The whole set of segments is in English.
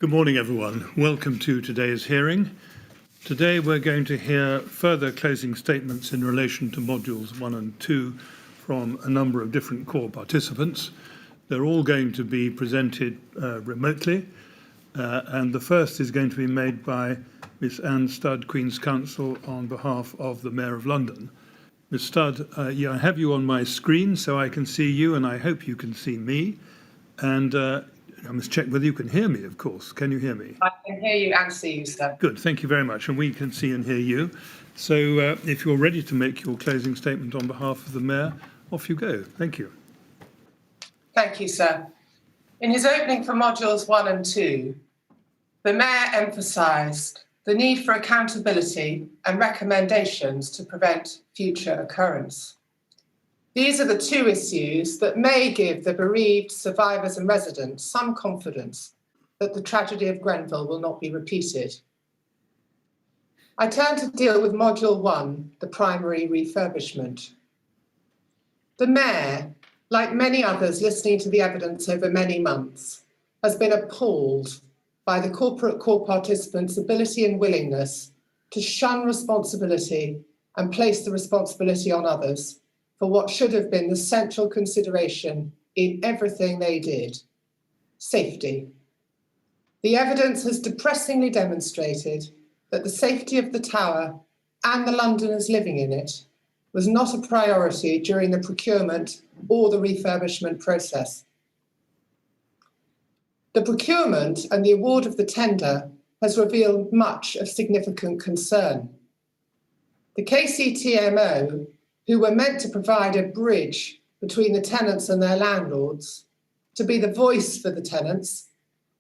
Good morning, everyone. Welcome to today's hearing. Today we're going to hear further closing statements in relation to modules 1 and 2 from a number of different core participants. They're all going to be presented remotely, and the first is going to be made by Miss Anne Studd, Queen's Counsel, on behalf of the Mayor of London. Miss Studd, I have you on my screen so I can see you, and I hope you can see me. And I must check whether you can hear me, of course. Can you hear me? I can hear you and see you, sir. Good, thank you very much. And we can see and hear you. So if you're ready to make your closing statement on behalf of the Mayor, off you go. Thank you. Thank you, sir. In his opening for modules 1 and 2, the Mayor emphasised the need for accountability and recommendations to prevent future occurrence. These are the two issues that may give the bereaved survivors and residents some confidence that the tragedy of Grenfell will not be repeated. I turn to deal with Module 1, the primary refurbishment. The Mayor, like many others listening to the evidence over many months, has been appalled by the corporate core participants' ability and willingness to shun responsibility and place the responsibility on others for what should have been the central consideration in everything they did: safety. The evidence has depressingly demonstrated that the safety of the tower and the Londoners living in it was not a priority during the procurement or the refurbishment process. The procurement and the award of the tender has revealed much of significant concern. The KCTMO, who were meant to provide a bridge between the tenants and their landlords, to be the voice for the tenants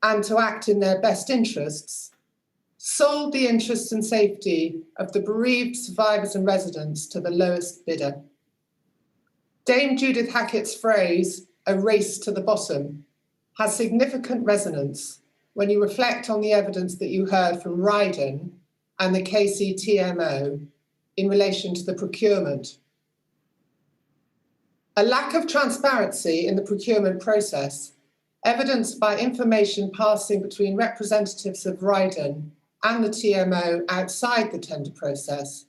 and to act in their best interests, sold the interests and safety of the bereaved survivors and residents to the lowest bidder. Dame Judith Hackett's phrase, "a race to the bottom," has significant resonance when you reflect on the evidence that you heard from Rydon and the KCTMO in relation to the procurement. A lack of transparency in the procurement process, evidenced by information passing between representatives of Rydon and the TMO outside the tender process,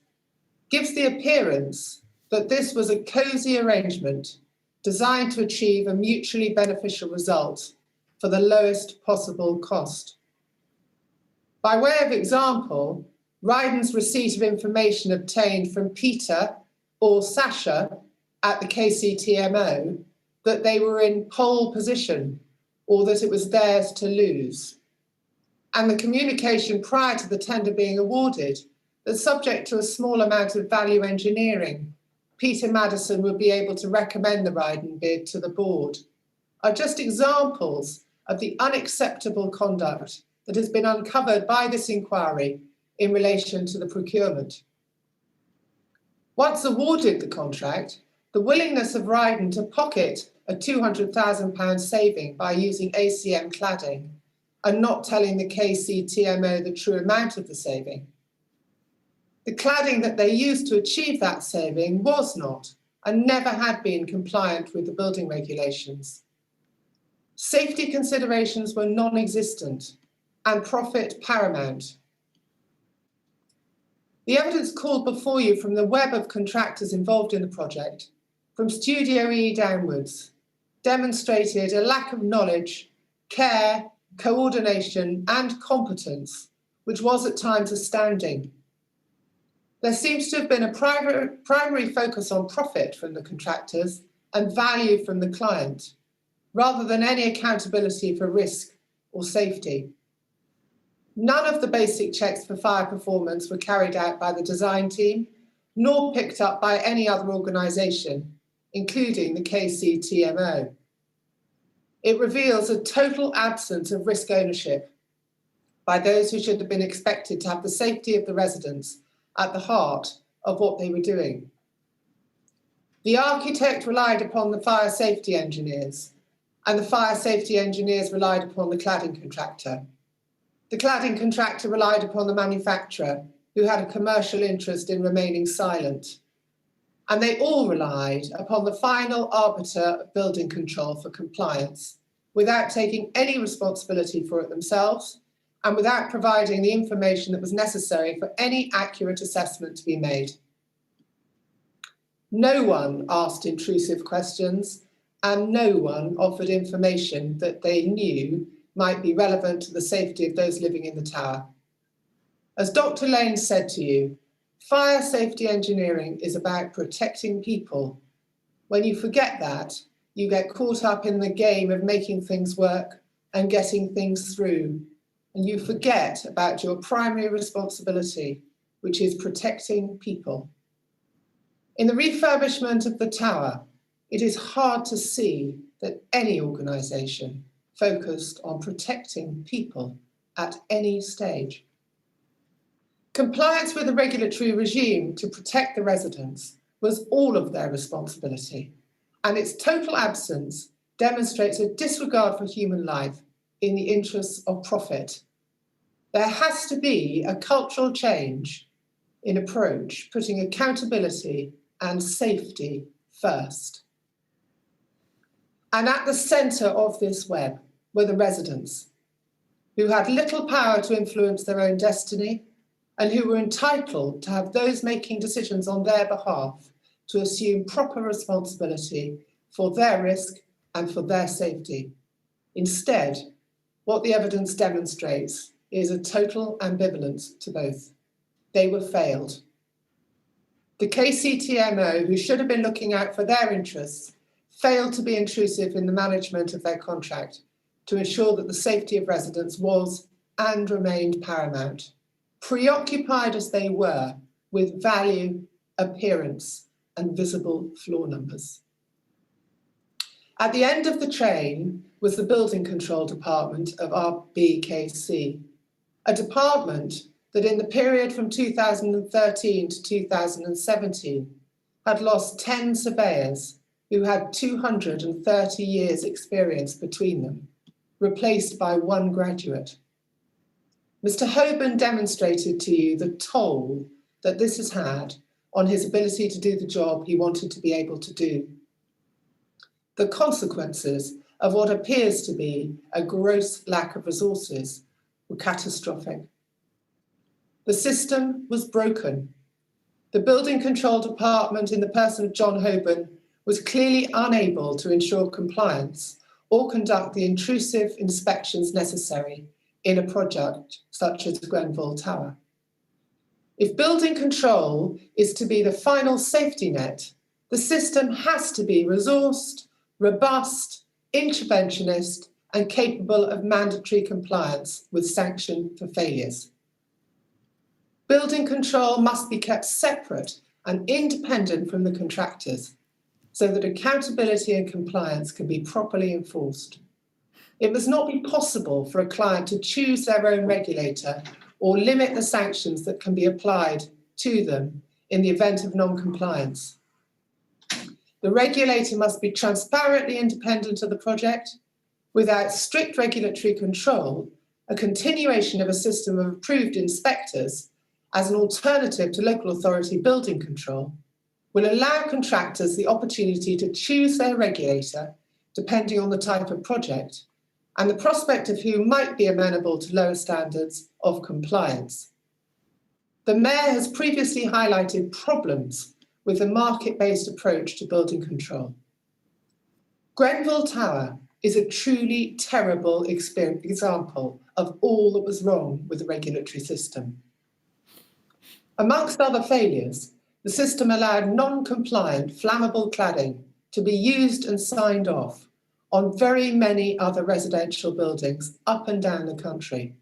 gives the appearance that this was a cosy arrangement designed to achieve a mutually beneficial result for the lowest possible cost. By way of example, Rydon's receipt of information obtained from Peter or Sasha at the KCTMO that they were in pole position or that it was theirs to lose. And the communication prior to the tender being awarded that, subject to a small amount of value engineering, Peter Madison would be able to recommend the Rydon bid to the board, are just examples of the unacceptable conduct that has been uncovered by this inquiry in relation to the procurement. Once awarded the contract, the willingness of Rydon to pocket a £200,000 saving by using ACM cladding and not telling the KCTMO the true amount of the saving. The cladding that they used to achieve that saving was not and never had been compliant with the building regulations. Safety considerations were non-existent and profit paramount. The evidence called before you from the web of contractors involved in the project, from Studio E downwards, demonstrated a lack of knowledge, care, coordination and competence, which was at times astounding. There seems to have been a primary focus on profit from the contractors and value from the client, rather than any accountability for risk or safety. None of the basic checks for fire performance were carried out by the design team, nor picked up by any other organisation, including the KCTMO. It reveals a total absence of risk ownership by those who should have been expected to have the safety of the residents at the heart of what they were doing. The architect relied upon the fire safety engineers, and the fire safety engineers relied upon the cladding contractor. The cladding contractor relied upon the manufacturer, who had a commercial interest in remaining silent. And they all relied upon the final arbiter of building control for compliance, without taking any responsibility for it themselves and without providing the information that was necessary for any accurate assessment to be made. No one asked intrusive questions and no one offered information that they knew might be relevant to the safety of those living in the tower. As Dr. Lane said to you, fire safety engineering is about protecting people. When you forget that, you get caught up in the game of making things work and getting things through, and you forget about your primary responsibility, which is protecting people. In the refurbishment of the tower, it is hard to see that any organisation focused on protecting people at any stage. Compliance with the regulatory regime to protect the residents was all of their responsibility, and its total absence demonstrates a disregard for human life in the interests of profit. There has to be a cultural change in approach, putting accountability and safety first. And at the centre of this web were the residents, who had little power to influence their own destiny and who were entitled to have those making decisions on their behalf to assume proper responsibility for their risk and for their safety. Instead, what the evidence demonstrates is a total ambivalence to both. They were failed. The KCTMO, who should have been looking out for their interests, failed to be intrusive in the management of their contract to ensure that the safety of residents was and remained paramount, preoccupied as they were with value, appearance, and visible floor numbers. At the end of the train was the Building Control Department of RBKC, a department that in the period from 2013 to 2017 had lost 10 surveyors who had 230 years experience between them, replaced by one graduate. Mr. Hoban demonstrated to you the toll that this has had on his ability to do the job he wanted to be able to do. The consequences of what appears to be a gross lack of resources were catastrophic. The system was broken. The Building Control Department, in the person of John Hoban, was clearly unable to ensure compliance or conduct the intrusive inspections necessary in a project such as Grenfell Tower. If building control is to be the final safety net, the system has to be resourced, robust, interventionist, and capable of mandatory compliance with sanction for failures. Building control must be kept separate and independent from the contractors so that accountability and compliance can be properly enforced. It must not be possible for a client to choose their own regulator or limit the sanctions that can be applied to them in the event of non-compliance. The regulator must be transparently independent of the project. Without strict regulatory control, a continuation of a system of approved inspectors as an alternative to local authority building control will allow contractors the opportunity to choose their regulator depending on the type of project and the prospect of who might be amenable to lower standards of compliance. The Mayor has previously highlighted problems with the market-based approach to building control. Grenfell Tower is a truly terrible example of all that was wrong with the regulatory system. Amongst other failures, the system allowed non-compliant flammable cladding to be used and signed off on very many other residential buildings up and down the country.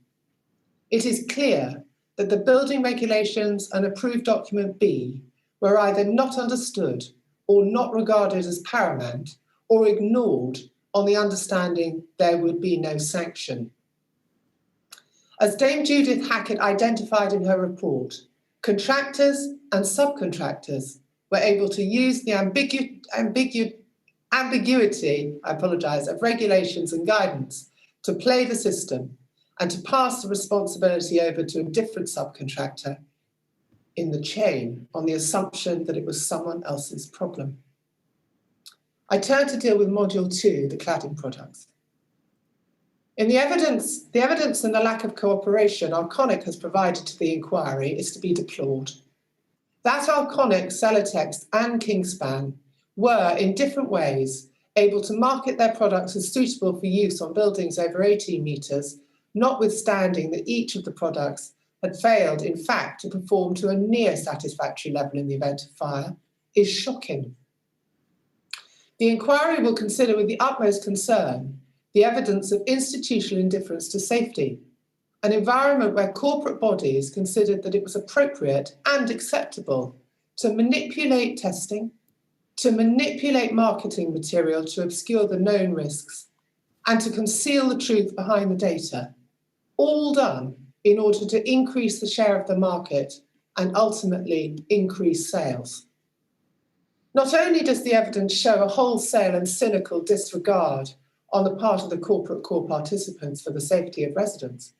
It is clear that the building regulations and approved document B were either not understood or not regarded as paramount or ignored on the understanding there would be no sanction. As Dame Judith Hackett identified in her report, contractors and subcontractors were able to use the ambiguity of regulations and guidance to play the system and to pass the responsibility over to a different subcontractor in the chain on the assumption that it was someone else's problem. I turn to deal with Module 2, the cladding products. In the evidence and the lack of cooperation Arconic has provided to the inquiry is to be deplored. That Arconic, Celotex and Kingspan were, in different ways, able to market their products as suitable for use on buildings over 18 metres, notwithstanding that each of the products had failed, in fact, to perform to a near satisfactory level in the event of fire, is shocking. The inquiry will consider with the utmost concern the evidence of institutional indifference to safety, an environment where corporate bodies considered that it was appropriate and acceptable to manipulate testing, to manipulate marketing material to obscure the known risks, and to conceal the truth behind the data, all done in order to increase the share of the market and ultimately increase sales. Not only does the evidence show a wholesale and cynical disregard on the part of the corporate core participants for the safety of residents,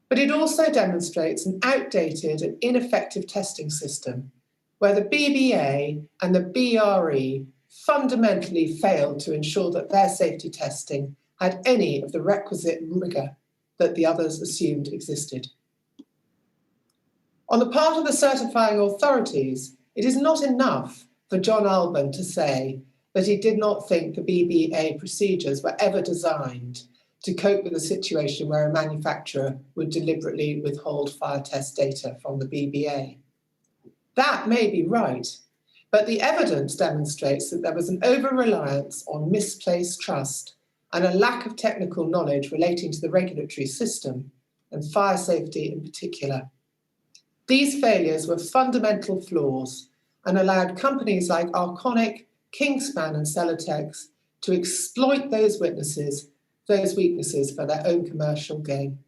but it also demonstrates an outdated and ineffective testing system where the BBA and the BRE fundamentally failed to ensure that their safety testing had any of the requisite rigour that the others assumed existed. On the part of the certifying authorities, it is not enough for John Alban to say that he did not think the BBA procedures were ever designed to cope with a situation where a manufacturer would deliberately withhold fire test data from the BBA. That may be right, but the evidence demonstrates that there was an over-reliance on misplaced trust and a lack of technical knowledge relating to the regulatory system and fire safety in particular. These failures were fundamental flaws and allowed companies like Arconic, Kingspan and Celotex to exploit those weaknesses for their own commercial gain.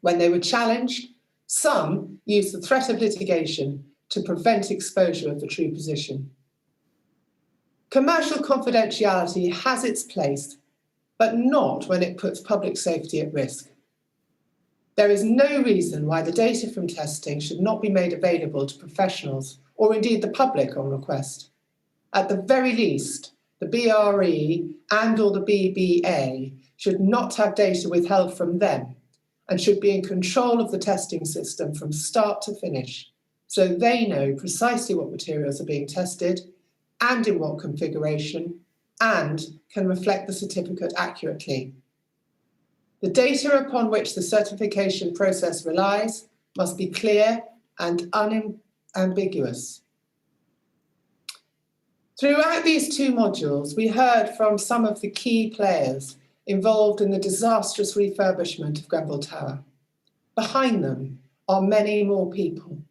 When they were challenged, some used the threat of litigation to prevent exposure of the true position. Commercial confidentiality has its place, but not when it puts public safety at risk. There is no reason why the data from testing should not be made available to professionals or indeed the public on request. At the very least, the BRE and or the BBA should not have data withheld from them and should be in control of the testing system from start to finish, so they know precisely what materials are being tested and in what configuration, and can reflect the certificate accurately. The data upon which the certification process relies must be clear and unambiguous. Throughout these two modules, we heard from some of the key players involved in the disastrous refurbishment of Grenfell Tower. Behind them are many more people,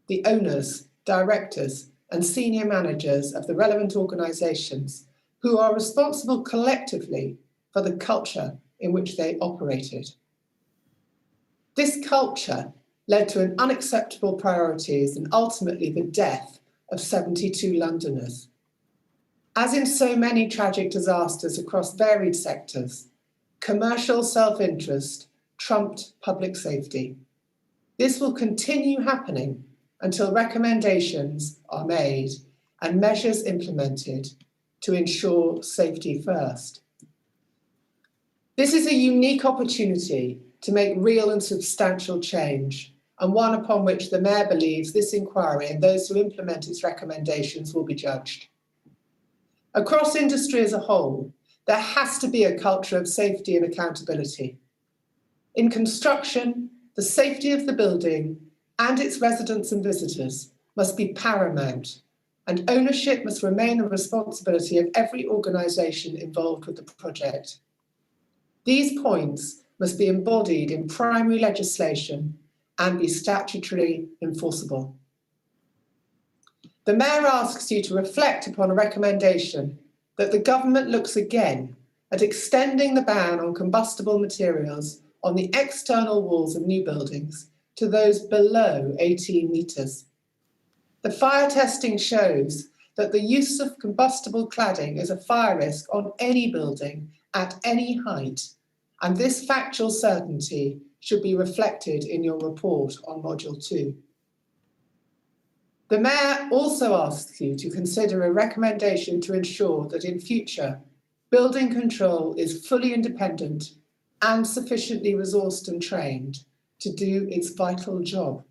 the owners, directors, and senior managers of the relevant organisations who are responsible collectively for the culture in which they operated. This culture led to an unacceptable priorities and ultimately the death of 72 Londoners. As in so many tragic disasters across varied sectors, commercial self-interest trumped public safety. This will continue happening until recommendations are made and measures implemented to ensure safety first. This is a unique opportunity to make real and substantial change, and one upon which the Mayor believes this inquiry and those who implement its recommendations will be judged. Across industry as a whole, there has to be a culture of safety and accountability. In construction, the safety of the building and its residents and visitors must be paramount, and ownership must remain the responsibility of every organisation involved with the project. These points must be embodied in primary legislation and be statutorily enforceable. The Mayor asks you to reflect upon a recommendation that the government looks again at extending the ban on combustible materials on the external walls of new buildings to those below 18 metres. The fire testing shows that the use of combustible cladding is a fire risk on any building at any height, and this factual certainty should be reflected in your report on Module 2. The Mayor also asks you to consider a recommendation to ensure that in future, building control is fully independent and sufficiently resourced and trained to do its vital job.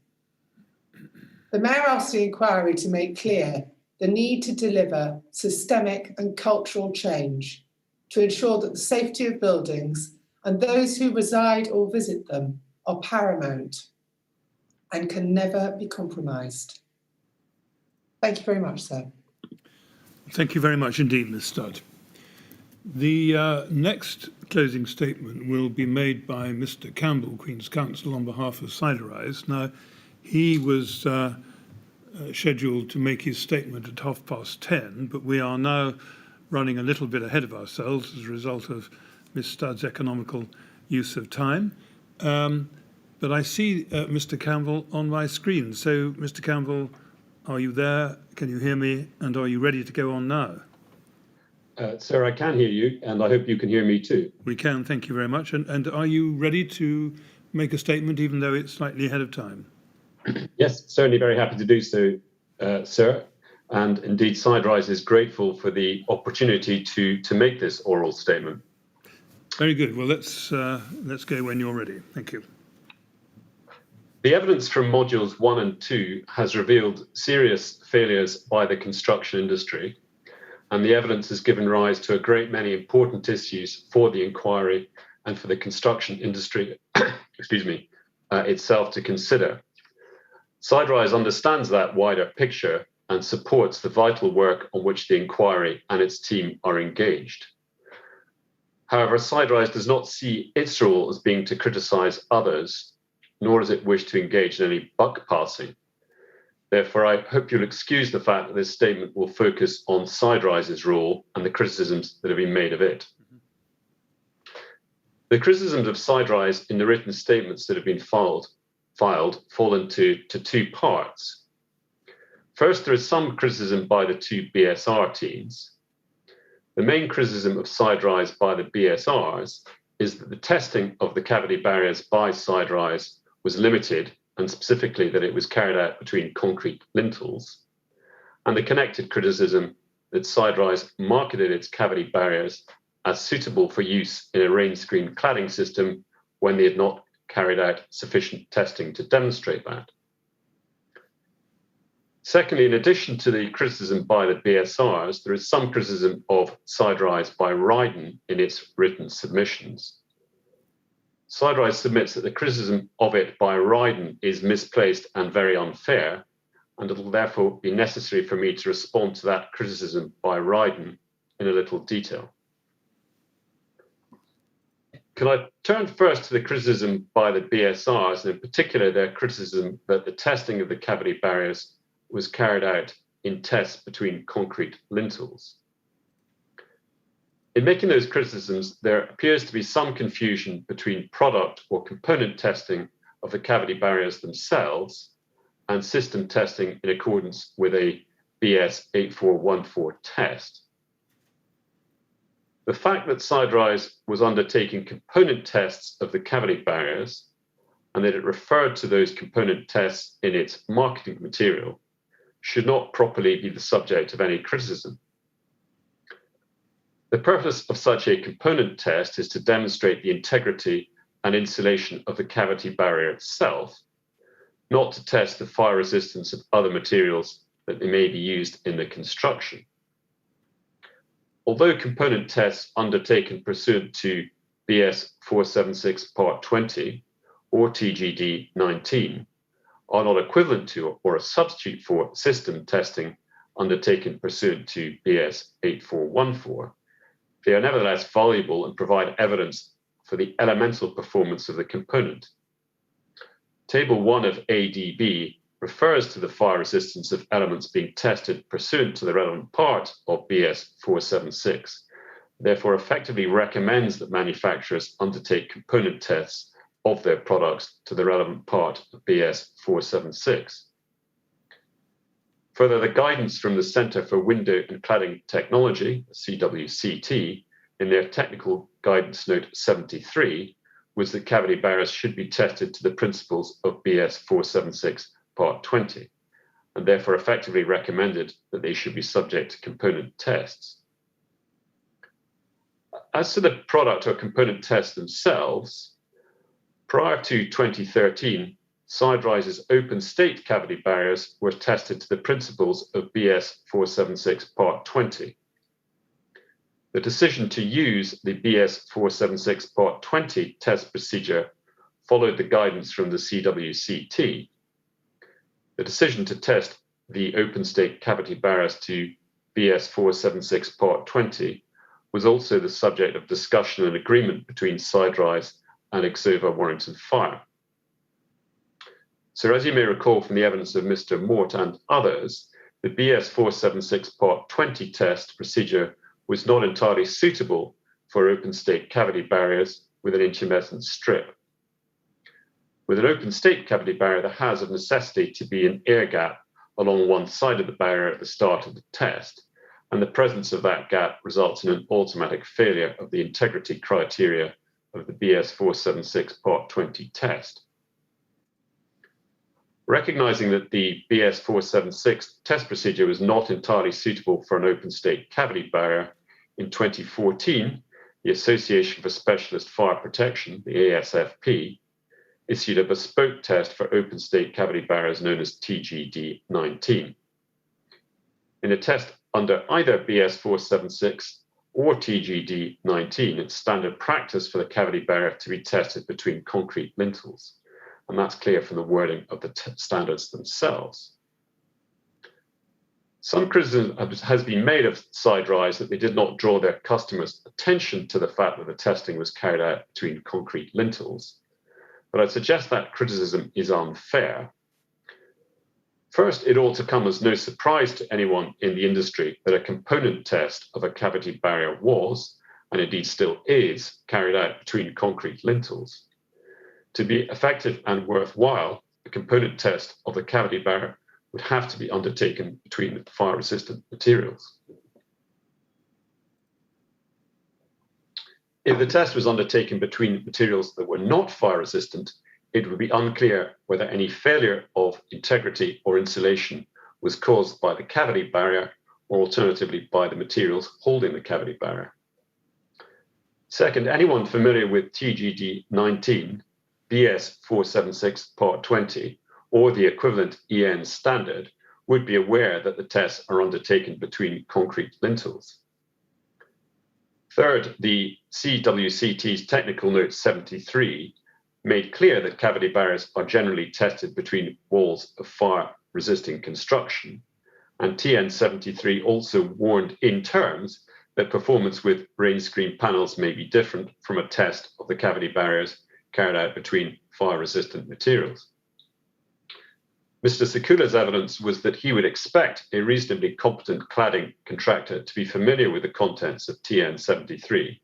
The Mayor asked the inquiry to make clear the need to deliver systemic and cultural change to ensure that the safety of buildings and those who reside or visit them are paramount and can never be compromised. Thank you very much, sir. Thank you very much indeed, Ms. Studd. The next closing statement will be made by Mr. Campbell, Queen's Counsel, on behalf of Siderise. Now, he was scheduled to make his statement at 10:30, but we are now running a little bit ahead of ourselves as a result of Ms. Studd's economical use of time. But I see Mr. Campbell on my screen. So, Mr. Campbell, are you there? Can you hear me? And are you ready to go on now? Sir, I can hear you, and I hope you can hear me too. We can, thank you very much. And are you ready to make a statement, even though it's slightly ahead of time? Yes, certainly very happy to do so, sir. And indeed, Siderise is grateful for the opportunity to make this oral statement. Very good. Well, let's go when you're ready. Thank you. The evidence from modules 1 and 2 has revealed serious failures by the construction industry, and the evidence has given rise to a great many important issues for the inquiry and for the construction industry itself to consider. Siderise understands that wider picture and supports the vital work on which the inquiry and its team are engaged. However, Siderise does not see its role as being to criticise others, nor does it wish to engage in any buck passing. Therefore, I hope you'll excuse the fact that this statement will focus on Siderise's role and the criticisms that have been made of it. The criticisms of Siderise in the written statements that have been filed fall into two parts. First, there is some criticism by the two BSR teams. The main criticism of Siderise by the BSRs is that the testing of the cavity barriers by Siderise was limited, and specifically that it was carried out between concrete lintels, and the connected criticism that Siderise marketed its cavity barriers as suitable for use in a rain screen cladding system when they had not carried out sufficient testing to demonstrate that. Secondly, in addition to the criticism by the BSRs, there is some criticism of Siderise by Rydon in its written submissions. Siderise submits that the criticism of it by Rydon is misplaced and very unfair, and it will therefore be necessary for me to respond to that criticism by Rydon in a little detail. Can I turn first to the criticism by the BSRs, and in particular their criticism that the testing of the cavity barriers was carried out in tests between concrete lintels. In making those criticisms, there appears to be some confusion between product or component testing of the cavity barriers themselves and system testing in accordance with a BS 8414 test. The fact that Siderise was undertaking component tests of the cavity barriers and that it referred to those component tests in its marketing material should not properly be the subject of any criticism. The purpose of such a component test is to demonstrate the integrity and insulation of the cavity barrier itself, not to test the fire resistance of other materials that may be used in the construction. Although component tests undertaken pursuant to BS 476 Part 20 or TGD 19 are not equivalent to or a substitute for system testing undertaken pursuant to BS 8414, they are nevertheless valuable and provide evidence for the elemental performance of the component. Table 1 of ADB refers to the fire resistance of elements being tested pursuant to the relevant part of BS 476, therefore effectively recommends that manufacturers undertake component tests of their products to the relevant part of BS 476. Further, the guidance from the Centre for Window and Cladding Technology, CWCT, in their technical guidance note 73, was that cavity barriers should be tested to the principles of BS 476 Part 20, and therefore effectively recommended that they should be subject to component tests. As to the product or component tests themselves, prior to 2013, Siderise's open state cavity barriers were tested to the principles of BS 476 Part 20. The decision to use the BS 476 Part 20 test procedure followed the guidance from the CWCT. The decision to test the open state cavity barriers to BS 476 Part 20 was also the subject of discussion and agreement between Siderise and Exova Warrington Fire. So as you may recall from the evidence of Mr. Mort and others, the BS 476 Part 20 test procedure was not entirely suitable for open state cavity barriers with an intumescent strip. With an open state cavity barrier, there has of necessity to be an air gap along one side of the barrier at the start of the test, and the presence of that gap results in an automatic failure of the integrity criteria of the BS 476 Part 20 test. Recognizing that the BS 476 test procedure was not entirely suitable for an open state cavity barrier, in 2014, the Association for Specialist Fire Protection, the ASFP, issued a bespoke test for open state cavity barriers known as TGD-19. In a test under either BS 476 or TGD-19, it's standard practice for the cavity barrier to be tested between concrete lintels, and that's clear from the wording of the standards themselves. Some criticism has been made of Siderise that they did not draw their customers' attention to the fact that the testing was carried out between concrete lintels, but I'd suggest that criticism is unfair. First, it ought to come as no surprise to anyone in the industry that a component test of a cavity barrier was, and indeed still is, carried out between concrete lintels. To be effective and worthwhile, the component test of the cavity barrier would have to be undertaken between fire-resistant materials. If the test was undertaken between materials that were not fire-resistant, it would be unclear whether any failure of integrity or insulation was caused by the cavity barrier or alternatively by the materials holding the cavity barrier. Second, anyone familiar with TGD-19, BS 476 Part 20, or the equivalent EN standard would be aware that the tests are undertaken between concrete lintels. Third, the CWCT's Technical Note 73 made clear that cavity barriers are generally tested between walls of fire-resisting construction, and TN 73 also warned in terms that performance with rain screen panels may be different from a test of the cavity barriers carried out between fire-resistant materials. Mr. Sekula's evidence was that he would expect a reasonably competent cladding contractor to be familiar with the contents of TN 73,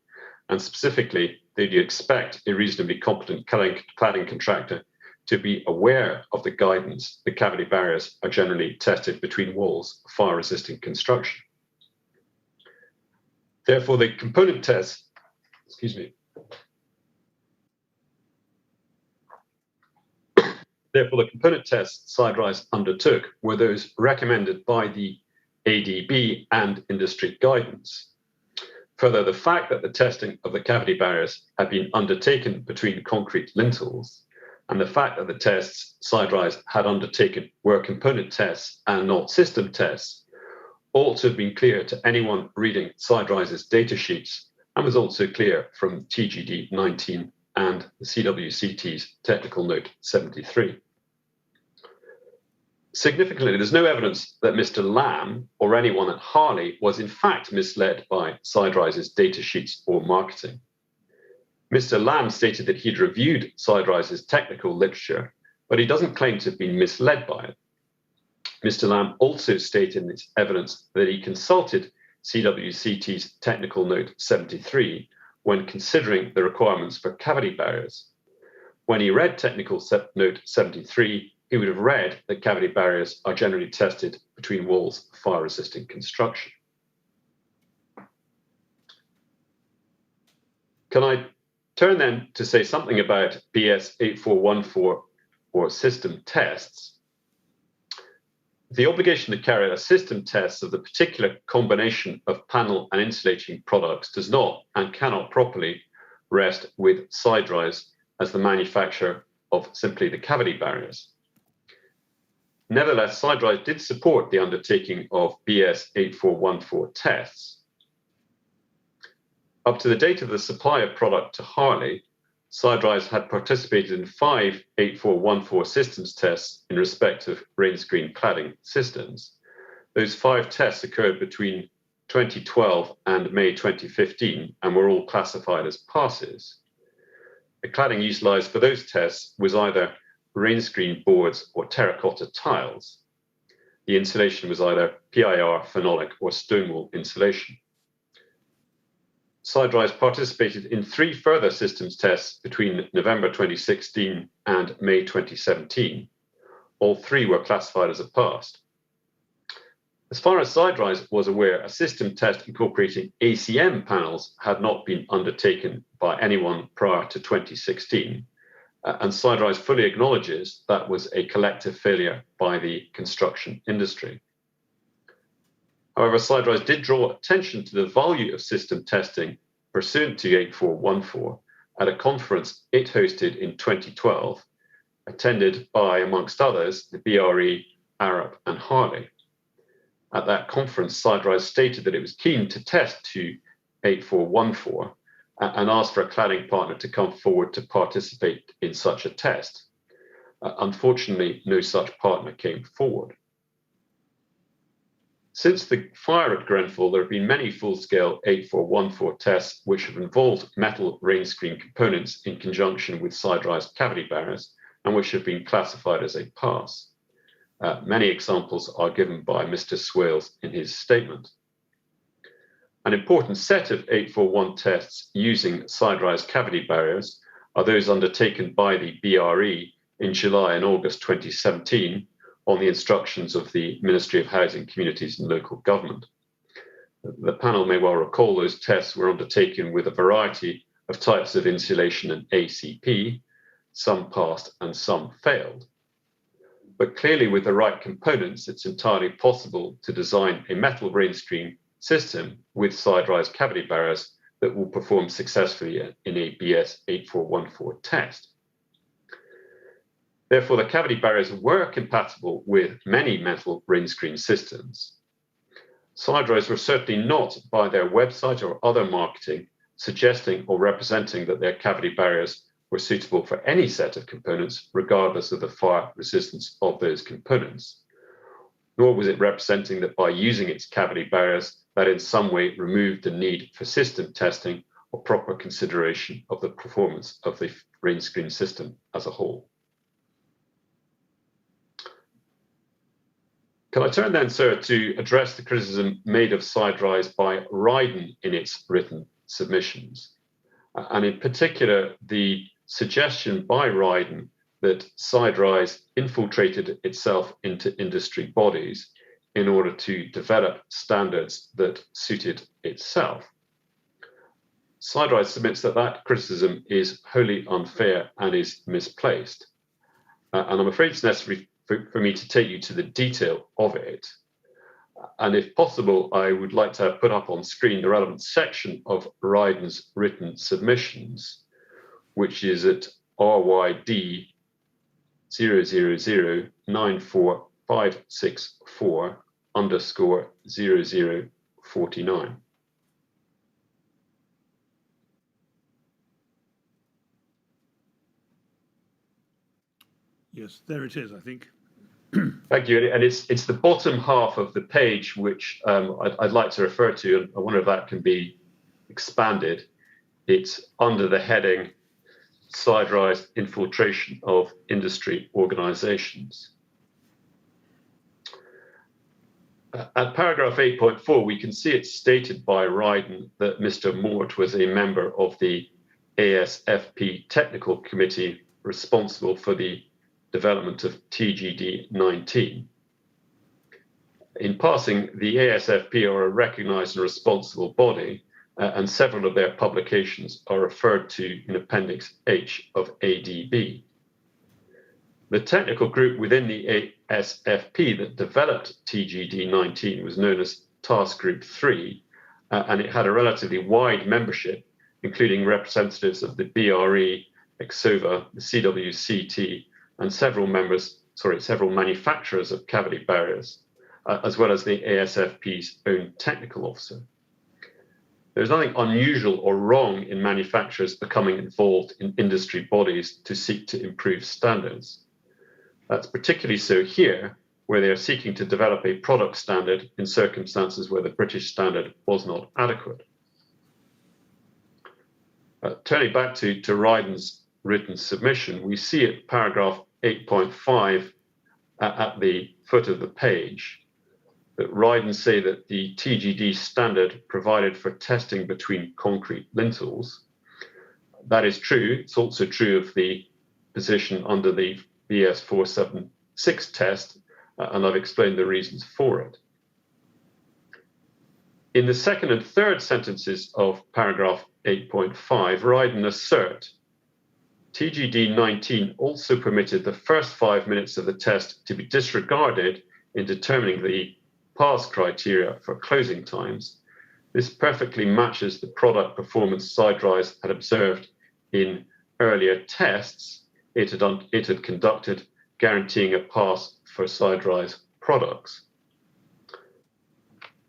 and specifically, they'd expect a reasonably competent cladding contractor to be aware of the guidance that cavity barriers are generally tested between walls of fire-resisting construction. Therefore, the component tests, Therefore, the component tests Siderise undertook were those recommended by the ADB and industry guidance. Further, the fact that the testing of the cavity barriers had been undertaken between concrete lintels, and the fact that the tests Siderise had undertaken were component tests and not system tests, ought to have been clear to anyone reading Siderise's data sheets, and was also clear from TGD 19 and the CWCT's Technical Note 73. Significantly, there's no evidence that Mr. Lamb or anyone at Harley was in fact misled by Siderise's data sheets or marketing. Mr. Lamb stated that he'd reviewed Siderise's technical literature, but he doesn't claim to have been misled by it. Mr. Lamb also stated in his evidence that he consulted CWCT's Technical Note 73 when considering the requirements for cavity barriers. When he read Technical Note 73, he would have read that cavity barriers are generally tested between walls of fire-resisting construction. Can I turn then to say something about BS 8414 or system tests? The obligation to carry out system tests of the particular combination of panel and insulating products does not and cannot properly rest with Siderise as the manufacturer of simply the cavity barriers. Nevertheless, Siderise did support the undertaking of BS 8414 tests. Up to the date of the supply of product to Harley, Siderise had participated in 5 8414 systems tests in respect of rain screen cladding systems. Those 5 tests occurred between 2012 and May 2015 and were all classified as passes. The cladding utilised for those tests was either rain screen boards or terracotta tiles. The insulation was either PIR, phenolic or stonewall insulation. Siderise participated in 3 further systems tests between November 2016 and May 2017. All 3 were classified as a pass. As far as Siderise was aware, a system test incorporating ACM panels had not been undertaken by anyone prior to 2016, and Siderise fully acknowledges that was a collective failure by the construction industry. However, Siderise did draw attention to the value of system testing pursuant to 8414 at a conference it hosted in 2012, attended by, amongst others, the BRE, Arup, and Harley. At that conference, Siderise stated that it was keen to test to 8414 and asked for a cladding partner to come forward to participate in such a test. Unfortunately, no such partner came forward. Since the fire at Grenfell, there have been many full-scale 8414 tests which have involved metal rain screen components in conjunction with Siderise cavity barriers and which have been classified as a pass. Many examples are given by Mr. Swales in his statement. An important set of 841 tests using Siderise cavity barriers are those undertaken by the BRE in July and August 2017 on the instructions of the Ministry of Housing, Communities and Local Government. The panel may well recall those tests were undertaken with a variety of types of insulation and ACP, some passed and some failed. But clearly with the right components, it's entirely possible to design a metal rain screen system with Siderise cavity barriers that will perform successfully in a BS 8414 test. Therefore, the cavity barriers were compatible with many metal rain screen systems. Siderise were certainly not, by their website or other marketing, suggesting or representing that their cavity barriers were suitable for any set of components, regardless of the fire resistance of those components. Nor was it representing that by using its cavity barriers, that in some way removed the need for system testing or proper consideration of the performance of the rain screen system as a whole. Can I turn then, sir, to address the criticism made of Siderise by Rydon in its written submissions, and in particular the suggestion by Rydon that Siderise infiltrated itself into industry bodies in order to develop standards that suited itself. Siderise submits that that criticism is wholly unfair and is misplaced. And I'm afraid it's necessary for me to take you to the detail of it. And if possible, I would like to have put up on screen the relevant section of Rydon's written submissions, which is at RYD 000-94564_0049. Yes, there it is, I think. Thank you. And it's the bottom half of the page which I'd like to refer to, and I wonder if that can be expanded. It's under the heading Siderise Infiltration of Industry Organisations. At paragraph 8.4, we can see it stated by Rydon that Mr. Mort was a member of the ASFP Technical Committee responsible for the development of TGD 19. In passing, the ASFP are a recognised and responsible body, and several of their publications are referred to in Appendix H of ADB. The technical group within the ASFP that developed TGD19 was known as Task Group 3, and it had a relatively wide membership, including representatives of the BRE, EXOVA, the CWCT, and several manufacturers of cavity barriers, as well as the ASFP's own technical officer. There's nothing unusual or wrong in manufacturers becoming involved in industry bodies to seek to improve standards. That's particularly so here, where they are seeking to develop a product standard in circumstances where the British standard was not adequate. Turning back to Rydon's written submission, we see at paragraph 8.5 at the foot of the page that Rydon say that the TGD standard provided for testing between concrete lintels. That is true. It's also true of the position under the BS 476 test, and I've explained the reasons for it. In the second and third sentences of paragraph 8.5, Rydon assert TGD19 also permitted the first 5 minutes of the test to be disregarded in determining the pass criteria for closing times. This perfectly matches the product performance Siderise had observed in earlier tests it had conducted, guaranteeing a pass for Siderise products.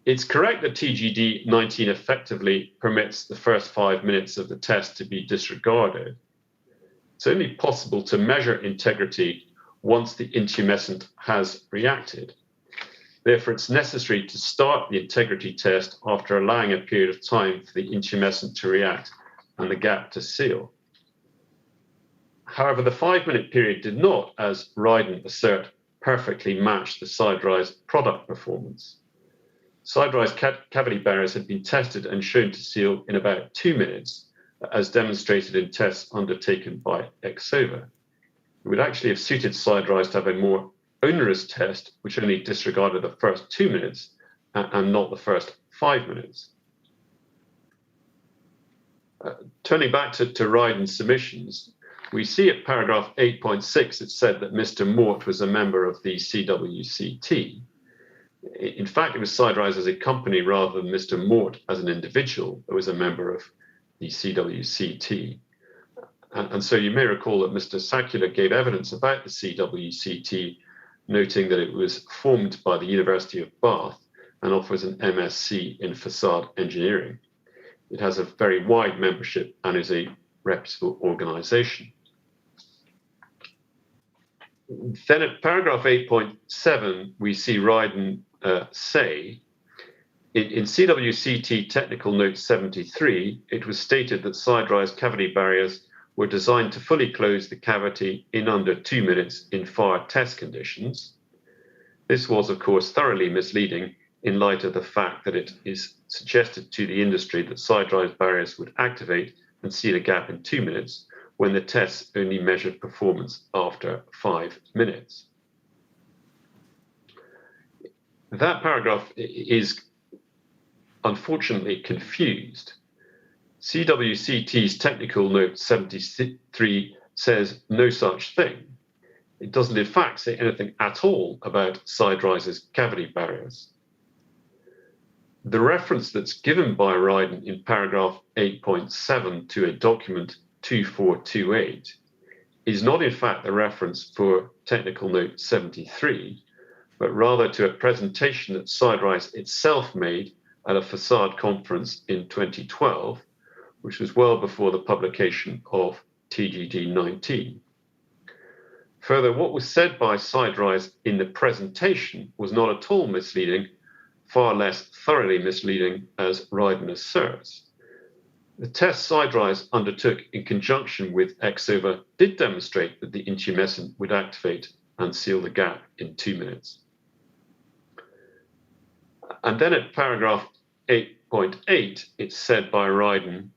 It's correct that TGD19 effectively permits the first 5 minutes of the test to be disregarded. It's only possible to measure integrity once the intumescent has reacted. Therefore, it's necessary to start the integrity test after allowing a period of time for the intumescent to react and the gap to seal. However, the 5-minute period did not, as Rydon assert, perfectly match the Siderise product performance. Siderise cavity barriers had been tested and shown to seal in about 2 minutes, as demonstrated in tests undertaken by EXOVA. It would actually have suited Siderise to have a more onerous test, which only disregarded the first 2 minutes and not the first 5 minutes. Turning back to Rydon's submissions, we see at paragraph 8.6 it said that Mr. Mort was a member of the CWCT. In fact, it was Siderise as a company rather than Mr. Mort as an individual that was a member of the CWCT. And so you may recall that Mr. Sakula gave evidence about the CWCT, noting that it was formed by the University of Bath and offers an MSc in facade engineering. It has a very wide membership and is a reputable organisation. Then at paragraph 8.7, we see Rydon say, in CWCT Technical Note 73, it was stated that Siderise cavity barriers were designed to fully close the cavity in under 2 minutes in fire test conditions. This was, of course, thoroughly misleading in light of the fact that it is suggested to the industry that Siderise barriers would activate and seal a gap in 2 minutes, when the tests only measured performance after 5 minutes. That paragraph is unfortunately confused. CWCT's Technical Note 73 says no such thing. It doesn't in fact say anything at all about Siderise's cavity barriers. The reference that's given by Rydon in paragraph 8.7 to a document 2428 is not in fact the reference for Technical Note 73, but rather to a presentation that Siderise itself made at a facade conference in 2012, which was well before the publication of TGD19. Further, what was said by Siderise in the presentation was not at all misleading, far less thoroughly misleading as Rydon asserts. The test Siderise undertook in conjunction with EXOVA did demonstrate that the intumescent would activate and seal the gap in 2 minutes. And then at paragraph 8.8, it's said by Rydon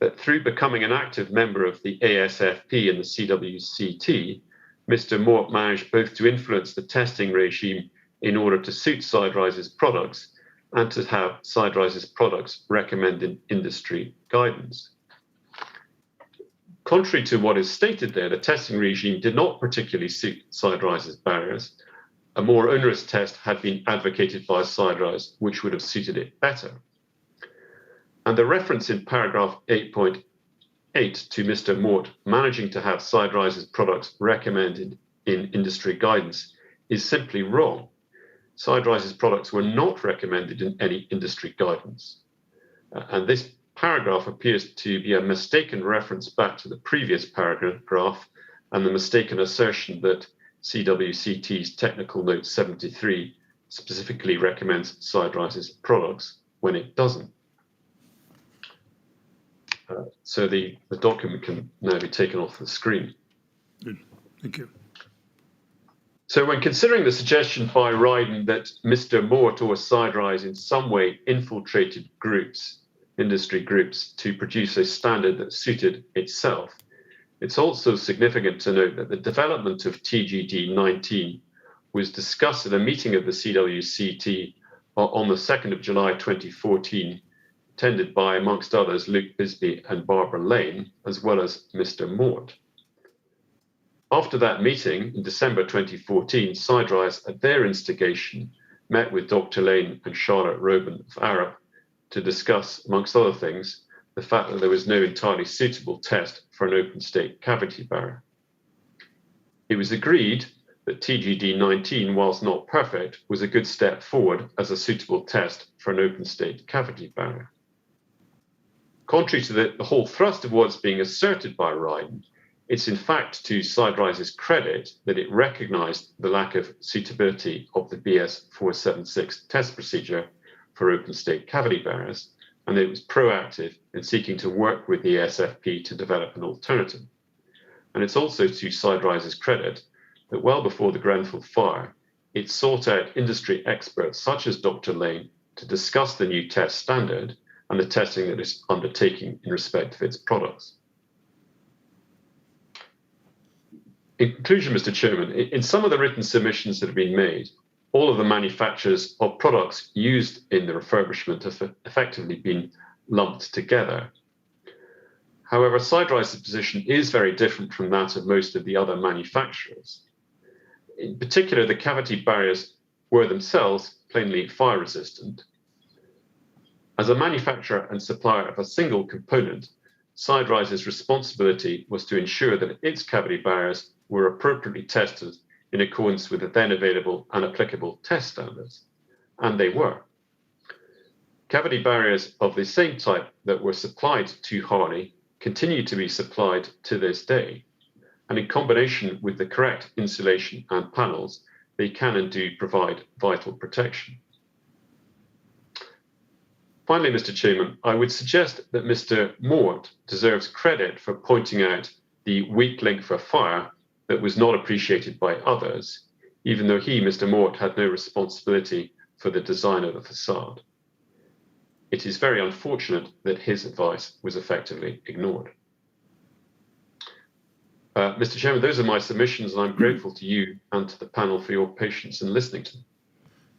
that through becoming an active member of the ASFP and the CWCT, Mr. Mort managed both to influence the testing regime in order to suit Siderise's products and to have Siderise's products recommended industry guidance. Contrary to what is stated there, the testing regime did not particularly suit Siderise's barriers, a more onerous test had been advocated by Siderise, which would have suited it better. And the reference in paragraph 8.8 to Mr. Mort managing to have Siderise's products recommended in industry guidance is simply wrong. Siderise's products were not recommended in any industry guidance. And this paragraph appears to be a mistaken reference back to the previous paragraph and the mistaken assertion that CWCT's Technical Note 73 specifically recommends Siderise's products when it doesn't. So the document can now be taken off the screen. Good. Thank you. So when considering the suggestion by Rydon that Mr. Mort or Siderise in some way infiltrated groups, industry groups, to produce a standard that suited itself, it's also significant to note that the development of TGD 19 was discussed at a meeting of the CWCT on the 2nd of July 2014, attended by, amongst others, Luke Bisbee and Barbara Lane, as well as Mr. Mort. After that meeting in December 2014, Siderise, at their instigation, met with Dr. Lane and Charlotte Robin of Arup to discuss, amongst other things, the fact that there was no entirely suitable test for an open state cavity barrier. It was agreed that TGD 19, whilst not perfect, was a good step forward as a suitable test for an open state cavity barrier. Contrary to the whole thrust of what's being asserted by Rydon, it's in fact to Siderise's credit that it recognised the lack of suitability of the BS 476 test procedure for open state cavity barriers, and that it was proactive in seeking to work with the SFP to develop an alternative. And it's also to Siderise's credit that well before the Grenfell fire, it sought out industry experts such as Dr. Lane to discuss the new test standard and the testing that it's undertaking in respect of its products. In conclusion, Mr. Chairman, in some of the written submissions that have been made, all of the manufacturers of products used in the refurbishment have effectively been lumped together. However, Siderise's position is very different from that of most of the other manufacturers. In particular, the cavity barriers were themselves plainly fire resistant. As a manufacturer and supplier of a single component, Siderise's responsibility was to ensure that its cavity barriers were appropriately tested in accordance with the then available and applicable test standards, and they were. Cavity barriers of the same type that were supplied to Harley continue to be supplied to this day, and in combination with the correct insulation and panels, they can and do provide vital protection. Finally, Mr. Chairman, I would suggest that Mr. Mort deserves credit for pointing out the weak link for fire that was not appreciated by others, even though he, Mr. Mort, had no responsibility for the design of the facade. It is very unfortunate that his advice was effectively ignored. Mr. Chairman, those are my submissions, and I'm grateful to you and to the panel for your patience in listening to them.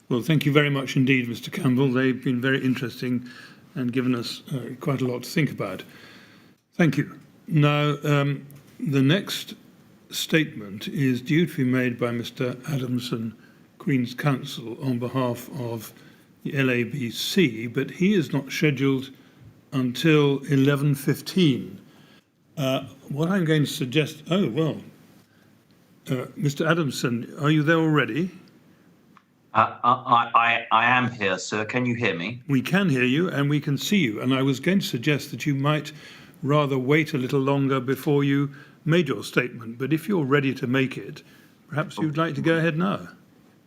Well, thank you very much indeed, Mr. Campbell. They've been very interesting and given us quite a lot to think about. Thank you. Now, the next statement is due to be made by Mr. Adamson, Queen's Counsel, on behalf of the LABC, but he is not scheduled until 11:15. What I'm going to suggest, Mr. Adamson, are you there already? I am here, sir. Can you hear me? We can hear you and we can see you. And I was going to suggest that you might rather wait a little longer before you made your statement. But if you're ready to make it, perhaps you'd like to go ahead now.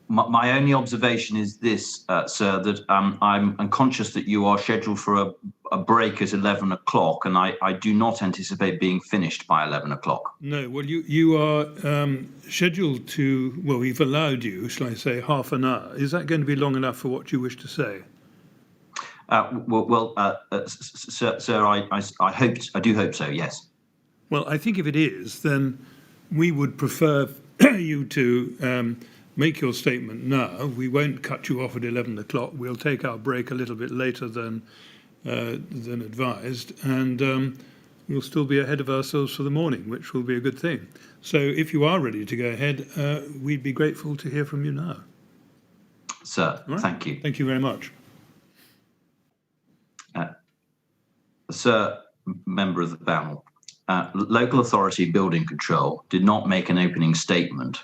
My only observation is this, sir, that I'm conscious that you are scheduled for a break at 11 o'clock, and I do not anticipate being finished by 11 o'clock. No, well, you are scheduled to, well, we've allowed you, shall I say, half an hour. Is that going to be long enough for what you wish to say? Sir, I do hope so, yes. Well, I think if it is, then we would prefer you to make your statement now. We won't cut you off at 11 o'clock. We'll take our break a little bit later than advised. And we'll still be ahead of ourselves for the morning, which will be a good thing. So if you are ready to go ahead, we'd be grateful to hear from you now. Sir, All right. thank you. Thank you very much. Sir, member of the panel, local authority building control did not make an opening statement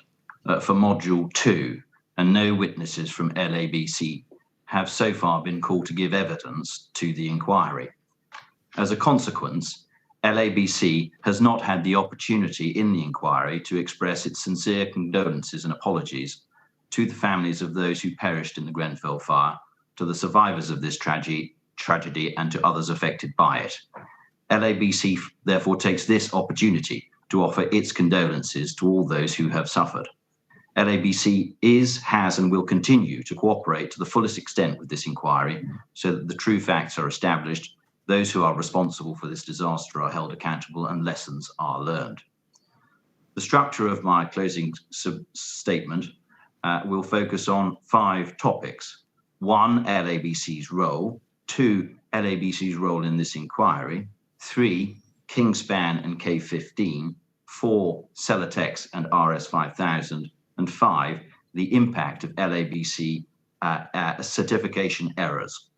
for module 2, and no witnesses from LABC have so far been called to give evidence to the inquiry. As a consequence, LABC has not had the opportunity in the inquiry to express its sincere condolences and apologies to the families of those who perished in the Grenfell fire, to the survivors of this tragedy, and to others affected by it. LABC therefore takes this opportunity to offer its condolences to all those who have suffered. LABC has and will continue to cooperate to the fullest extent with this inquiry so that the true facts are established, those who are responsible for this disaster are held accountable, and lessons are learned. The structure of my closing statement will focus on 5 topics. 1, LABC's role. 2, LABC's role in this inquiry. 3, Kingspan and K15. 4, Celotex and RS5000. And 5, the impact of LABC certification errors.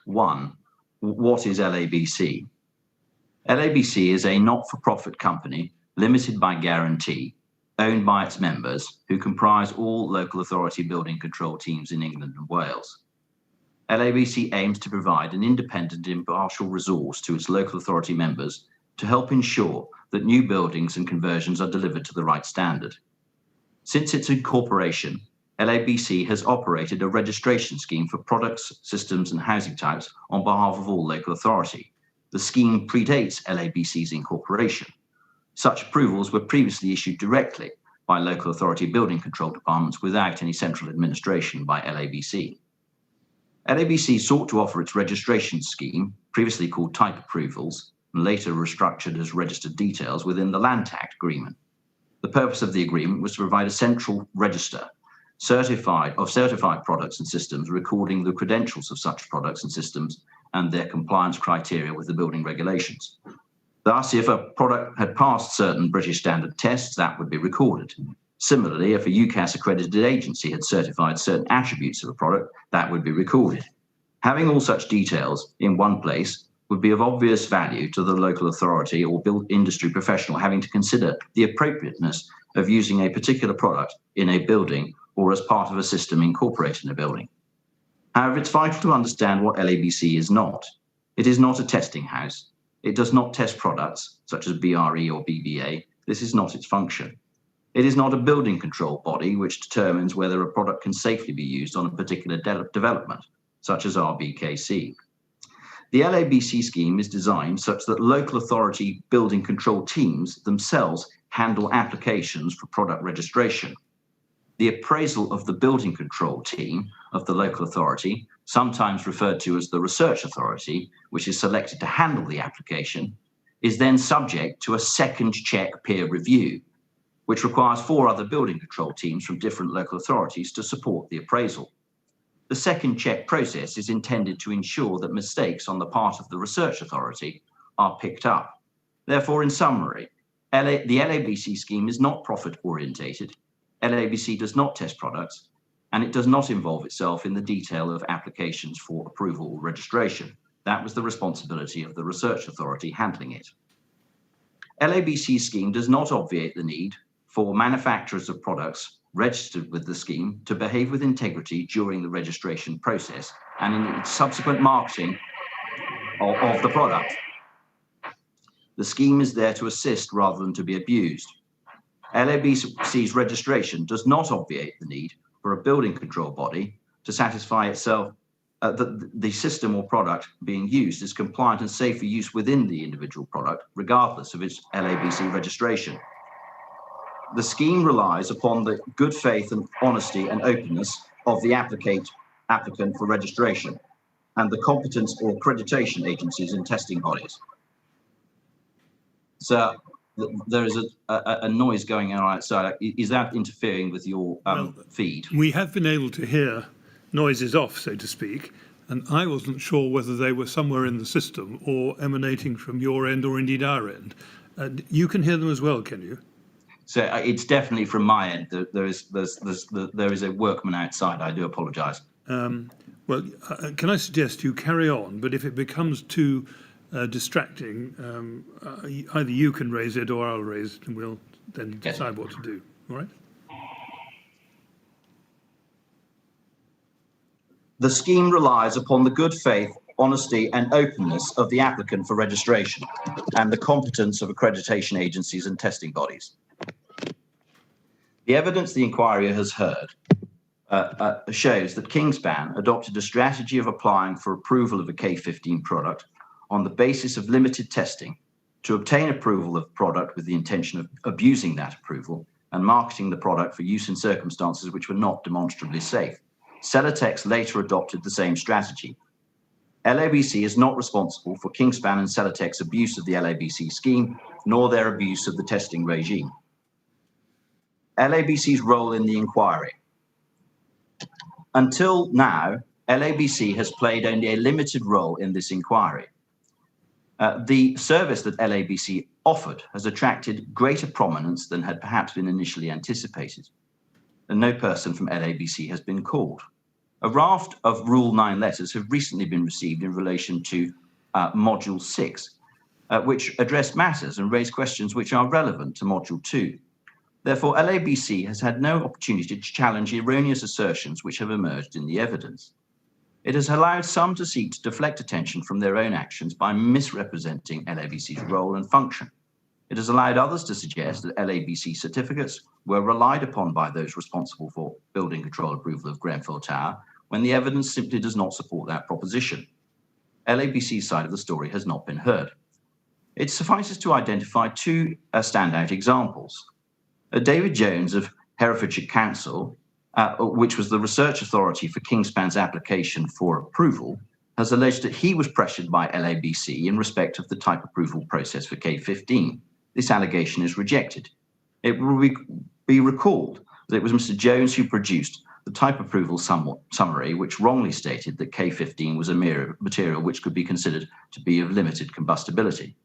1, what is LABC? LABC is a not-for-profit company limited by guarantee, owned by its members, who comprise all local authority building control teams in England and Wales. LABC aims to provide an independent, impartial resource to its local authority members to help ensure that new buildings and conversions are delivered to the right standard. Since its incorporation, LABC has operated a registration scheme for products, systems and housing types on behalf of all local authority. The scheme predates LABC's incorporation. Such approvals were previously issued directly by local authority building control departments without any central administration by LABC. LABC sought to offer its registration scheme, previously called type approvals, and later restructured as registered details within the Land Act agreement. The purpose of the agreement was to provide a central register certified products and systems, recording the credentials of such products and systems and their compliance criteria with the building regulations. Thus, if a product had passed certain British standard tests, that would be recorded. Similarly, if a UCAS accredited agency had certified certain attributes of a product, that would be recorded. Having all such details in one place would be of obvious value to the local authority or build industry professional having to consider the appropriateness of using a particular product in a building or as part of a system incorporated in a building. However, it's vital to understand what LABC is not. It is not a testing house. It does not test products such as BRE or BBA. This is not its function. It is not a building control body which determines whether a product can safely be used on a particular development, such as RBKC. The LABC scheme is designed such that local authority building control teams themselves handle applications for product registration. The appraisal of the building control team of the local authority, sometimes referred to as the research authority, which is selected to handle the application, is then subject to a second check peer review, which requires 4 other building control teams from different local authorities to support the appraisal. The second check process is intended to ensure that mistakes on the part of the research authority are picked up. Therefore, in summary, the LABC scheme is not profit orientated. LABC does not test products, and it does not involve itself in the detail of applications for approval or registration. That was the responsibility of the research authority handling it. LABC scheme does not obviate the need for manufacturers of products registered with the scheme to behave with integrity during the registration process and in its subsequent marketing of the product. The scheme is there to assist rather than to be abused. LABC's registration does not obviate the need for a building control body to satisfy itself that the system or product being used is compliant and safe for use within the individual product, regardless of its LABC registration. The scheme relies upon the good faith and honesty and openness of the applicant for registration and the competence or accreditation agencies and testing bodies. So there is a noise going on outside. Is that interfering with your feed? We have been able to hear noises off, so to speak. and I wasn't sure whether they were somewhere in the system or emanating from your end or indeed our end. You can hear them as well, can you? So it's definitely from my end. There is a workman outside. I do apologise. Well, can I suggest you carry on, but if it becomes too distracting, either you can raise it or I'll raise it, and we'll then decide what to do. All right? The scheme relies upon the good faith, honesty and openness of the applicant for registration and the competence of accreditation agencies and testing bodies. The evidence the inquiry has heard shows that Kingspan adopted a strategy of applying for approval of a K15 product on the basis of limited testing to obtain approval of the product with the intention of abusing that approval and marketing the product for use in circumstances which were not demonstrably safe. Celotex later adopted the same strategy. LABC is not responsible for Kingspan and Celotex abuse of the LABC scheme, nor their abuse of the testing regime. LABC's role in the inquiry. Until now, LABC has played only a limited role in this inquiry. The service that LABC offered has attracted greater prominence than had perhaps been initially anticipated, and no person from LABC has been called. A raft of Rule 9 letters have recently been received in relation to Module 6, which address matters and raise questions which are relevant to Module 2. Therefore, LABC has had no opportunity to challenge erroneous assertions which have emerged in the evidence. It has allowed some to seek to deflect attention from their own actions by misrepresenting LABC's role and function. It has allowed others to suggest that LABC certificates were relied upon by those responsible for building control approval of Grenfell Tower, when the evidence simply does not support that proposition. LABC's side of the story has not been heard. It suffices to identify two standout examples. David Jones of Herefordshire Council, which was the research authority for Kingspan's application for approval, has alleged that he was pressured by LABC in respect of the type approval process for K15. This allegation is rejected. It will be recalled that it was Mr. Jones who produced the type approval summary, which wrongly stated that K15 was a material which could be considered to be of limited combustibility.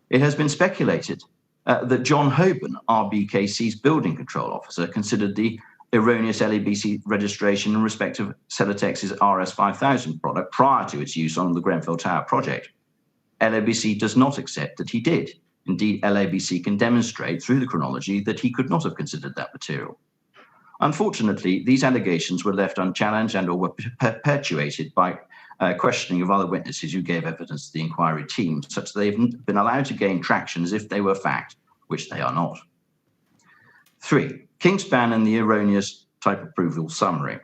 It has been speculated that John Hoban, RBKC's building control officer, considered the erroneous LABC registration in respect of Celotex's RS5000 product prior to its use on the Grenfell Tower project. LABC does not accept that he did. Indeed, LABC can demonstrate through the chronology that he could not have considered that material. Unfortunately, these allegations were left unchallenged and or were perpetuated by questioning of other witnesses who gave evidence to the inquiry team, such that they've been allowed to gain traction as if they were fact, which they are not. 3. Kingspan and the erroneous type approval summary.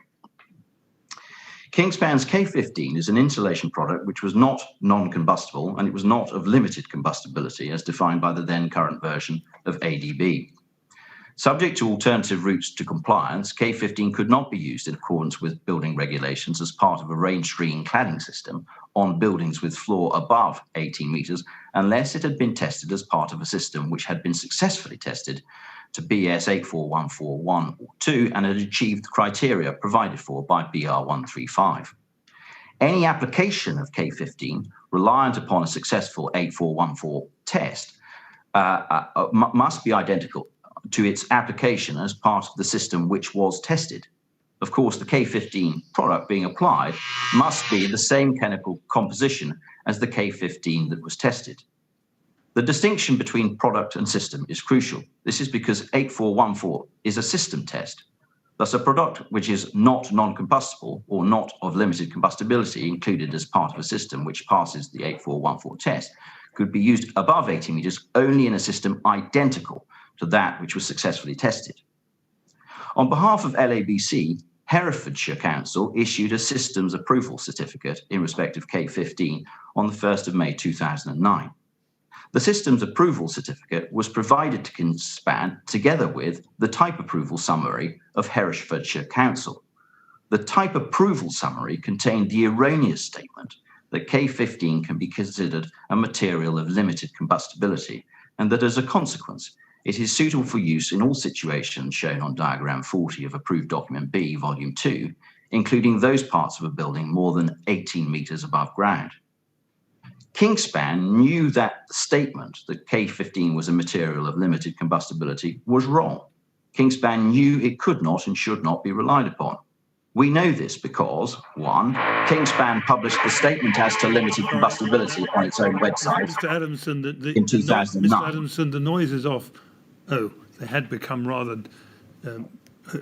Kingspan's K15 is an insulation product which was not non-combustible, and it was not of limited combustibility as defined by the then current version of ADB. Subject to alternative routes to compliance, K15 could not be used in accordance with building regulations as part of a rain screen cladding system on buildings with floor above 18 metres unless it had been tested as part of a system which had been successfully tested to BS 84141 or 2 and had achieved the criteria provided for by BR 135. Any application of K15 reliant upon a successful 8414 test must be identical to its application as part of the system which was tested. Of course, the K15 product being applied must be the same chemical composition as the K15 that was tested. The distinction between product and system is crucial. This is because 8414 is a system test. Thus, a product which is not non-combustible or not of limited combustibility included as part of a system which passes the 8414 test could be used above 80 meters only in a system identical to that which was successfully tested. On behalf of LABC, Herefordshire Council issued a systems approval certificate in respect of K15 on the 1st of May 2009. The systems approval certificate was provided to Kingspan together with the type approval summary of Herefordshire Council. The type approval summary contained the erroneous statement that K15 can be considered a material of limited combustibility and that as a consequence, it is suitable for use in all situations shown on diagram 40 of approved document B, volume 2, including those parts of a building more than 18 metres above ground. Kingspan knew that the statement that K15 was a material of limited combustibility was wrong. Kingspan knew it could not and should not be relied upon. We know this because, one, Kingspan published the statement as to limited combustibility on its own website Mr. Adamson, in 2009. Mr. Adamson, the noise is off. Oh, they had become rather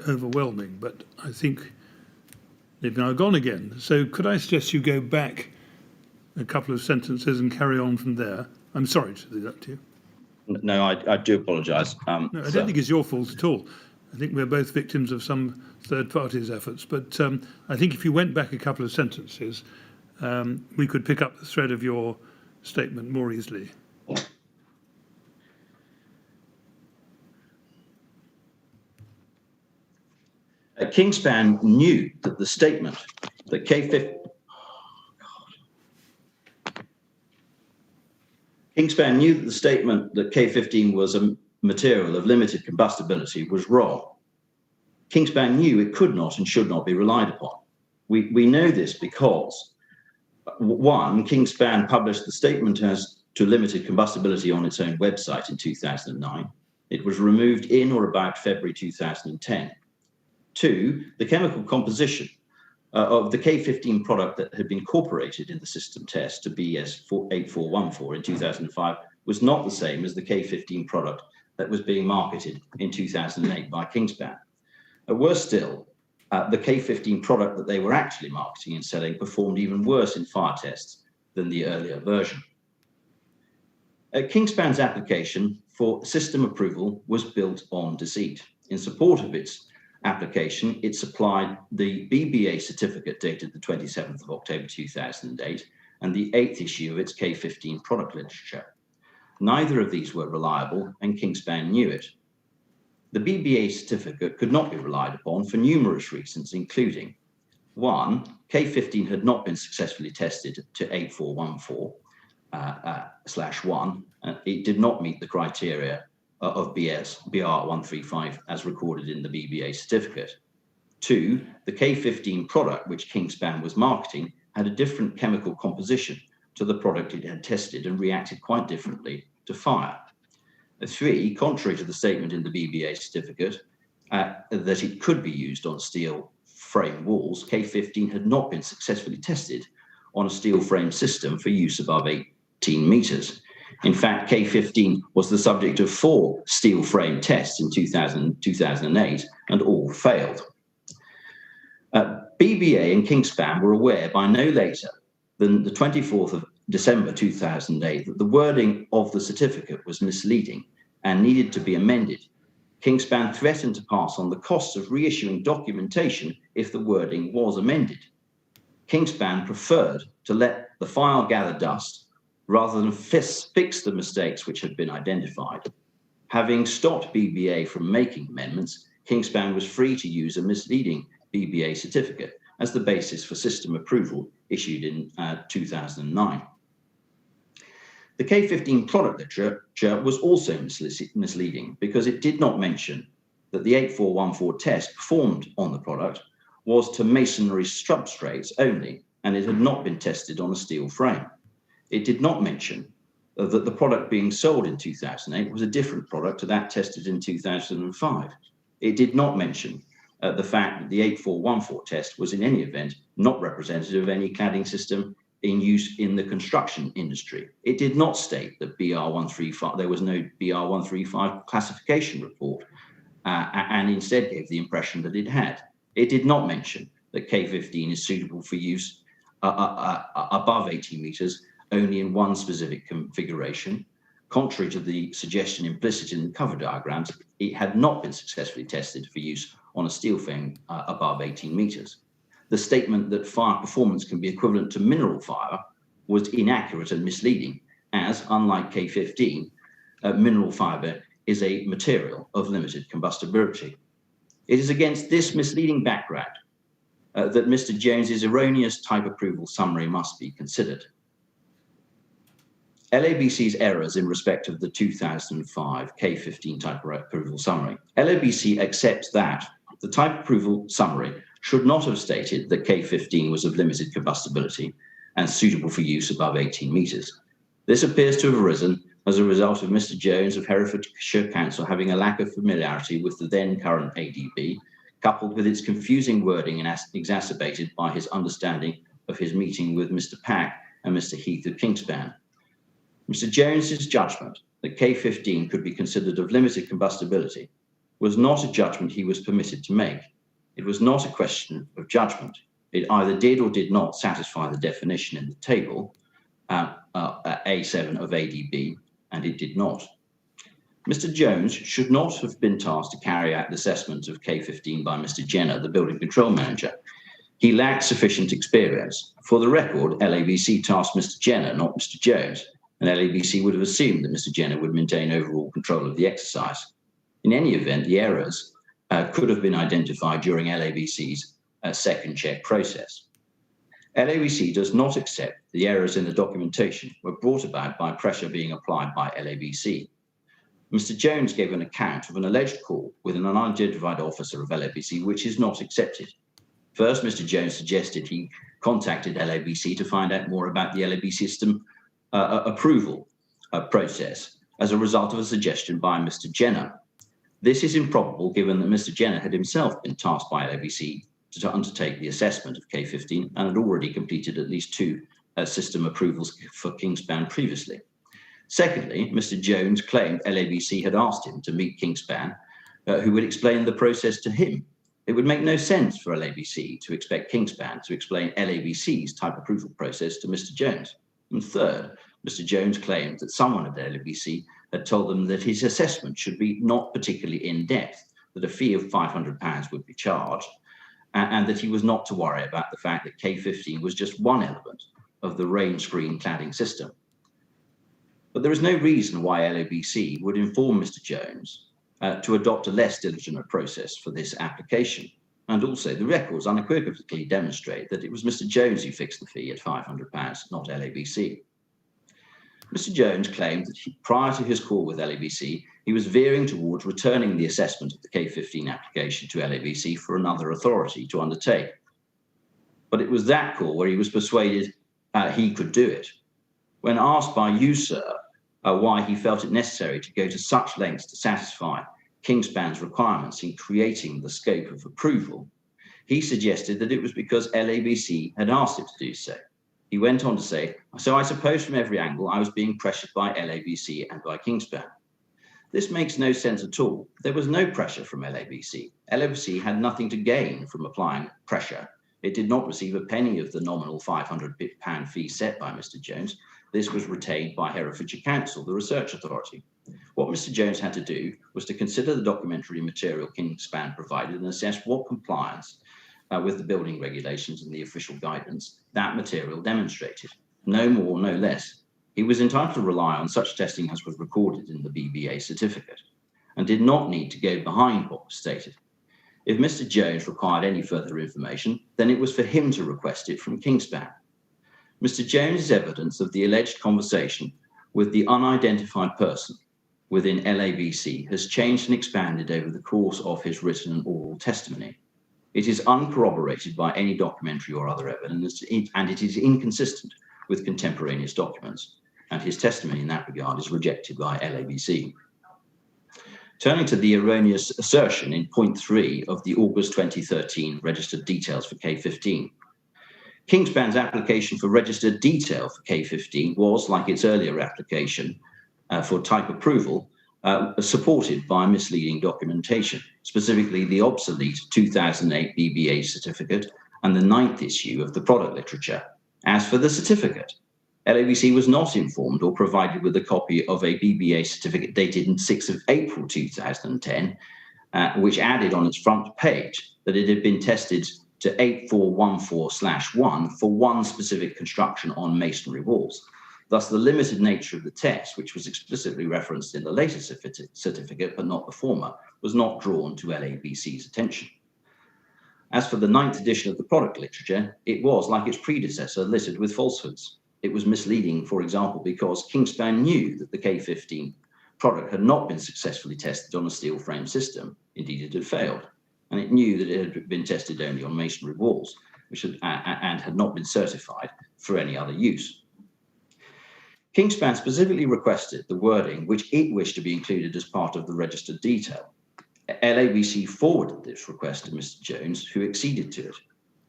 overwhelming, but I think they've now gone again. So could I suggest you go back a couple of sentences and carry on from there? I'm sorry to do that to you. No, I do apologise. No, I don't think it's your fault at all. I think we're both victims of some third party's efforts. But I think if you went back a couple of sentences, we could pick up the thread of your statement more easily. Kingspan knew that the statement that Kingspan knew that the statement that K15 was a material of limited combustibility was wrong. Kingspan knew it could not and should not be relied upon. We know this because, one, Kingspan published the statement as to limited combustibility on its own website in 2009. It was removed in or about February 2010. Two, the chemical composition of the K15 product that had been incorporated in the system test to BS 8414 in 2005 was not the same as the K15 product that was being marketed in 2008 by Kingspan. Worse still, the K15 product that they were actually marketing and selling performed even worse in fire tests than the earlier version. Kingspan's application for system approval was built on deceit. In support of its application, it supplied the BBA certificate dated the 27th of October 2008 and the 8th issue of its K15 product literature. Neither of these were reliable, and Kingspan knew it. The BBA certificate could not be relied upon for numerous reasons, including: one, K15 had not been successfully tested to 8414/1. It did not meet the criteria of BR135 as recorded in the BBA certificate. Two, the K15 product which Kingspan was marketing had a different chemical composition to the product it had tested and reacted quite differently to fire. Three, contrary to the statement in the BBA certificate that it could be used on steel frame walls, K15 had not been successfully tested on a steel frame system for use above 18 metres. In fact, K15 was the subject of 4 steel frame tests in 2008, and all failed. BBA and Kingspan were aware by no later than the 24th of December 2008 that the wording of the certificate was misleading and needed to be amended. Kingspan threatened to pass on the costs of reissuing documentation if the wording was amended. Kingspan preferred to let the file gather dust rather than fix the mistakes which had been identified. Having stopped BBA from making amendments, Kingspan was free to use a misleading BBA certificate as the basis for system approval issued in 2009. The K15 product literature was also misleading because it did not mention that the 8414 test performed on the product was to masonry substrates only, and it had not been tested on a steel frame. It did not mention that the product being sold in 2008 was a different product to that tested in 2005. It did not mention the fact that the 8414 test was in any event not representative of any cladding system in use in the construction industry. It did not state that BR135, there was no BR135 classification report, and instead gave the impression that it had. It did not mention that K15 is suitable for use above 18 metres only in one specific configuration. Contrary to the suggestion implicit in the cover diagrams, it had not been successfully tested for use on a steel frame above 18 metres. The statement that fire performance can be equivalent to mineral fire was inaccurate and misleading, as, unlike K15, mineral fibre is a material of limited combustibility. It is against this misleading background that Mr. Jones's erroneous type approval summary must be considered. LABC's errors in respect of the 2005 K15 type approval summary. LABC accepts that the type approval summary should not have stated that K15 was of limited combustibility and suitable for use above 18 metres. This appears to have arisen as a result of Mr. Jones of Herefordshire Council having a lack of familiarity with the then current ADB, coupled with its confusing wording and exacerbated by his understanding of his meeting with Mr. Pack and Mr. Heath of Kingspan. Mr. Jones's judgment that K15 could be considered of limited combustibility was not a judgment he was permitted to make. It was not a question of judgment. It either did or did not satisfy the definition in the table, A7 of ADB, and it did not. Mr. Jones should not have been tasked to carry out the assessment of K15 by Mr. Jenner, the building control manager. He lacked sufficient experience. For the record, LABC tasked Mr. Jenner, not Mr. Jones, and LABC would have assumed that Mr. Jenner would maintain overall control of the exercise. In any event, the errors could have been identified during LABC's second check process. LABC does not accept the errors in the documentation were brought about by pressure being applied by LABC. Mr. Jones gave an account of an alleged call with an unidentified officer of LABC, which is not accepted. First, Mr. Jones suggested he contacted LABC to find out more about the LABC system approval process as a result of a suggestion by Mr. Jenner. This is improbable given that Mr. Jenner had himself been tasked by LABC to undertake the assessment of K15 and had already completed at least 2 system approvals for Kingspan previously. Secondly, Mr. Jones claimed LABC had asked him to meet Kingspan, who would explain the process to him. It would make no sense for LABC to expect Kingspan to explain LABC's type approval process to Mr. Jones. And third, Mr. Jones claimed that someone at LABC had told them that his assessment should be not particularly in-depth, that a fee of £500 would be charged, and that he was not to worry about the fact that K15 was just one element of the rain screen cladding system. But there is no reason why LABC would inform Mr. Jones to adopt a less diligent process for this application. And also, the records unequivocally demonstrate that it was Mr. Jones who fixed the fee at £500, not LABC. Mr. Jones claimed that prior to his call with LABC, he was veering towards returning the assessment of the K15 application to LABC for another authority to undertake. But it was that call where he was persuaded he could do it. When asked by you, sir, why he felt it necessary to go to such lengths to satisfy Kingspan's requirements in creating the scope of approval, he suggested that it was because LABC had asked him to do so. He went on to say, so I suppose from every angle I was being pressured by LABC and by Kingspan. This makes no sense at all. There was no pressure from LABC. LABC had nothing to gain from applying pressure. It did not receive a penny of the nominal £500 fee set by Mr. Jones. This was retained by Herefordshire Council, the research authority. What Mr. Jones had to do was to consider the documentary material Kingspan provided and assess what compliance with the building regulations and the official guidance that material demonstrated. No more, no less. He was entitled to rely on such testing as was recorded in the BBA certificate and did not need to go behind what was stated. If Mr. Jones required any further information, then it was for him to request it from Kingspan. Mr. Jones's evidence of the alleged conversation with the unidentified person within LABC has changed and expanded over the course of his written and oral testimony. It is uncorroborated by any documentary or other evidence, and it is inconsistent with contemporaneous documents, and his testimony in that regard is rejected by LABC. Turning to the erroneous assertion in point 3 of the August 2013 registered details for K15. Kingspan's application for registered detail for K15 was, like its earlier application for type approval, supported by misleading documentation, specifically the obsolete 2008 BBA certificate and the 9th issue of the product literature. As for the certificate, LABC was not informed or provided with a copy of a BBA certificate dated on 6th of April 2010, which added on its front page that it had been tested to 8414/1 for one specific construction on masonry walls. Thus, the limited nature of the test, which was explicitly referenced in the later certificate, but not the former, was not drawn to LABC's attention. As for the 9th edition of the product literature, it was, like its predecessor, littered with falsehoods. It was misleading, for example, because Kingspan knew that the K15 product had not been successfully tested on a steel frame system. Indeed, it had failed. And and it knew that it had been tested only on masonry walls, and had not been certified for any other use. Kingspan specifically requested the wording which it wished to be included as part of the registered detail. LABC forwarded this request to Mr. Jones, who acceded to it.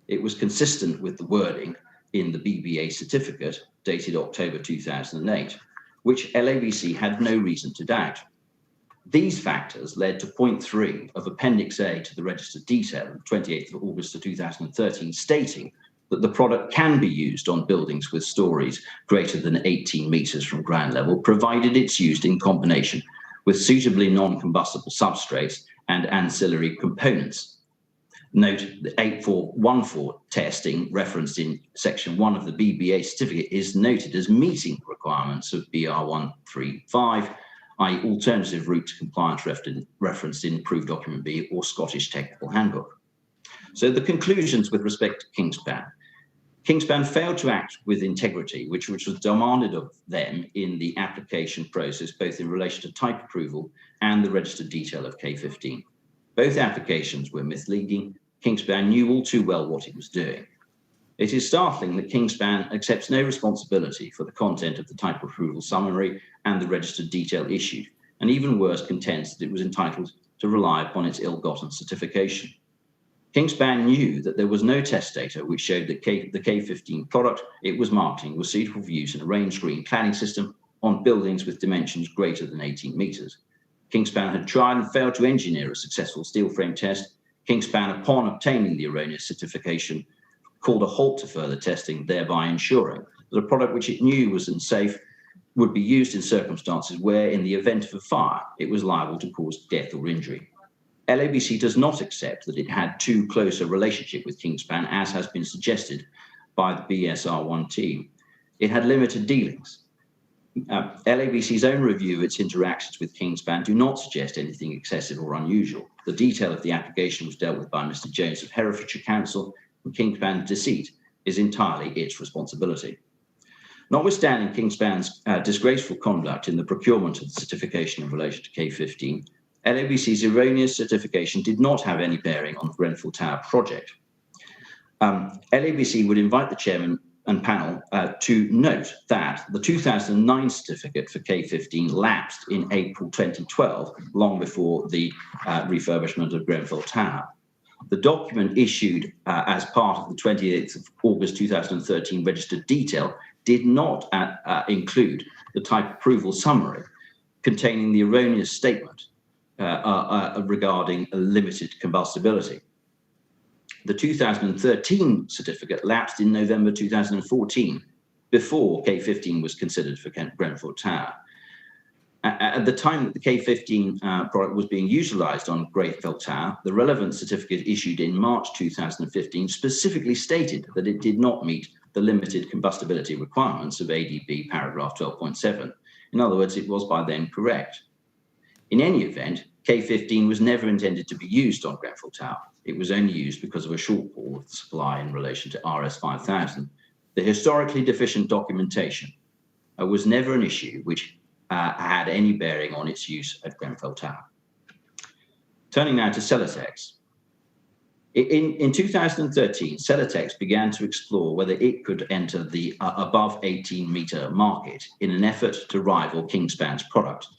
It was consistent with the wording in the BBA certificate dated October 2008, which LABC had no reason to doubt. These factors led to point 3 of Appendix A to the registered detail of 28th of August 2013, stating that the product can be used on buildings with stories greater than 18 metres from ground level, provided it's used in combination with suitably non-combustible substrates and ancillary components. Note the 8414 testing referenced in section 1 of the BBA certificate is noted as meeting requirements of BR135, i.e. alternative route to compliance referenced in Approved Document B or Scottish Technical Handbook. So the conclusions with respect to Kingspan. Kingspan failed to act with integrity, which was demanded of them in the application process, both in relation to type approval and the registered detail of K15. Both applications were misleading. Kingspan knew all too well what it was doing. It is startling that Kingspan accepts no responsibility for the content of the type approval summary and the registered detail issued, and even worse, contends that it was entitled to rely upon its ill-gotten certification. Kingspan knew that there was no test data which showed that the K15 product it was marketing was suitable for use in a rain screen cladding system on buildings with dimensions greater than 18 metres. Kingspan had tried and failed to engineer a successful steel frame test. Kingspan, upon obtaining the erroneous certification, called a halt to further testing, thereby ensuring that a product which it knew was unsafe would be used in circumstances where, in the event of a fire, it was liable to cause death or injury. LABC does not accept that it had too close a relationship with Kingspan, as has been suggested by the BSR1 team. It had limited dealings. LABC's own review of its interactions with Kingspan do not suggest anything excessive or unusual. The detail of the application was dealt with by Mr. Jones of Herefordshire Council, and Kingspan's deceit is entirely its responsibility. Notwithstanding Kingspan's disgraceful conduct in the procurement of the certification in relation to K15, LABC's erroneous certification did not have any bearing on the Grenfell Tower project. LABC would invite the chairman and panel to note that the 2009 certificate for K15 lapsed in April 2012, long before the refurbishment of Grenfell Tower. The document issued as part of the 28th of August 2013 registered detail did not include the type approval summary containing the erroneous statement regarding limited combustibility. The 2013 certificate lapsed in November 2014, before K15 was considered for Grenfell Tower. At the time that the K15 product was being utilised on Grenfell Tower, the relevant certificate issued in March 2015 specifically stated that it did not meet the limited combustibility requirements of ADB paragraph 12.7. In other words, it was by then correct. In any event, K15 was never intended to be used on Grenfell Tower. It was only used because of a shortfall of the supply in relation to RS 5000. The historically deficient documentation was never an issue which had any bearing on its use at Grenfell Tower. Turning now to Celotex. In 2013, Celotex began to explore whether it could enter the above 18-metre market in an effort to rival Kingspan's product.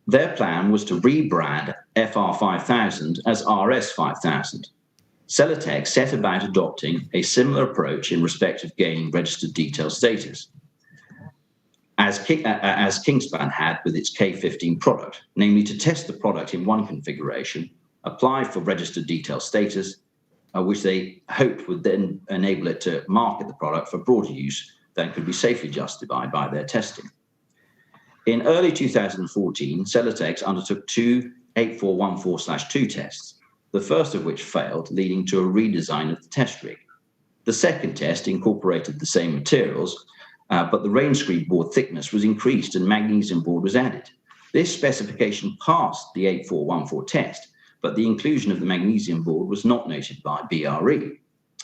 Their plan was to rebrand FR5000 as RS5000. Celotex set about adopting a similar approach in respect of gaining registered detail status, as Kingspan had with its K15 product, namely to test the product in one configuration, apply for registered detail status, which they hoped would then enable it to market the product for broader use than could be safely justified by their testing. In early 2014, Celotex undertook two 8414/2 tests, the first of which failed, leading to a redesign of the test rig. The second test incorporated the same materials, but the rain screed board thickness was increased and magnesium board was added. This specification passed the 8414 test, but the inclusion of the magnesium board was not noted by BRE.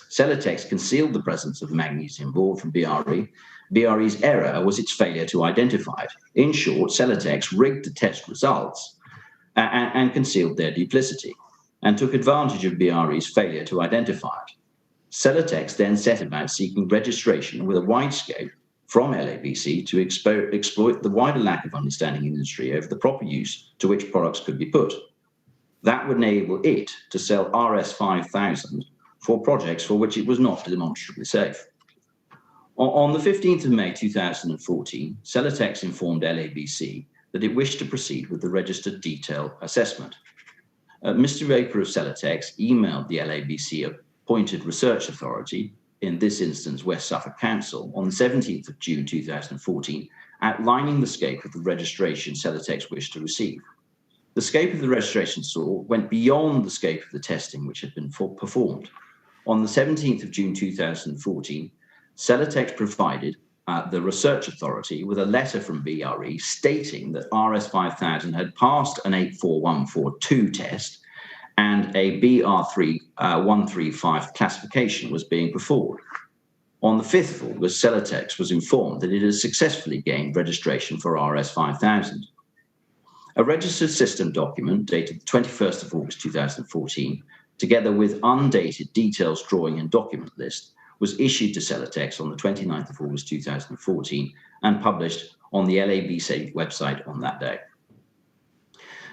Celotex concealed the presence of the magnesium board from BRE. BRE's error was its failure to identify it. In short, Celotex rigged the test results and concealed their duplicity. and took advantage of BRE's failure to identify it. Celotex then set about seeking registration with a wide scope from LABC to exploit the wider lack of understanding in the industry over the proper use to which products could be put. That would enable it to sell RS 5000 for projects for which it was not demonstrably safe. On the 15th of May 2014, Celotex informed LABC that it wished to proceed with the registered detail assessment. Mr. Raper of Celotex emailed the LABC appointed research authority, in this instance West Suffolk Council, on the 17th of June 2014, outlining the scope of the registration Celotex wished to receive. The scope of the registration went beyond the scope of the testing which had been performed. On the 17th of June 2014, Celotex provided the research authority with a letter from BRE stating that RS 5000 had passed an 84142 test and a BR3 135 classification was being performed. On the 5th of August, Celotex was informed that it had successfully gained registration for RS 5000. A registered system document dated 21st of August 2014, together with undated details drawing and document list, was issued to Celotex on the 29th of August 2014 and published on the LABC website on that day.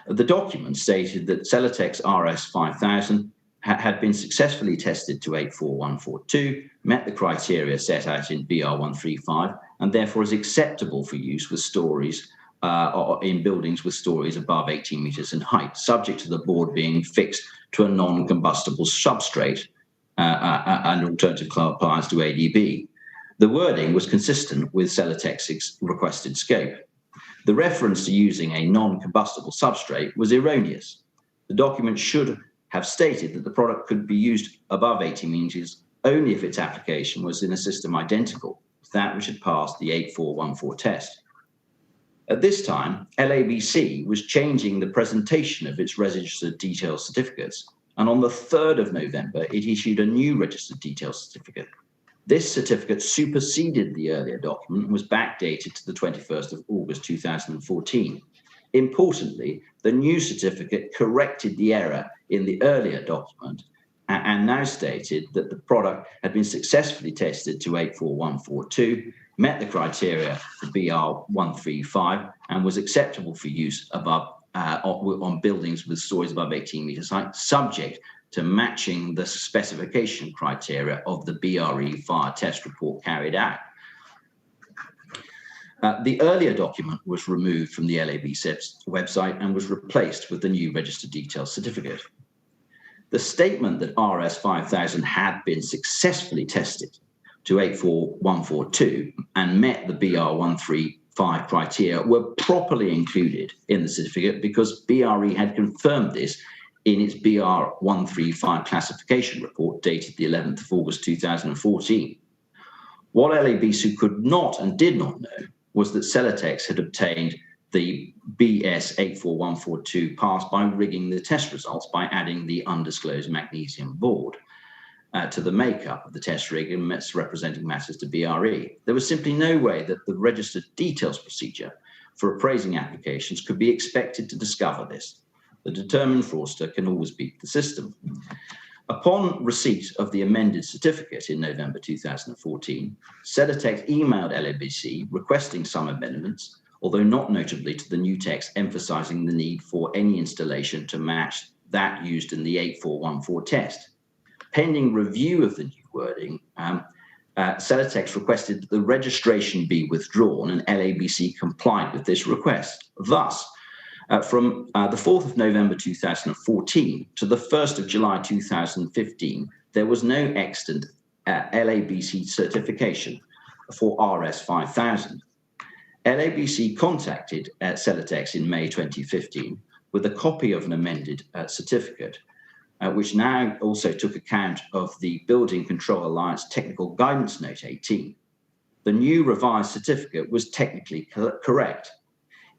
The document stated that Celotex RS 5000 had been successfully tested to 84142, met the criteria set out in BR135, and therefore is acceptable for use with stories in buildings with stories above 18 metres in height, subject to the board being fixed to a non-combustible substrate and alternative compliance to ADB. The wording was consistent with Celotex's requested scope. The reference to using a non-combustible substrate was erroneous. The document should have stated that the product could be used above 80 metres only if its application was in a system identical to that which had passed the 8414 test. At this time, LABC was changing the presentation of its registered detail certificates, and on the 3rd of November, it issued a new registered detail certificate. This certificate superseded the earlier document and was backdated to the 21st of August 2014. Importantly, the new certificate corrected the error in the earlier document and now stated that the product had been successfully tested to 84142, met the criteria for BR135, and was acceptable for use above on buildings with stories above 18 metres height, subject to matching the specification criteria of the BRE fire test report carried out. The earlier document was removed from the LABC website and was replaced with the new registered details certificate. The statement that RS 5000 had been successfully tested to 84142 and met the BR135 criteria were properly included in the certificate because BRE had confirmed this in its BR135 classification report dated the 11th of August 2014. What LABC could not and did not know was that Celotex had obtained the BS 84142 pass by rigging the test results by adding the undisclosed magnesium board to the makeup of the test rig and representing matters to BRE. There was simply no way that the registered details procedure for appraising applications could be expected to discover this. The determined fraudster can always beat the system. Upon receipt of the amended certificate in November 2014, Celotex emailed LABC requesting some amendments, although not notably to the new text emphasising the need for any installation to match that used in the 8414 test. Pending review of the new wording, Celotex requested that the registration be withdrawn, and LABC complied with this request. Thus, from the 4th of November 2014 to the 1st of July 2015, there was no extant LABC certification for RS 5000. LABC contacted Celotex in May 2015 with a copy of an amended certificate, which now also took account of the Building Control Alliance Technical Guidance Note 18. The new revised certificate was technically correct.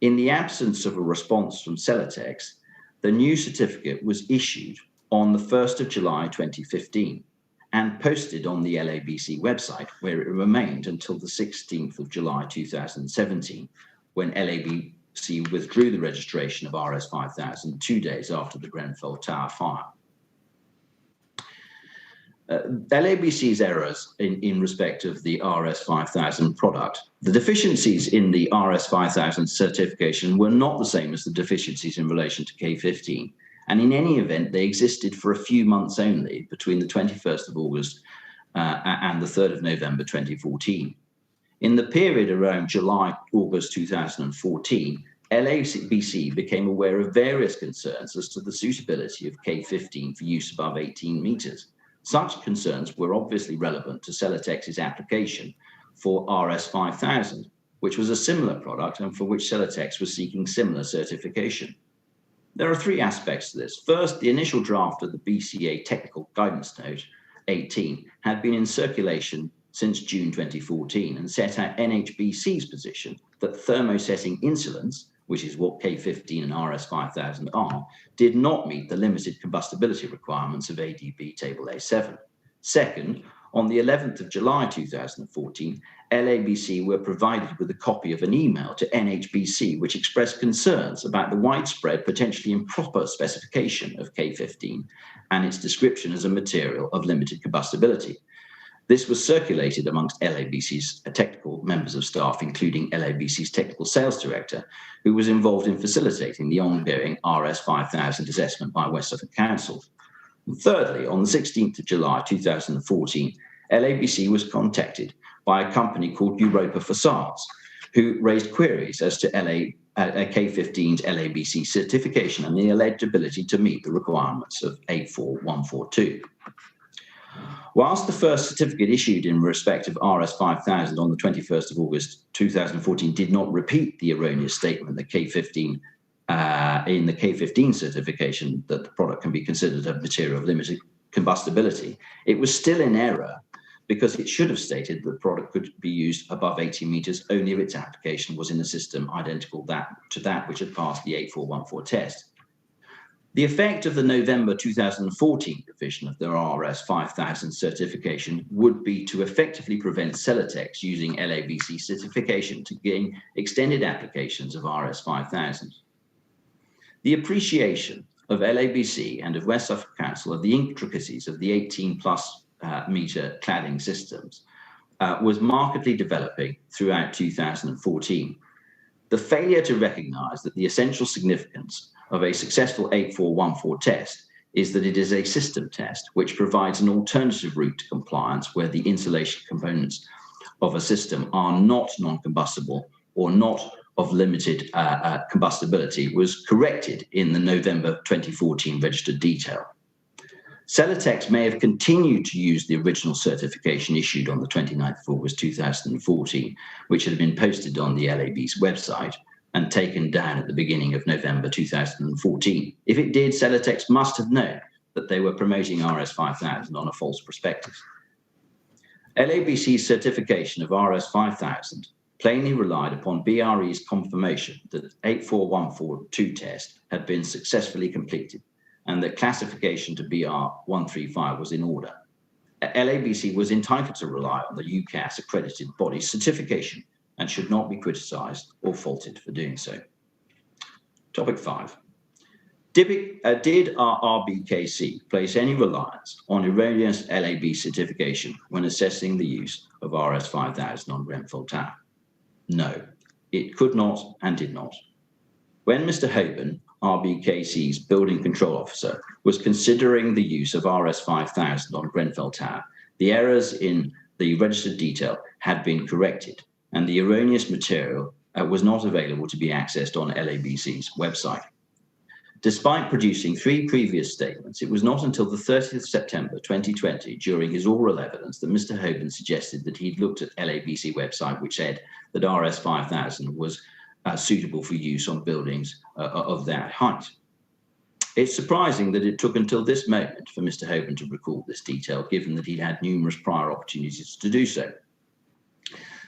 In the absence of a response from Celotex, the new certificate was issued on the 1st of July 2015 and posted on the LABC website, where it remained until the 16th of July 2017, when LABC withdrew the registration of RS 5000 2 days after the Grenfell Tower fire. LABC's errors in respect of the RS5000 product, the deficiencies in the RS5000 certification were not the same as the deficiencies in relation to K15. And in any event, they existed for a few months only between the 21st of August and the 3rd of November 2014. In the period around July-August 2014, LABC became aware of various concerns as to the suitability of K15 for use above 18 meters. Such concerns were obviously relevant to Celotek's application for RS5000, which was a similar product and for which Celotex was seeking similar certification. There are three aspects to this. First, the initial draft of the BCA Technical Guidance Note 18 had been in circulation since June 2014 and set out NHBC's position that thermosetting insulants, which is what K15 and RS5000 are, did not meet the limited combustibility requirements of ADB Table A7. Second, on the 11th of July 2014, LABC were provided with a copy of an email to NHBC which expressed concerns about the widespread, potentially improper specification of K15 and its description as a material of limited combustibility. This was circulated amongst LABC's technical members of staff, including LABC's technical sales director, who was involved in facilitating the ongoing RS5000 assessment by West Suffolk Council. And thirdly, on the 16th of July 2014, LABC was contacted by a company called Europa Facades, who raised queries as to K15's LABC certification and the eligibility to meet the requirements of 84142. Whilst the first certificate issued in respect of RS5000 on the 21st of August 2014 did not repeat the erroneous statement that K15 in the K15 certification that the product can be considered a material of limited combustibility, it was still in error because it should have stated that the product could be used above 18 meters only if its application was in a system identical to that which had passed the 8414 test. The effect of the November 2014 revision of the RS5000 certification would be to effectively prevent Celotex using LABC certification to gain extended applications of RS5000. The appreciation of LABC and of West Suffolk Council of the intricacies of the 18+ meter cladding systems was markedly developing throughout 2014. The failure to recognise that the essential significance of a successful 8414 test is that it is a system test which provides an alternative route to compliance where the insulation components of a system are not non-combustible or not of limited combustibility was corrected in the November 2014 registered detail. Celotex may have continued to use the original certification issued on the 29th of August 2014, which had been posted on the LAB's website and taken down at the beginning of November 2014. If it did, Celotex must have known that they were promoting RS5000 on a false prospectus. LABC's certification of RS5000 plainly relied upon BRE's confirmation that the 84142 test had been successfully completed and that classification to BR135 was in order. LABC was entitled to rely on the UCAS accredited body's certification and should not be criticised or faulted for doing so. Topic 5. Did RBKC place any reliance on erroneous LAB certification when assessing the use of RS5000 on Grenfell Tower? No, it could not and did not. When Mr. Hoban, RBKC's building control officer, was considering the use of RS5000 on Grenfell Tower, the errors in the registered detail had been corrected and the erroneous material was not available to be accessed on LABC's website. Despite producing 3 previous statements, it was not until the 30th of September 2020, during his oral evidence, that Mr. Hoban suggested that he'd looked at LABC website, which said that RS5000 was suitable for use on buildings of that height. It's surprising that it took until this moment for Mr. Hoban to recall this detail, given that he'd had numerous prior opportunities to do so.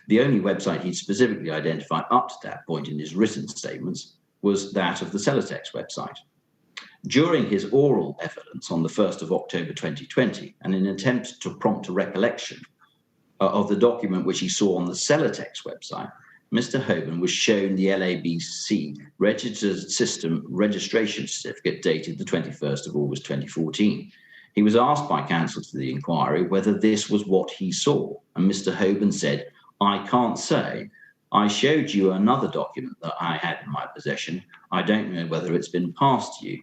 The only website he'd specifically identified up to that point in his written statements was that of the Celotex website. During his oral evidence on the 1st of October 2020, and in an attempt to prompt a recollection of the document which he saw on the Celotex website, Mr. Hoban was shown the LABC Registered System Registration Certificate dated the 21st of August 2014. He was asked by counsel to the inquiry whether this was what he saw, and Mr. Hoban said, "I can't say. I showed you another document that I had in my possession. I don't know whether it's been passed to you."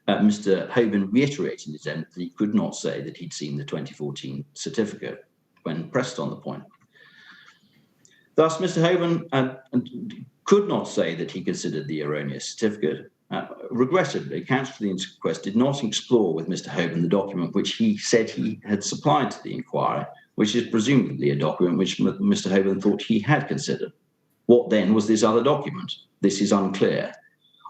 Mr. Hoban reiterated his end that he could not say that he'd seen the 2014 certificate when pressed on the point. Thus, Mr. Hoban could not say that he considered the erroneous certificate. Regrettably, counsel to the inquest did not explore with Mr. Hoban the document which he said he had supplied to the inquiry, which is presumably a document which Mr. Hoban thought he had considered. What then was this other document? This is unclear.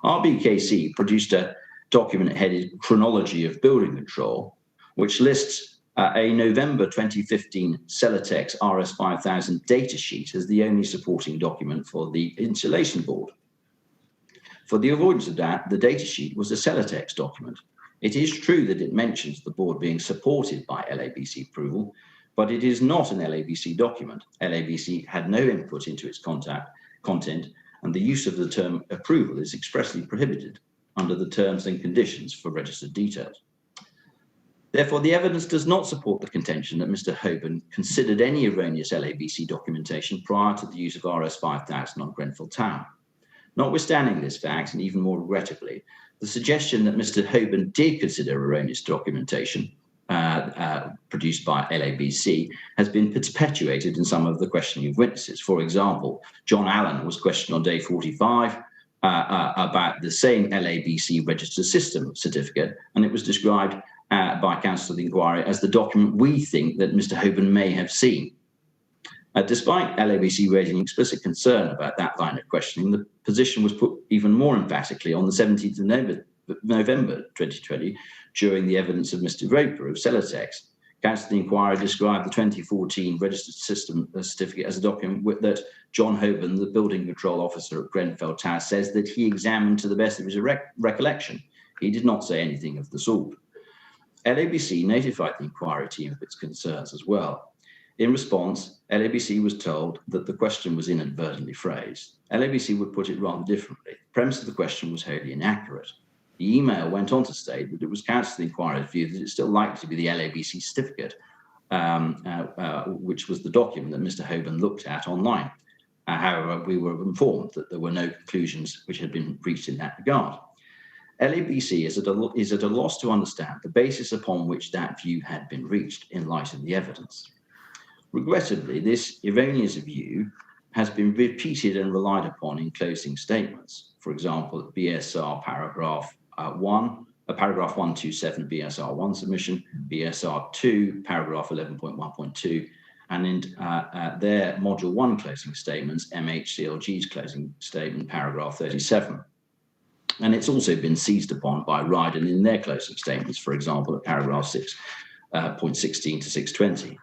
RBKC produced a document headed Chronology of Building Control, which lists a November 2015 Celotex RS5000 datasheet as the only supporting document for the insulation board. For the avoidance of doubt, the datasheet was a Celotex document. It is true that it mentions the board being supported by LABC approval, but it is not an LABC document. LABC had no input into its content, and the use of the term approval is expressly prohibited under the terms and conditions for registered details. Therefore, the evidence does not support the contention that Mr. Hoban considered any erroneous LABC documentation prior to the use of RS5000 on Grenfell Tower. Notwithstanding this fact, and even more regrettably, the suggestion that Mr. Hoban did consider erroneous documentation produced by LABC has been perpetuated in some of the questioning of witnesses. For example, John Allen was questioned on day 45 about the same LABC registered system certificate, and it was described by counsel to the inquiry as the document we think that Mr. Hoban may have seen. Despite LABC raising explicit concern about that line of questioning, the position was put even more emphatically on the 17th of November 2020 during the evidence of Mr. Roper of Celotex. Counsel to the inquiry described the 2014 registered system certificate as a document that John Hoban, the building control officer at Grenfell Tower, says that he examined to the best of his recollection. He did not say anything of the sort. LABC notified the inquiry team of its concerns as well. In response, LABC was told that the question was inadvertently phrased. LABC would put it rather differently. The premise of the question was wholly inaccurate. The email went on to state that it was counsel to the inquiry's view that it's still likely to be the LABC certificate, which was the document that Mr. Hoban looked at online. However, we were informed that there were no conclusions which had been reached in that regard. LABC is at a loss to understand the basis upon which that view had been reached in light of the evidence. Regrettably, this erroneous view has been repeated and relied upon in closing statements. For example, BSR paragraph 127 BSR 1 submission, BSR 2 paragraph 11.1.2, and in their module 1 closing statements, MHCLG's closing statement paragraph 37. And it's also been seized upon by Rydon in their closing statements, for example, at paragraph 6.16 to 620.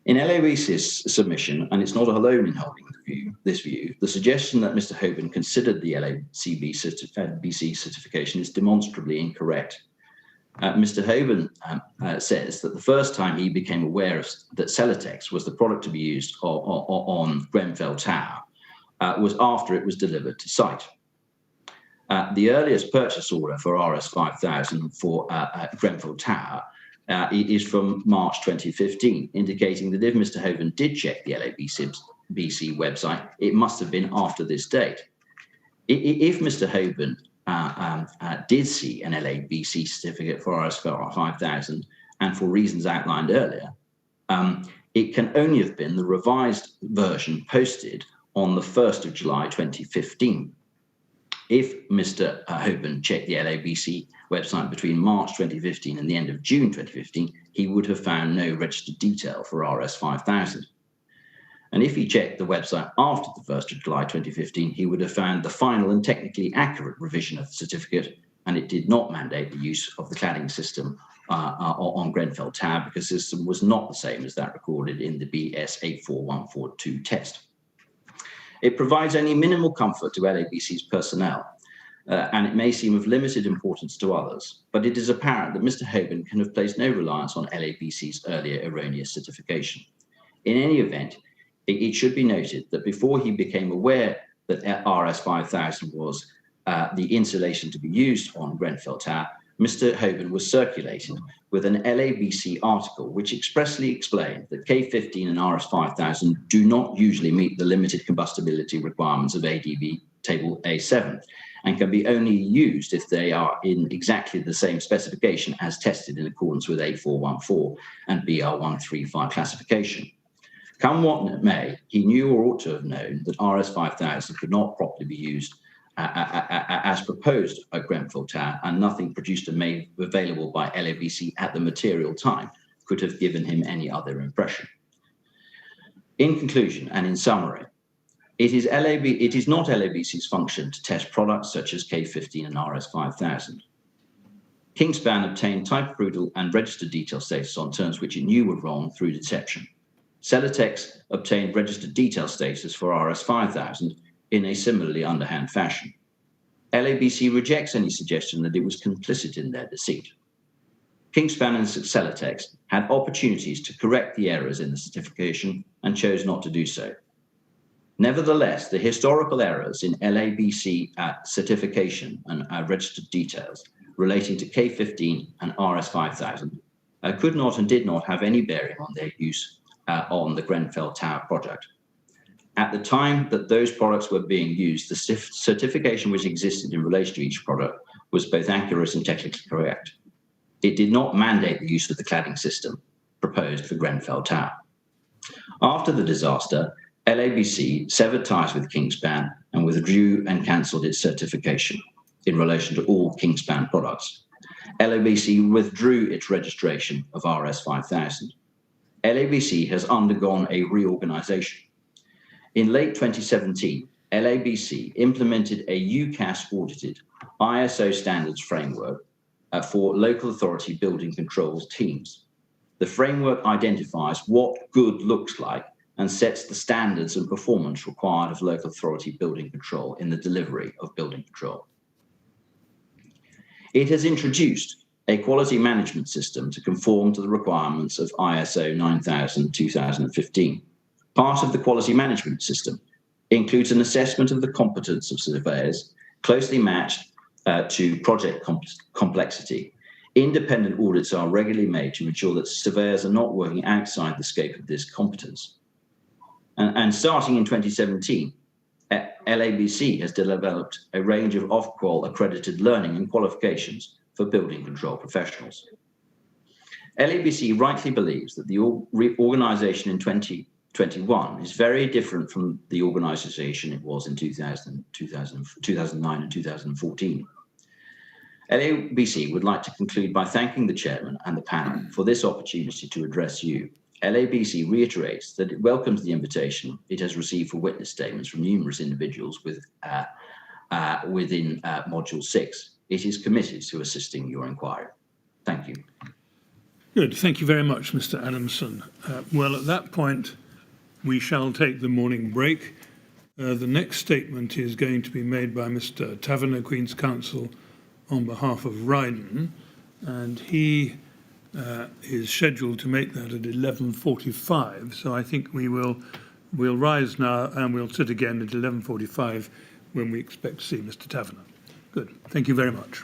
In LABC's submission, and it's not alone in holding this view, the suggestion that Mr. Hoban considered the LABC certification is demonstrably incorrect. Mr. Hoban says that the first time he became aware that Celotex was the product to be used on Grenfell Tower was after it was delivered to site. The earliest purchase order for RS5000 for Grenfell Tower is from March 2015, indicating that if Mr. Hoban did check the LABC website, it must have been after this date. If Mr. Hoban did see an LABC certificate for RS5000, and for reasons outlined earlier, it can only have been the revised version posted on the 1st of July 2015. If Mr. Hoban checked the LABC website between March 2015 and the end of June 2015, he would have found no registered detail for RS5000. And if he checked the website after the 1st of July 2015, he would have found the final and technically accurate revision of the certificate, and it did not mandate the use of the cladding system on Grenfell Tower because the system was not the same as that recorded in the BS 84142 test. It provides only minimal comfort to LABC's personnel, and it may seem of limited importance to others, but it is apparent that Mr. Hoban can have placed no reliance on LABC's earlier erroneous certification. In any event, it should be noted that before he became aware that RS5000 was the insulation to be used on Grenfell Tower, Mr. Hoban was circulated with an LABC article which expressly explained that K15 and RS5000 do not usually meet the limited combustibility requirements of ADB Table A7 and can be only used if they are in exactly the same specification as tested in accordance with A414 and BR135 classification. Come what may, he knew or ought to have known that RS5000 could not properly be used as proposed at Grenfell Tower, and nothing produced and made available by LABC at the material time could have given him any other impression. In conclusion and in summary, it is not LABC's function to test products such as K15 and RS5000. Kingspan obtained type approval and registered detail status on terms which it knew were wrong through deception. Celotex obtained registered detail status for RS5000 in a similarly underhand fashion. LABC rejects any suggestion that it was complicit in their deceit. Kingspan and Celotex had opportunities to correct the errors in the certification and chose not to do so. Nevertheless, the historical errors in LABC certification and registered details relating to K15 and RS5000 could not and did not have any bearing on their use on the Grenfell Tower project. At the time that those products were being used, the certification which existed in relation to each product was both accurate and technically correct. It did not mandate the use of the cladding system proposed for Grenfell Tower. After the disaster, LABC severed ties with Kingspan and withdrew and cancelled its certification in relation to all Kingspan products. LABC withdrew its registration of RS5000. LABC has undergone a reorganization. In late 2017, LABC implemented a UCAS audited ISO standards framework for local authority building controls teams. The framework identifies what good looks like and sets the standards and performance required of local authority building control in the delivery of building control. It has introduced a quality management system to conform to the requirements of ISO 9000-2015. Part of the quality management system includes an assessment of the competence of surveyors closely matched to project complexity. Independent audits are regularly made to ensure that surveyors are not working outside the scope of this competence. And starting in 2017, LABC has developed a range of Ofqual accredited learning and qualifications for building control professionals. LABC rightly believes that the organisation in 2021 is very different from the organisation it was in 2009 and 2014. LABC would like to conclude by thanking the chairman and the panel for this opportunity to address you. LABC reiterates that it welcomes the invitation it has received for witness statements from numerous individuals within Module 6. It is committed to assisting your inquiry. Thank you. Good. Thank you very much, Mr. Adamson. Well, at that point, we shall take the morning break. The next statement is going to be made by Mr. Taverner, Queen's Counsel, on behalf of Rydon, and he is scheduled to make that at 11:45. So I think we'll rise now and we'll sit again at 11:45 when we expect to see Mr. Taverner. Good. Thank you very much.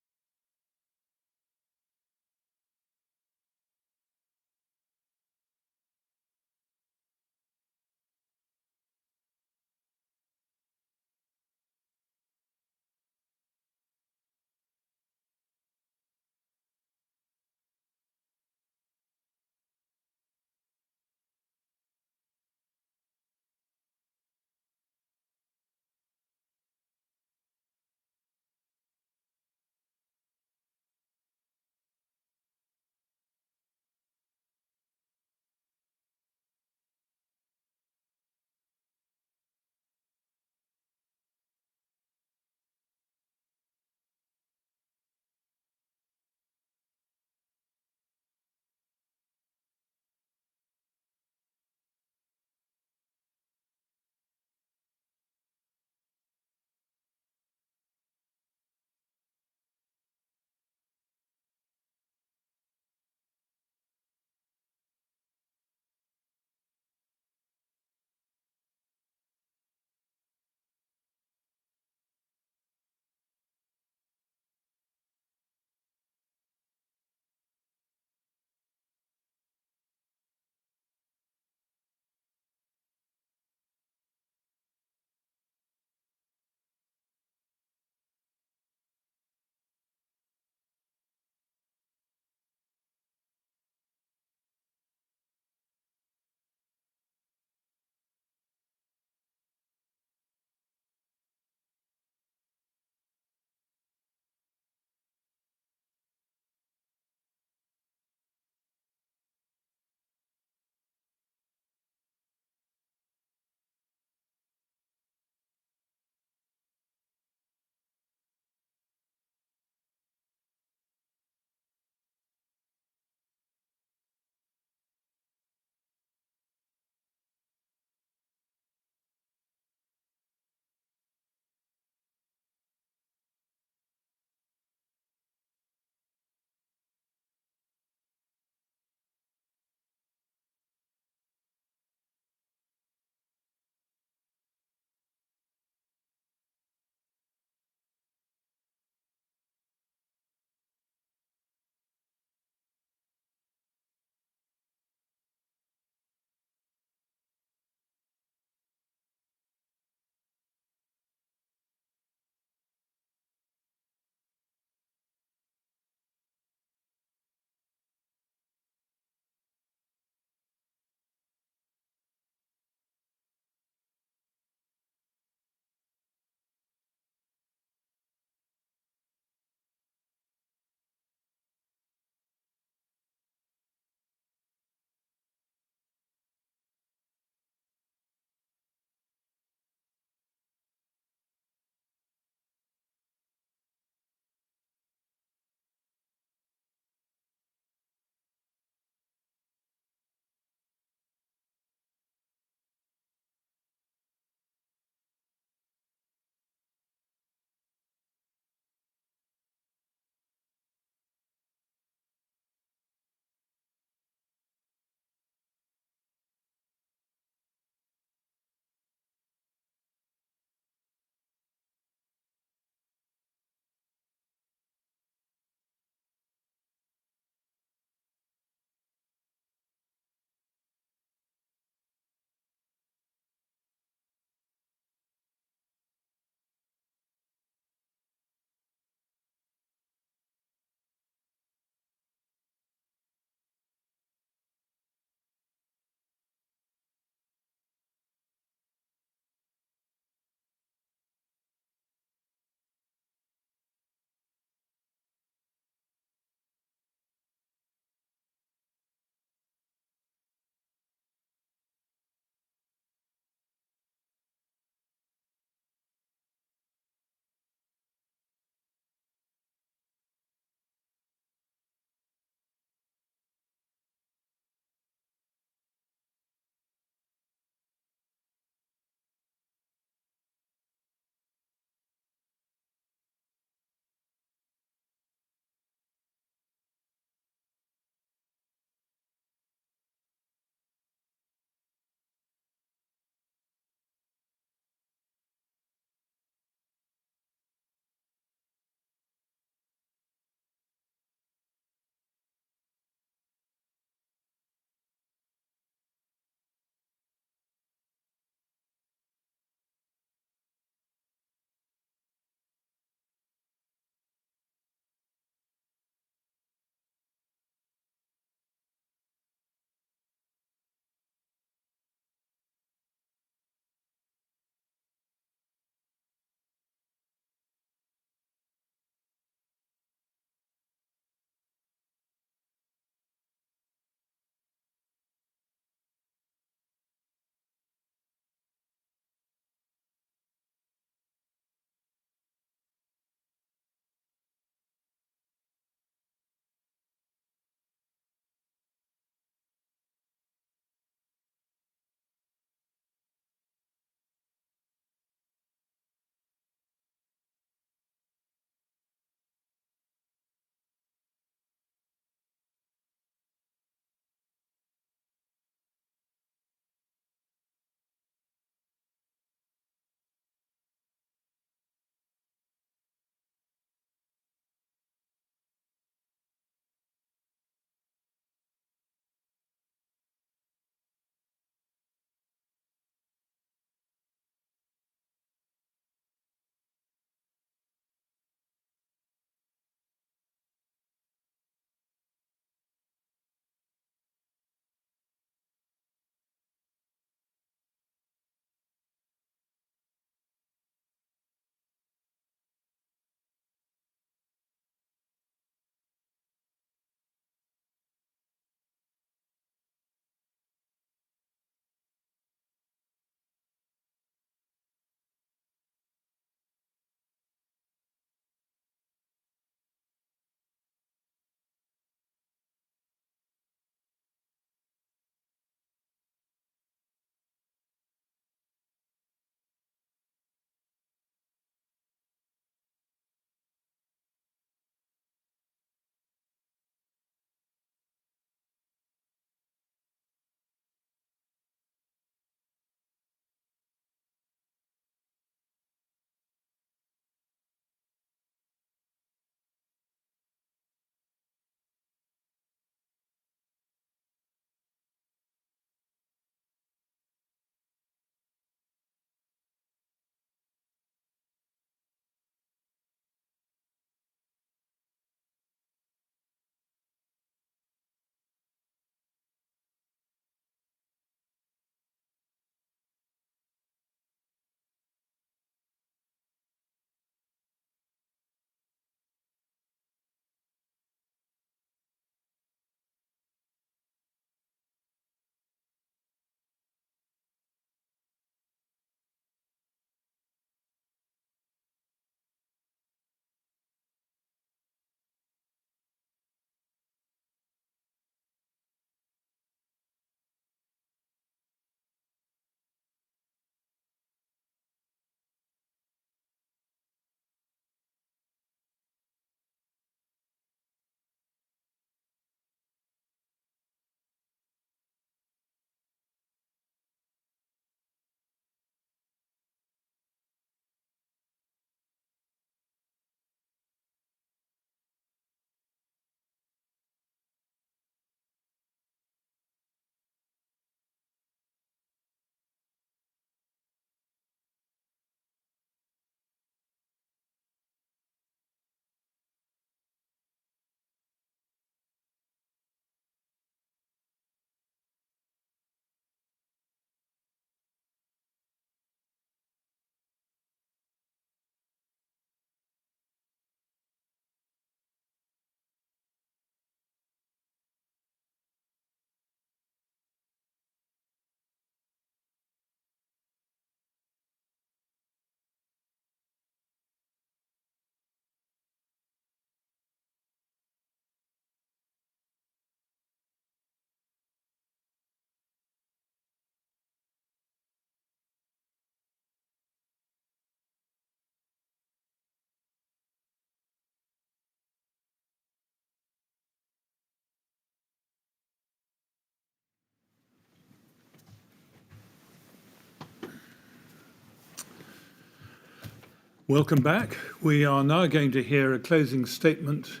Welcome back. We are now going to hear a closing statement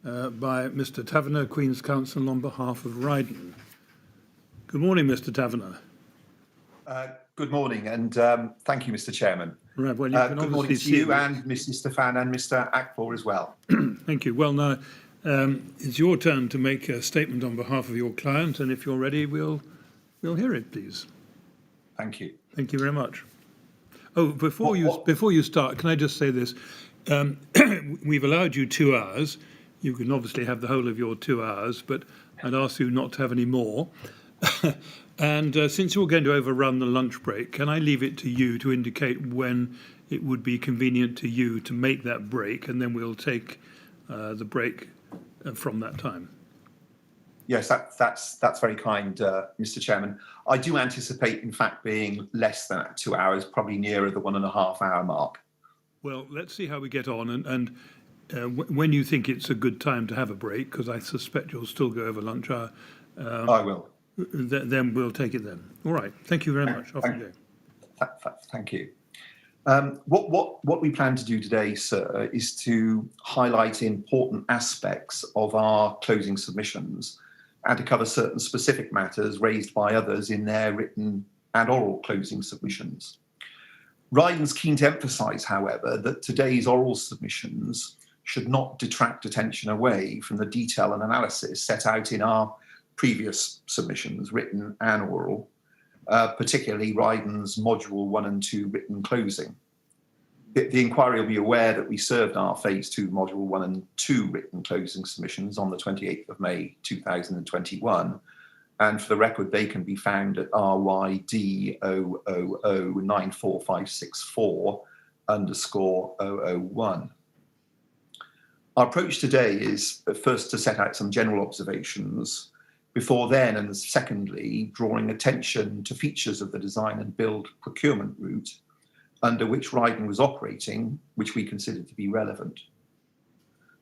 by Mr. Taverner, Queen's Counsel, on behalf of Rydon. Good morning, Mr. Taverner. Good morning, and thank you, Mr. Chairman. Right, well, you can good morning to you and Mrs. Stefan and Mr. Akpor as well. Thank you. Well, now it's your turn to make a statement on behalf of your client, and if you're ready, we'll hear it, please. Thank you. Thank you very much. Oh, before you start, can I just say this? We've allowed you 2 hours. You can obviously have the whole of your 2 hours, but I'd ask you not to have any more. And since you're going to overrun the lunch break, can I leave it to you to indicate when it would be convenient to you to make that break, and then we'll take the break from that time? Yes, that's very kind, Mr. Chairman. I do anticipate, in fact, being less than 2 hours, probably nearer the 1.5 hour mark. Well, let's see how we get on, and when you think it's a good time to have a break, because I suspect you'll still go over lunch hour. I will. Then we'll take it then. All right. Thank you very much. Off you go. Thank you. What we plan to do today, sir, is to highlight important aspects of our closing submissions and to cover certain specific matters raised by others in their written and oral closing submissions. Rydon's keen to emphasise, however, that today's oral submissions should not detract attention away from the detail and analysis set out in our previous submissions, written and oral, particularly Rydon's Module 1 and 2 written closing. The inquiry will be aware that we served our Phase 2 Module 1 and 2 written closing submissions on the 28th of May 2021, and for the record they can be found at RYD 000-94564_001. Our approach today is first to set out some general observations, before then, and secondly, drawing attention to features of the design and build procurement route under which Rydon was operating, which we considered to be relevant.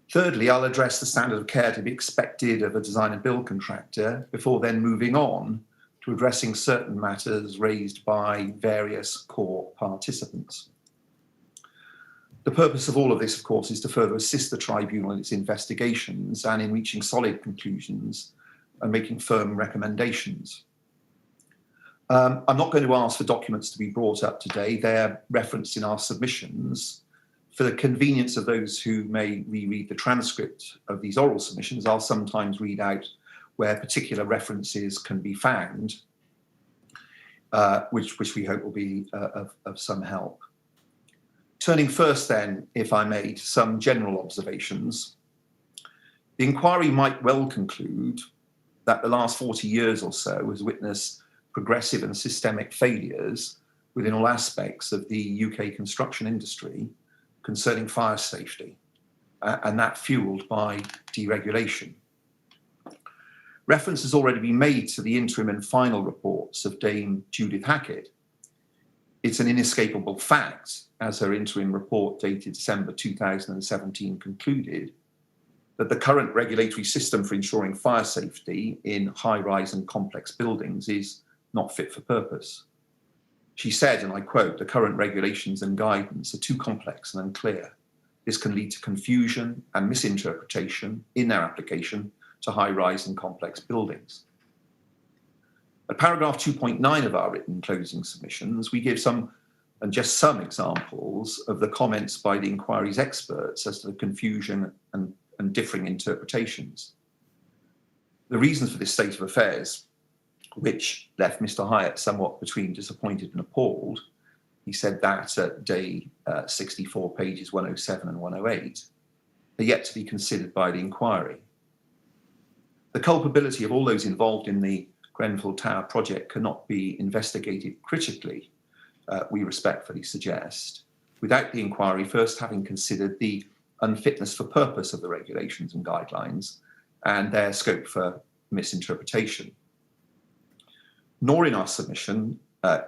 Thirdly, I'll address the standard of care to be expected of a design and build contractor, before then moving on to addressing certain matters raised by various core participants. The purpose of all of this, of course, is to further assist the tribunal in its investigations and in reaching solid conclusions and making firm recommendations. I'm not going to ask for documents to be brought up today. They're referenced in our submissions. For the convenience of those who may reread the transcript of these oral submissions, I'll sometimes read out where particular references can be found, which we hope will be of some help. Turning first then, if I may, to some general observations. The inquiry might well conclude that the last 40 years or so has witnessed progressive and systemic failures within all aspects of the UK construction industry concerning fire safety, and that fuelled by deregulation. Reference has already been made to the interim and final reports of Dame Judith Hackett. It's an inescapable fact, as her interim report dated December 2017 concluded, that the current regulatory system for ensuring fire safety in high-rise and complex buildings is not fit for purpose. She said, and I quote, "The current regulations and guidance are too complex and unclear. This can lead to confusion and misinterpretation in their application to high-rise and complex buildings." At paragraph 2.9 of our written closing submissions, we give some examples of the comments by the inquiry's experts as to the confusion and differing interpretations. The reasons for this state of affairs, which left Mr. Hyatt somewhat between disappointed and appalled, he said that at day 64, pages 107 and 108, are yet to be considered by the inquiry. The culpability of all those involved in the Grenfell Tower project cannot be investigated critically, we respectfully suggest, without the inquiry first having considered the unfitness for purpose of the regulations and guidelines and their scope for misinterpretation. Nor in our submission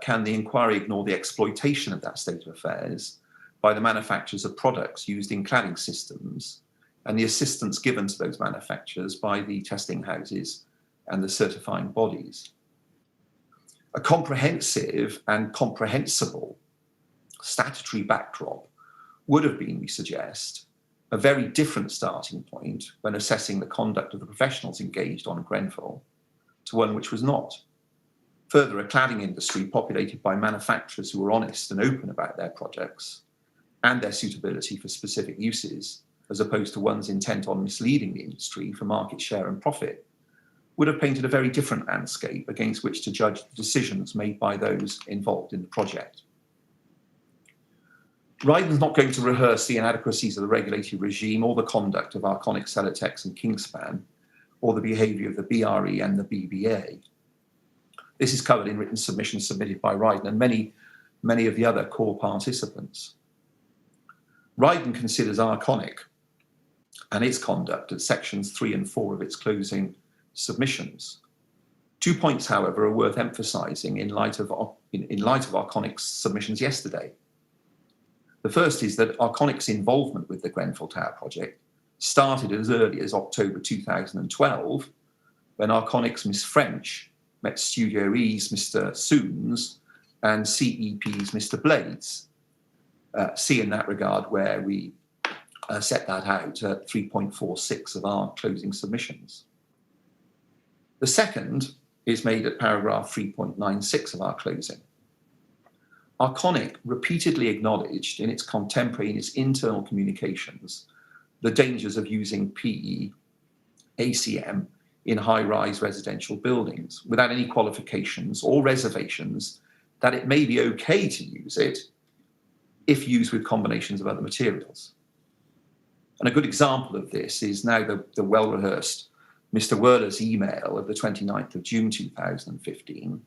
can the inquiry ignore the exploitation of that state of affairs by the manufacturers of products used in cladding systems and the assistance given to those manufacturers by the testing houses and the certifying bodies. A comprehensive and comprehensible statutory backdrop would have been, we suggest, a very different starting point when assessing the conduct of the professionals engaged on Grenfell to one which was not. Further, a cladding industry populated by manufacturers who were honest and open about their projects and their suitability for specific uses, as opposed to ones intent on misleading the industry for market share and profit, would have painted a very different landscape against which to judge the decisions made by those involved in the project. Rydon's not going to rehearse the inadequacies of the regulatory regime or the conduct of Arconic, Celotex and Kingspan, or the behaviour of the BRE and the BBA. This is covered in written submissions submitted by Rydon and many of the other core participants. Rydon considers Arconic and its conduct at sections 3 and 4 of its closing submissions. 2 points, however, are worth emphasising in light of Arconic's submissions yesterday. The first is that Arconic's involvement with the Grenfell Tower project started as early as October 2012, when Arconic's Miss French met Studio E's Mr. Soons and CEP's Mr. Blades. See in that regard where we set that out at 3.46 of our closing submissions. The second is made at paragraph 3.96 of our closing. Arconic repeatedly acknowledged in its contemporaneous internal communications the dangers of using PE, ACM in high-rise residential buildings without any qualifications or reservations that it may be okay to use it if used with combinations of other materials. And a good example of this is now the well-rehearsed Mr. Wurler's email of the 29th of June 2015,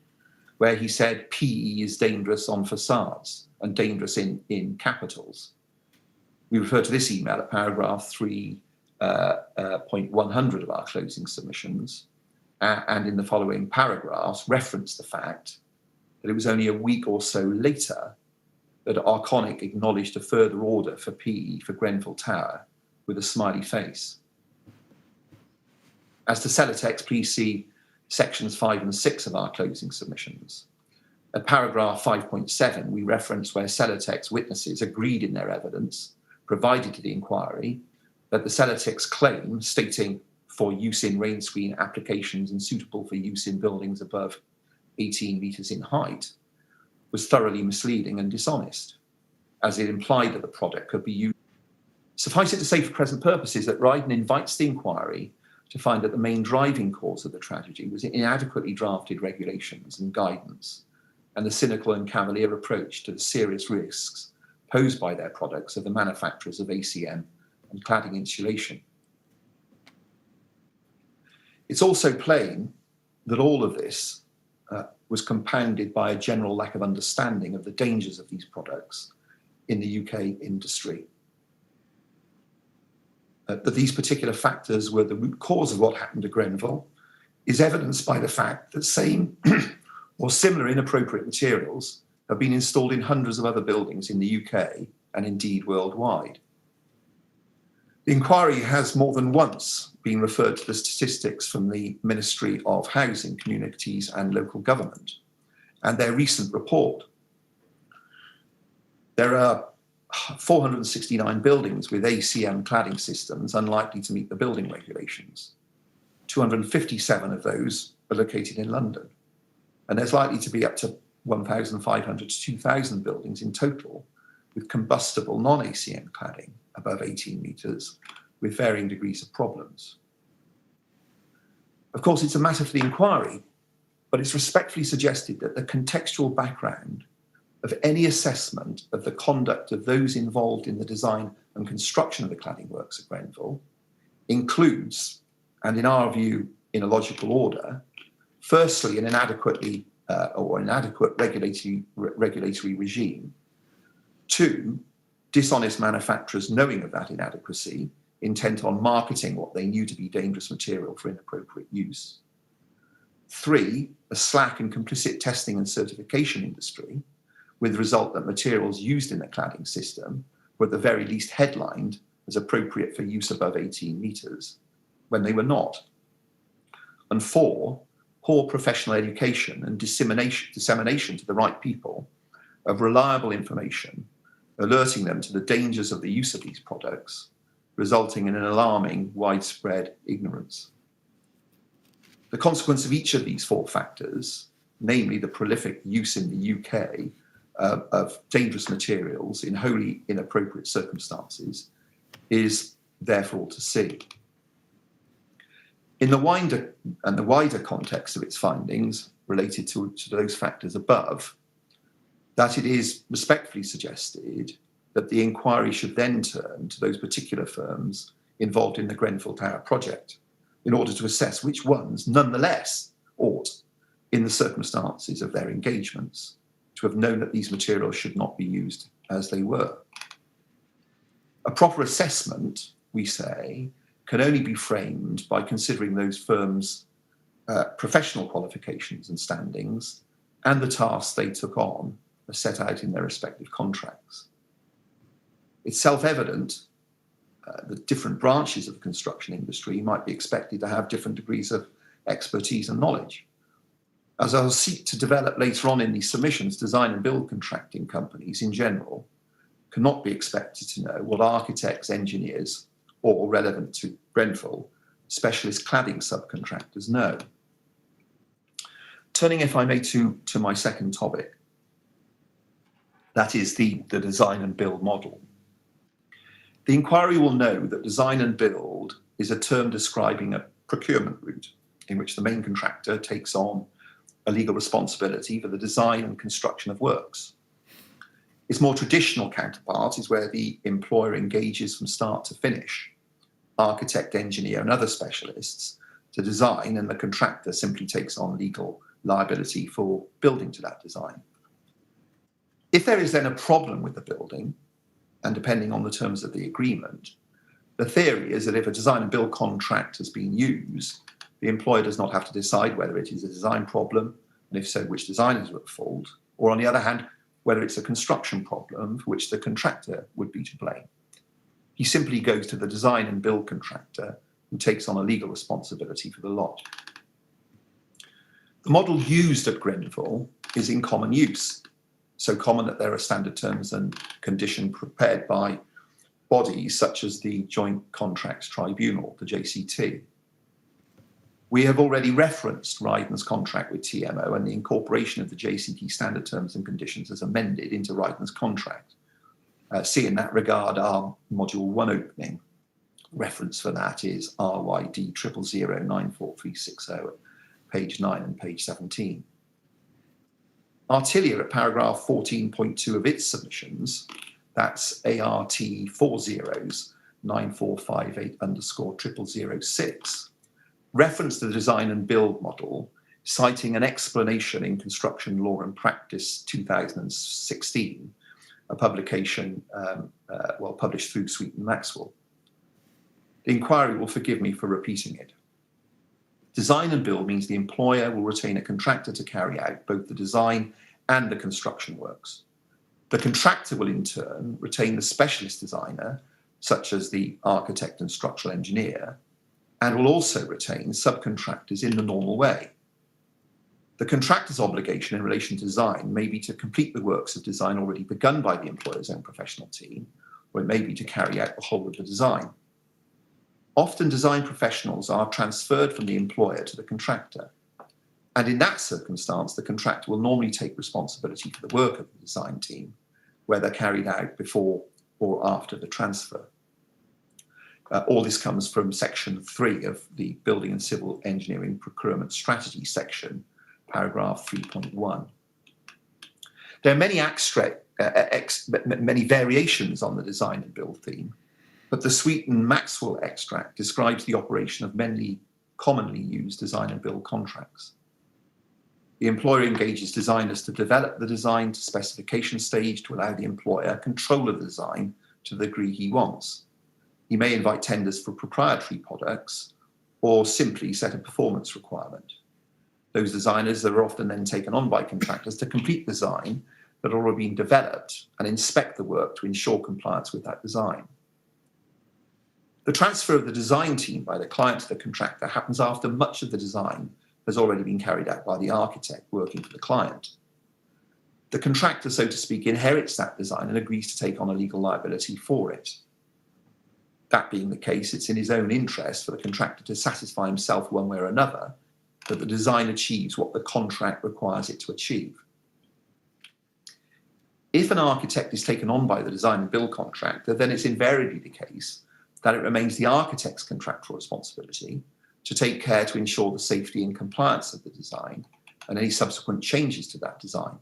where he said PE is dangerous on facades and dangerous in capitals. We refer to this email at paragraph 3.100 of our closing submissions, and in the following paragraphs reference the fact that it was only a week or so later that Arconic acknowledged a further order for PE for Grenfell Tower with a smiley face. As to Celotex, please see sections 5 and 6 of our closing submissions. At paragraph 5.7, we reference where Celotex witnesses agreed in their evidence provided to the inquiry that the Celotex claim, stating for use in rain screen applications and suitable for use in buildings above 18 metres in height, was thoroughly misleading and dishonest, as it implied that the product could be used. Suffice it to say for present purposes that Rydon invites the inquiry to find that the main driving cause of the tragedy was inadequately drafted regulations and guidance, and the cynical and cavalier approach to the serious risks posed by their products of the manufacturers of ACM and cladding insulation. It's also plain that all of this was compounded by a general lack of understanding of the dangers of these products in the UK industry. That these particular factors were the root cause of what happened to Grenfell is evidenced by the fact that same or similar inappropriate materials have been installed in hundreds of other buildings in the UK and indeed worldwide. The inquiry has more than once been referred to the statistics from the Ministry of Housing, Communities and Local Government and their recent report. There are 469 buildings with ACM cladding systems unlikely to meet the building regulations. 257 of those are located in London. And there's likely to be up to 1,500 to 2,000 buildings in total with combustible non-ACM cladding above 18 metres with varying degrees of problems. Of course, it's a matter for the inquiry, but it's respectfully suggested that the contextual background of any assessment of the conduct of those involved in the design and construction of the cladding works at Grenfell includes, and in our view, in a logical order, firstly, an inadequate regulatory regime. 2, dishonest manufacturers knowing of that inadequacy, intent on marketing what they knew to be dangerous material for inappropriate use. 3, a slack and complicit testing and certification industry, with the result that materials used in the cladding system were at the very least headlined as appropriate for use above 18 metres, when they were not. And 4, poor professional education and dissemination to the right people of reliable information alerting them to the dangers of the use of these products, resulting in an alarming widespread ignorance. The consequence of each of these 4 factors, namely the prolific use in the UK of dangerous materials in wholly inappropriate circumstances, is therefore to see. In the wider context of its findings related to those factors above, that it is respectfully suggested that the inquiry should then turn to those particular firms involved in the Grenfell Tower project in order to assess which ones nonetheless ought, in the circumstances of their engagements, to have known that these materials should not be used as they were. A proper assessment, we say, can only be framed by considering those firms' professional qualifications and standings and the tasks they took on as set out in their respective contracts. It's self-evident that different branches of the construction industry might be expected to have different degrees of expertise and knowledge. As I'll seek to develop later on in these submissions, design and build contracting companies in general cannot be expected to know what architects, engineers, or relevant to Grenfell, specialist cladding subcontractors know. Turning, if I may, to my second topic, that is the design and build model. The inquiry will know that design and build is a term describing a procurement route in which the main contractor takes on a legal responsibility for the design and construction of works. Its more traditional counterpart is where the employer engages from start to finish, architect, engineer, and other specialists to design, and the contractor simply takes on legal liability for building to that design. If there is then a problem with the building, and depending on the terms of the agreement, the theory is that if a design and build contract has been used, the employer does not have to decide whether it is a design problem, and if so, which designers are at fault, or on the other hand, whether it's a construction problem for which the contractor would be to blame. He simply goes to the design and build contractor who takes on a legal responsibility for the lot. The model used at Grenfell is in common use, so common that there are standard terms and conditions prepared by bodies such as the Joint Contracts Tribunal, the JCT. We have already referenced Rydon's contract with TMO and the incorporation of the JCT standard terms and conditions as amended into Rydon's contract. See in that regard our Module 1 opening. Reference for that is RYD 000094360, page 9 and page 17. Artilia at paragraph 14.2 of its submissions, that's ART 409458_0006, referenced the design and build model, citing an explanation in Construction Law and Practice 2016, a publication published through Sweet and Maxwell. The inquiry will forgive me for repeating it. Design and build means the employer will retain a contractor to carry out both the design and the construction works. The contractor will in turn retain the specialist designer, such as the architect and structural engineer, and will also retain subcontractors in the normal way. The contractor's obligation in relation to design may be to complete the works of design already begun by the employer's own professional team, or it may be to carry out the whole of the design. Often design professionals are transferred from the employer to the contractor, and in that circumstance, the contractor will normally take responsibility for the work of the design team, whether carried out before or after the transfer. All this comes from section 3 of the Building and Civil Engineering Procurement Strategy section, paragraph 3.1. There are many variations on the design and build theme, but the Sweet and Maxwell extract describes the operation of many commonly used design and build contracts. The employer engages designers to develop the design to specification stage to allow the employer control of the design to the degree he wants. He may invite tenders for proprietary products or simply set a performance requirement. Those designers are often then taken on by contractors to complete design that are already been developed and inspect the work to ensure compliance with that design. The transfer of the design team by the client to the contractor happens after much of the design has already been carried out by the architect working for the client. the contractor, so to speak, inherits that design and agrees to take on a legal liability for it. That being the case, it's in his own interest for the contractor to satisfy himself one way or another that the design achieves what the contract requires it to achieve. If an architect is taken on by the design and build contractor, then it's invariably the case that it remains the architect's contractual responsibility to take care to ensure the safety and compliance of the design and any subsequent changes to that design.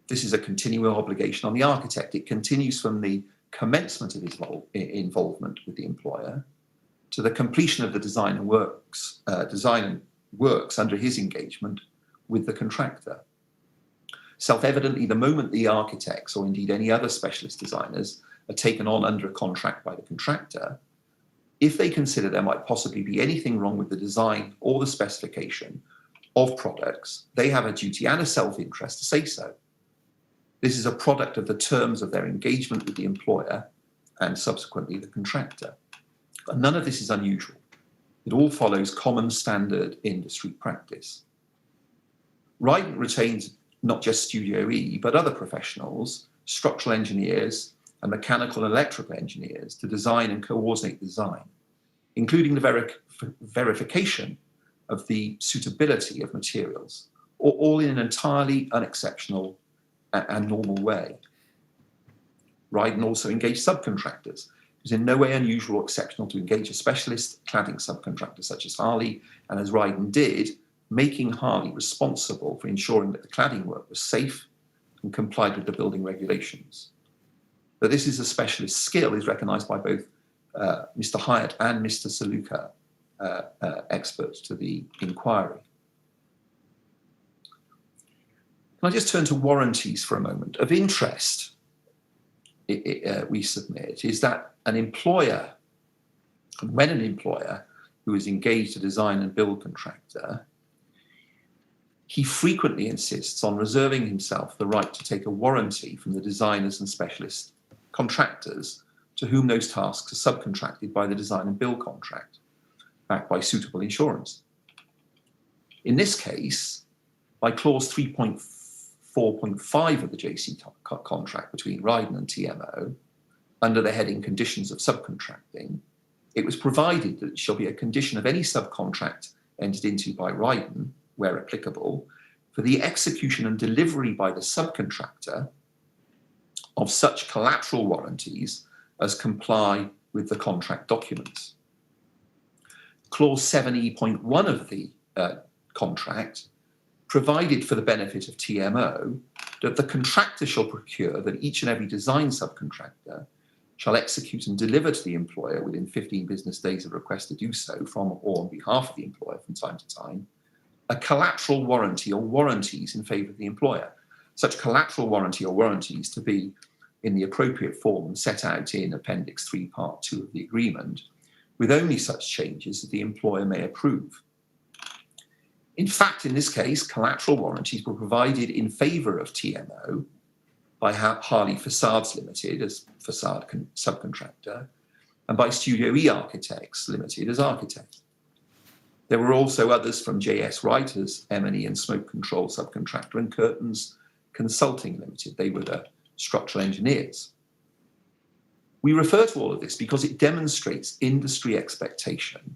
This is a continual obligation on the architect. It continues from the commencement of his involvement with the employer to the completion of the design works under his engagement with the contractor. Self-evidently, the moment the architects, or indeed any other specialist designers, are taken on under a contract by the contractor, if they consider there might possibly be anything wrong with the design or the specification of products, they have a duty and a self-interest to say so. This is a product of the terms of their engagement with the employer and subsequently the contractor. And none of this is unusual. It all follows common standard industry practice. Rydon retains not just Studio E, but other professionals, structural engineers and mechanical and electrical engineers to design and coordinate design, including the verification of the suitability of materials, all in an entirely unexceptional and normal way. Rydon also engaged subcontractors. It was in no way unusual or exceptional to engage a specialist cladding subcontractor such as Harley, and as Rydon did, making Harley responsible for ensuring that the cladding work was safe and complied with the building regulations. That this is a specialist skill is recognised by both Mr. Hyatt and Mr. Saluka, experts to the inquiry. Can I just turn to warranties for a moment? Of interest, we submit, is that an employer, when an employer who is engaged a design and build contractor, he frequently insists on reserving himself the right to take a warranty from the designers and specialist contractors to whom those tasks are subcontracted by the design and build contract, backed by suitable insurance. In this case, by clause 3.4.5 of the JC contract between Rydon and TMO, under the heading Conditions of Subcontracting, it was provided that it shall be a condition of any subcontract entered into by Rydon, where applicable, for the execution and delivery by the subcontractor of such collateral warranties as comply with the contract documents. Clause 7E.1 of the contract provided for the benefit of TMO that the contractor shall procure that each and every design subcontractor shall execute and deliver to the employer within 15 business days of request to do so from or on behalf of the employer from time to time, a collateral warranty or warranties in favour of the employer. Such collateral warranty or warranties to be in the appropriate form set out in Appendix 3, Part 2 of the agreement, with only such changes as the employer may approve. In fact, in this case, collateral warranties were provided in favour of TMO by Harley Facades Limited as facade subcontractor and by Studio E Architects Limited as architect. There were also others from JS Wright as M&E and Smoke Control subcontractor and Curtains Consulting Limited. They were the structural engineers. We refer to all of this because it demonstrates industry expectation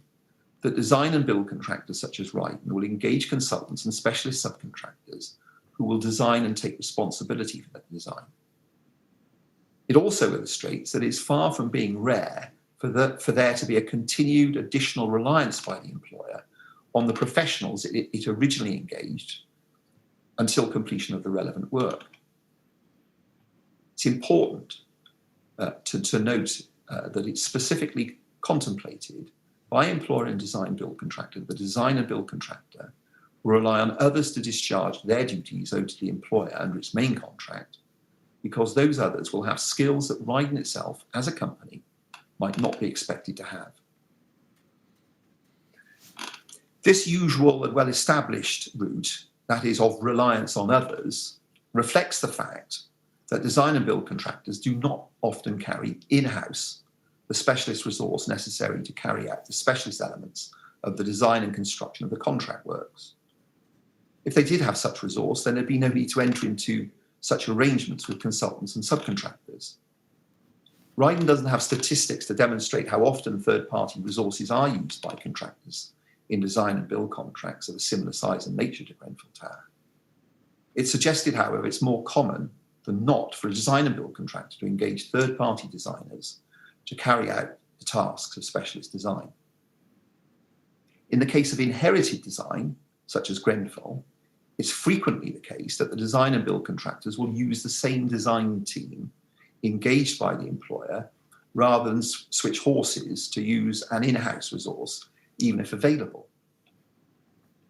that design and build contractors such as Rydon will engage consultants and specialist subcontractors who will design and take responsibility for that design. It also illustrates that it's far from being rare for there to be a continued additional reliance by the employer on the professionals it originally engaged until completion of the relevant work. It's important to note that it's specifically contemplated by employer and design build contractor, the design and build contractor will rely on others to discharge their duties owed to the employer under its main contract, because those others will have skills that Rydon itself, as a company, might not be expected to have. This usual and well-established route, that is of reliance on others, reflects the fact that design and build contractors do not often carry in-house the specialist resource necessary to carry out the specialist elements of the design and construction of the contract works. If they did have such resource, then there'd be no need to enter into such arrangements with consultants and subcontractors. Rydon doesn't have statistics to demonstrate how often third-party resources are used by contractors in design and build contracts of a similar size and nature to Grenfell Tower. It's suggested, however, it's more common than not for a design and build contractor to engage third-party designers to carry out the tasks of specialist design. In the case of inherited design, such as Grenfell, it's frequently the case that the design and build contractors will use the same design team engaged by the employer rather than switch horses to use an in-house resource, even if available.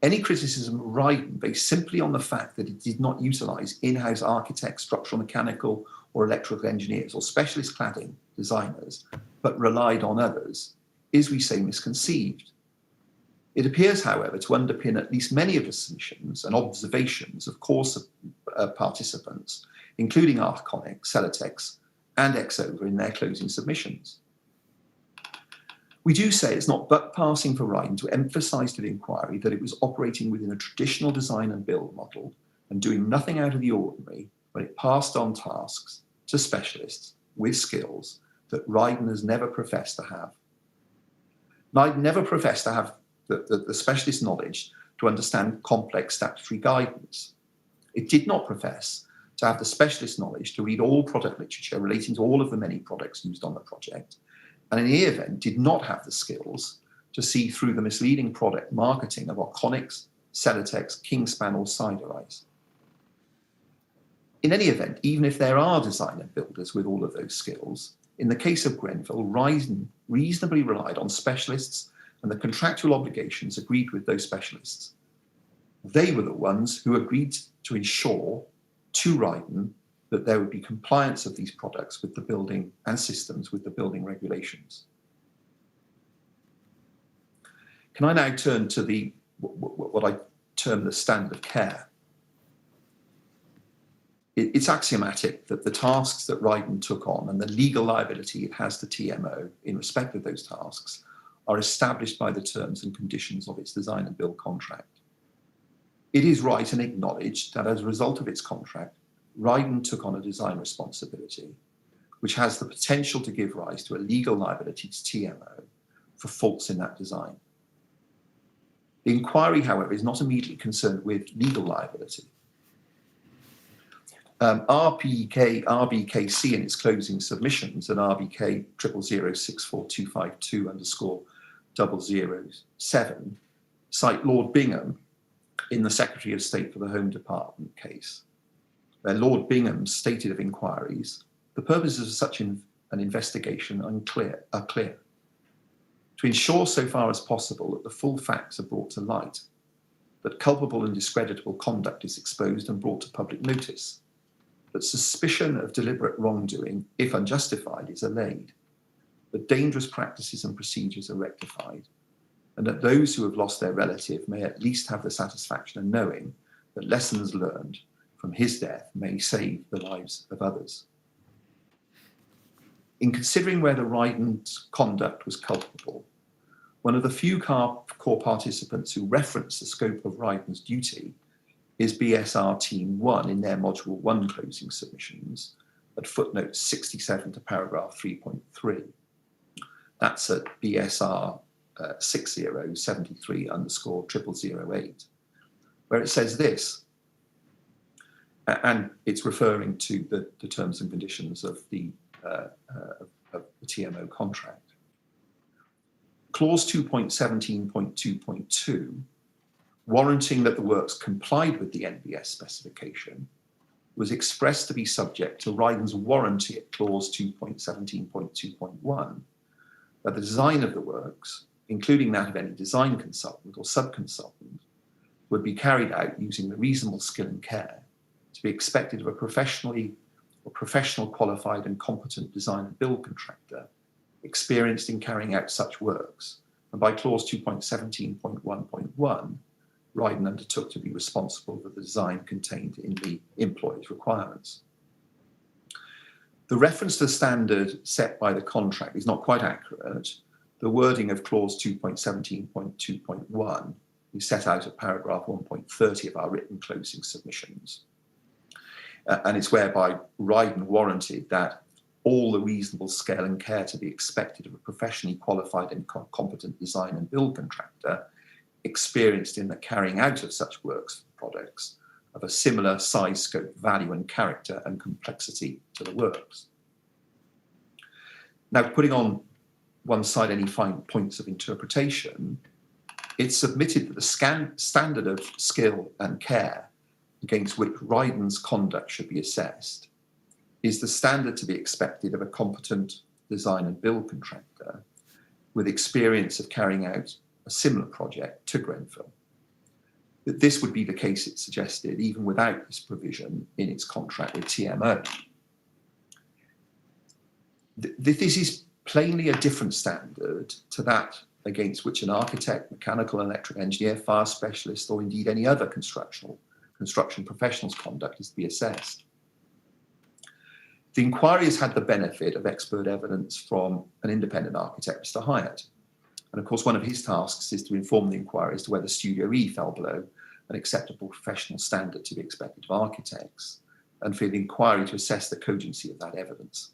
Any criticism of Rydon based simply on the fact that it did not utilise in-house architects, structural, mechanical or electrical engineers or specialist cladding designers, but relied on others, is, we say, misconceived. It appears, however, to underpin at least many of the submissions and observations of course participants, including Arconic, Celotex and Exover in their closing submissions. We do say it's not but passing for Rydon to emphasise to the inquiry that it was operating within a traditional design and build model and doing nothing out of the ordinary when it passed on tasks to specialists with skills that Rydon has never professed to have. Rydon never professed to have the specialist knowledge to understand complex statutory guidance. It did not profess to have the specialist knowledge to read all product literature relating to all of the many products used on the project, and in the event did not have the skills to see through the misleading product marketing of Arconics, Celotex, Kingspan or Siderise. In any event, even if there are designer builders with all of those skills, in the case of Grenfell, Rydon reasonably relied on specialists and the contractual obligations agreed with those specialists. They were the ones who agreed to ensure to Rydon that there would be compliance of these products with the building and systems with the building regulations. Can I now turn to what I term the standard of care? It's axiomatic that the tasks that Rydon took on and the legal liability it has to TMO in respect of those tasks are established by the terms and conditions of its design and build contract. It is right and acknowledged that as a result of its contract, Rydon took on a design responsibility, which has the potential to give rise to a legal liability to TMO for faults in that design. The inquiry, however, is not immediately concerned with legal liability. RBKC in its closing submissions and RBK 000064252_007 cite Lord Bingham in the Secretary of State for the Home Department case, where Lord Bingham stated of inquiries, the purposes of such an investigation are clear. To ensure so far as possible that the full facts are brought to light, that culpable and discreditable conduct is exposed and brought to public notice, that suspicion of deliberate wrongdoing, if unjustified, is allayed, that dangerous practices and procedures are rectified, and that those who have lost their relative may at least have the satisfaction of knowing that lessons learned from his death may save the lives of others. In considering whether Rydon's conduct was culpable, one of the few core participants who reference the scope of Rydon's duty is BSR Team 1 in their Module 1 closing submissions at footnote 67 to paragraph 3.3. That's at BSR 6073_0008, where it says this, and it's referring to the terms and conditions of the TMO contract. Clause 2.17.2.2, warranting that the works complied with the NBS specification, was expressed to be subject to Rydon's warranty at clause 2.17.2.1 that the design of the works, including that of any design consultant or sub-consultant, would be carried out using the reasonable skill and care to be expected of a professional qualified and competent design and build contractor experienced in carrying out such works. And by clause 2.17.1.1, Rydon undertook to be responsible for the design contained in the employee's requirements. The reference to the standard set by the contract is not quite accurate. The wording of clause 2.17.2.1 is set out at paragraph 1.30 of our written closing submissions. And it's whereby Rydon warranted that all the reasonable scale and care to be expected of a professionally qualified and competent design and build contractor experienced in the carrying out of such works and products of a similar size, scope, value and character and complexity to the works. Now, putting on one side any fine points of interpretation, it's submitted that the standard of skill and care against which Rydon's conduct should be assessed is the standard to be expected of a competent design and build contractor with experience of carrying out a similar project to Grenfell. That this would be the case, it suggested, even without this provision in its contract with TMO. This is plainly a different standard to that against which an architect, mechanical and electrical engineer, fire specialist, or indeed any other construction professional's conduct is to be assessed. The inquiry has had the benefit of expert evidence from an independent architect, Mr. Hyatt. And of course, one of his tasks is to inform the inquiry as to whether Studio E fell below an acceptable professional standard to be expected of architects, and for the inquiry to assess the cogency of that evidence.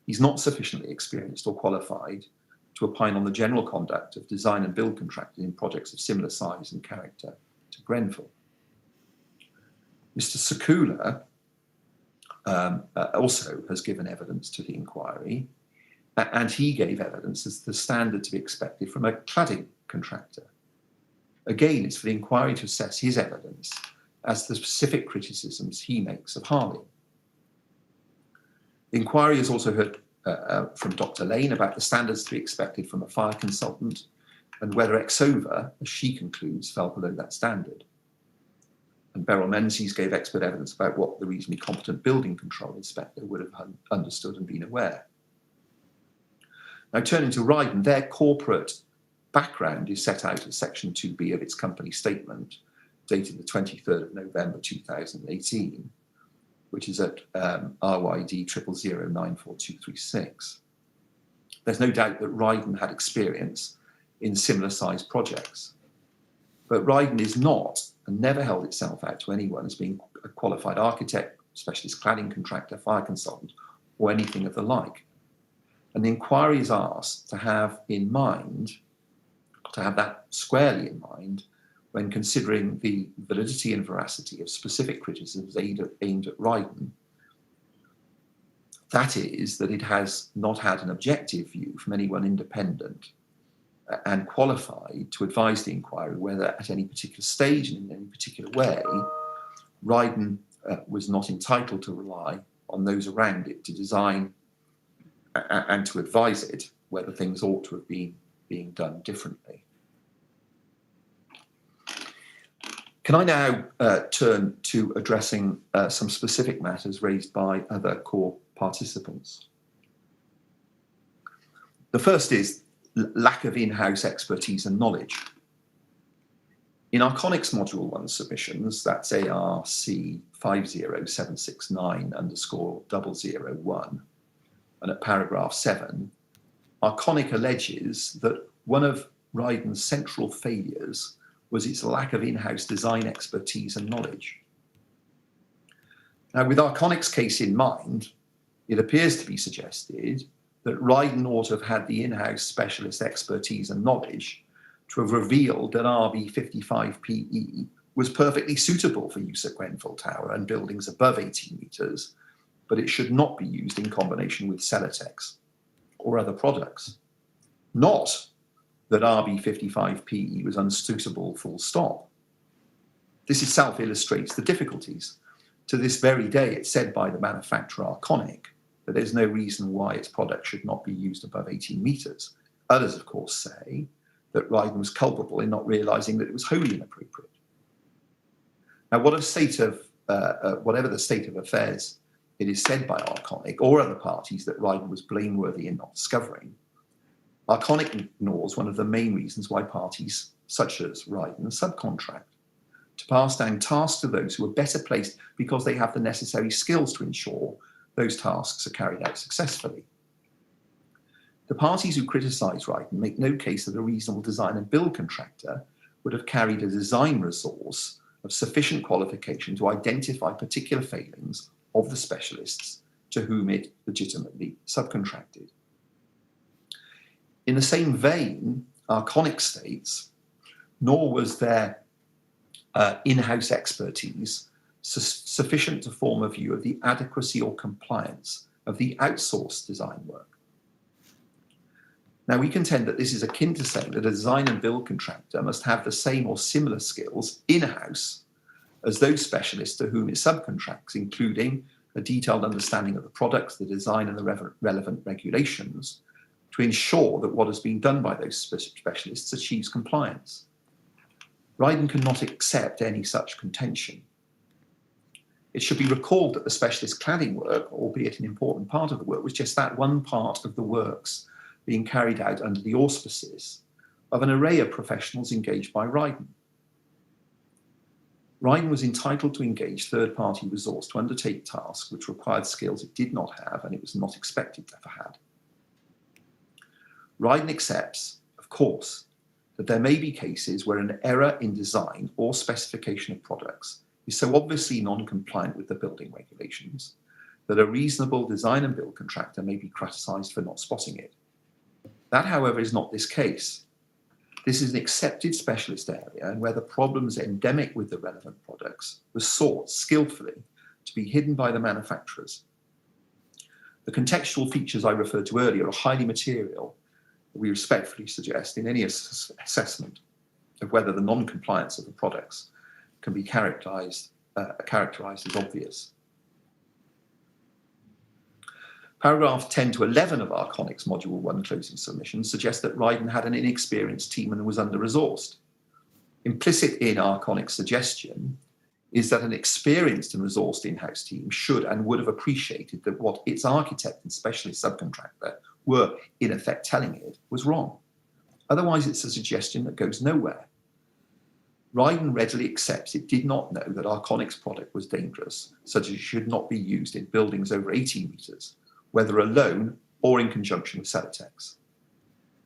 He's not sufficiently experienced or qualified to opine on the general conduct of design and build contractors in projects of similar size and character to Grenfell. Mr. Sekula also has given evidence to the inquiry, and he gave evidence as the standard to be expected from a cladding contractor. Again, it's for the inquiry to assess his evidence as the specific criticisms he makes of Harley. The inquiry has also heard from Dr. Lane about the standards to be expected from a fire consultant and whether Exova, as she concludes, fell below that standard. And Beryl Menzies gave expert evidence about what the reasonably competent building control inspector would have understood and been aware. Now, turning to Rydon, their corporate background is set out at section 2B of its company statement, dated the 23rd of November 2018, which is at RYD 000944236. There's no doubt that Rydon had experience in similar sized projects, but Rydon is not and never held itself out to anyone as being a qualified architect, specialist cladding contractor, fire consultant, or anything of the like. And the inquiry is asked to have in mind, to have that squarely in mind, when considering the validity and veracity of specific criticisms aimed at Rydon. That is, that it has not had an objective view from anyone independent and qualified to advise the inquiry whether at any particular stage and in any particular way, Rydon was not entitled to rely on those around it to design and to advise it whether things ought to have been being done differently. Can I now turn to addressing some specific matters raised by other core participants? The first is lack of in-house expertise and knowledge. In our Conics Module 1 submissions, that's ARC 50769_001, and at paragraph 7, our Conic alleges that one of Rydon's central failures was its lack of in-house design expertise and knowledge. Now, with our Conics case in mind, it appears to be suggested that Rydon ought to have had the in-house specialist expertise and knowledge to have revealed that RB55PE was perfectly suitable for use at Grenfell Tower and buildings above 18 metres, but it should not be used in combination with Celotex or other products. Not that RB55PE was unsuitable, full stop. This itself illustrates the difficulties. To this very day, it's said by the manufacturer Arconic that there's no reason why its product should not be used above 18 metres. Others, of course, say that Rydon was culpable in not realising that it was wholly inappropriate. Now, whatever the state of affairs it is said by Arconic or other parties that Rydon was blameworthy in not discovering, Arconic ignores one of the main reasons why parties such as Rydon subcontract, to pass down tasks to those who are better placed because they have the necessary skills to ensure those tasks are carried out successfully. The parties who criticise Rydon make no case that a reasonable design and build contractor would have carried a design resource of sufficient qualification to identify particular failings of the specialists to whom it legitimately subcontracted. In the same vein, Arconic states, nor was their in-house expertise sufficient to form a view of the adequacy or compliance of the outsourced design work. Now, we contend that this is akin to saying that a design and build contractor must have the same or similar skills in-house as those specialists to whom it subcontracts, including a detailed understanding of the products, the design, and the relevant regulations, to ensure that what has been done by those specialists achieves compliance. Rydon cannot accept any such contention. It should be recalled that the specialist cladding work, albeit an important part of the work, was just that one part of the works being carried out under the auspices of an array of professionals engaged by Rydon. Rydon was entitled to engage third-party resource to undertake tasks which required skills it did not have and it was not expected to have had. Rydon accepts, of course, that there may be cases where an error in design or specification of products is so obviously non-compliant with the building regulations that a reasonable design and build contractor may be criticised for not spotting it. That, however, is not this case. This is an accepted specialist area and where the problems endemic with the relevant products were sought skillfully to be hidden by the manufacturers. The contextual features I referred to earlier are highly material. We respectfully suggest in any assessment of whether the non-compliance of the products can be characterised as obvious. Paragraph 10 to 11 of Arconic's Module 1 closing submission suggests that Rydon had an inexperienced team and was under-resourced. Implicit in Arconic's suggestion is that an experienced and resourced in-house team should and would have appreciated that what its architect and specialist subcontractor were in effect telling it was wrong. Otherwise, it's a suggestion that goes nowhere. Rydon readily accepts it did not know that Arconic's product was dangerous, such as it should not be used in buildings over 18 metres, whether alone or in conjunction with Celotex.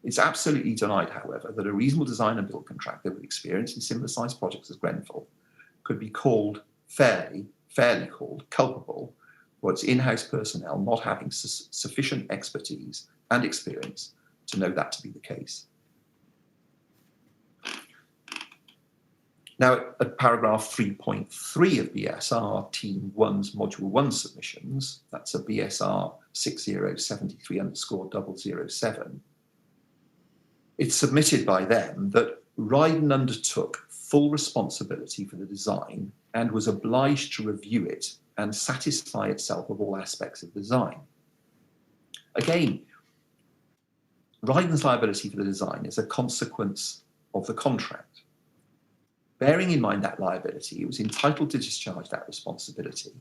It's absolutely denied, however, that a reasonable design and build contractor with experience in similar sized projects as Grenfell could be called fairly called culpable for its in-house personnel not having sufficient expertise and experience to know that to be the case. Now, at paragraph 3.3 of BSR Team 1's Module 1 submissions, that's a BSR 6073_007, it's submitted by them that Rydon undertook full responsibility for the design and was obliged to review it and satisfy itself of all aspects of the design. Again, Rydon's liability for the design is a consequence of the contract. Bearing in mind that liability, it was entitled to discharge that responsibility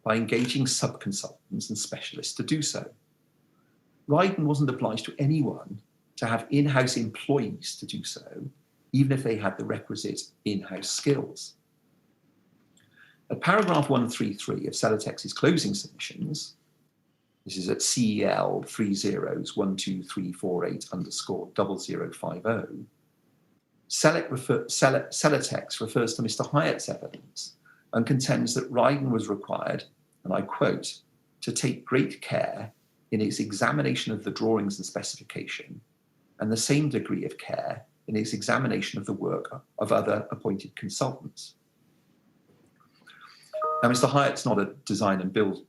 by engaging sub-consultants and specialists to do so. Rydon wasn't obliged to anyone to have in-house employees to do so, even if they had the requisite in-house skills. At paragraph 133 of Celotex's closing submissions, this is at CEL 30/12348_0050, Celotex refers to Mr. Hyatt's evidence and contends that Rydon was required, and I quote, to take great care in its examination of the drawings and specification, and the same degree of care in its examination of the work of other appointed consultants. Now, Mr. Hyatt's not a design and build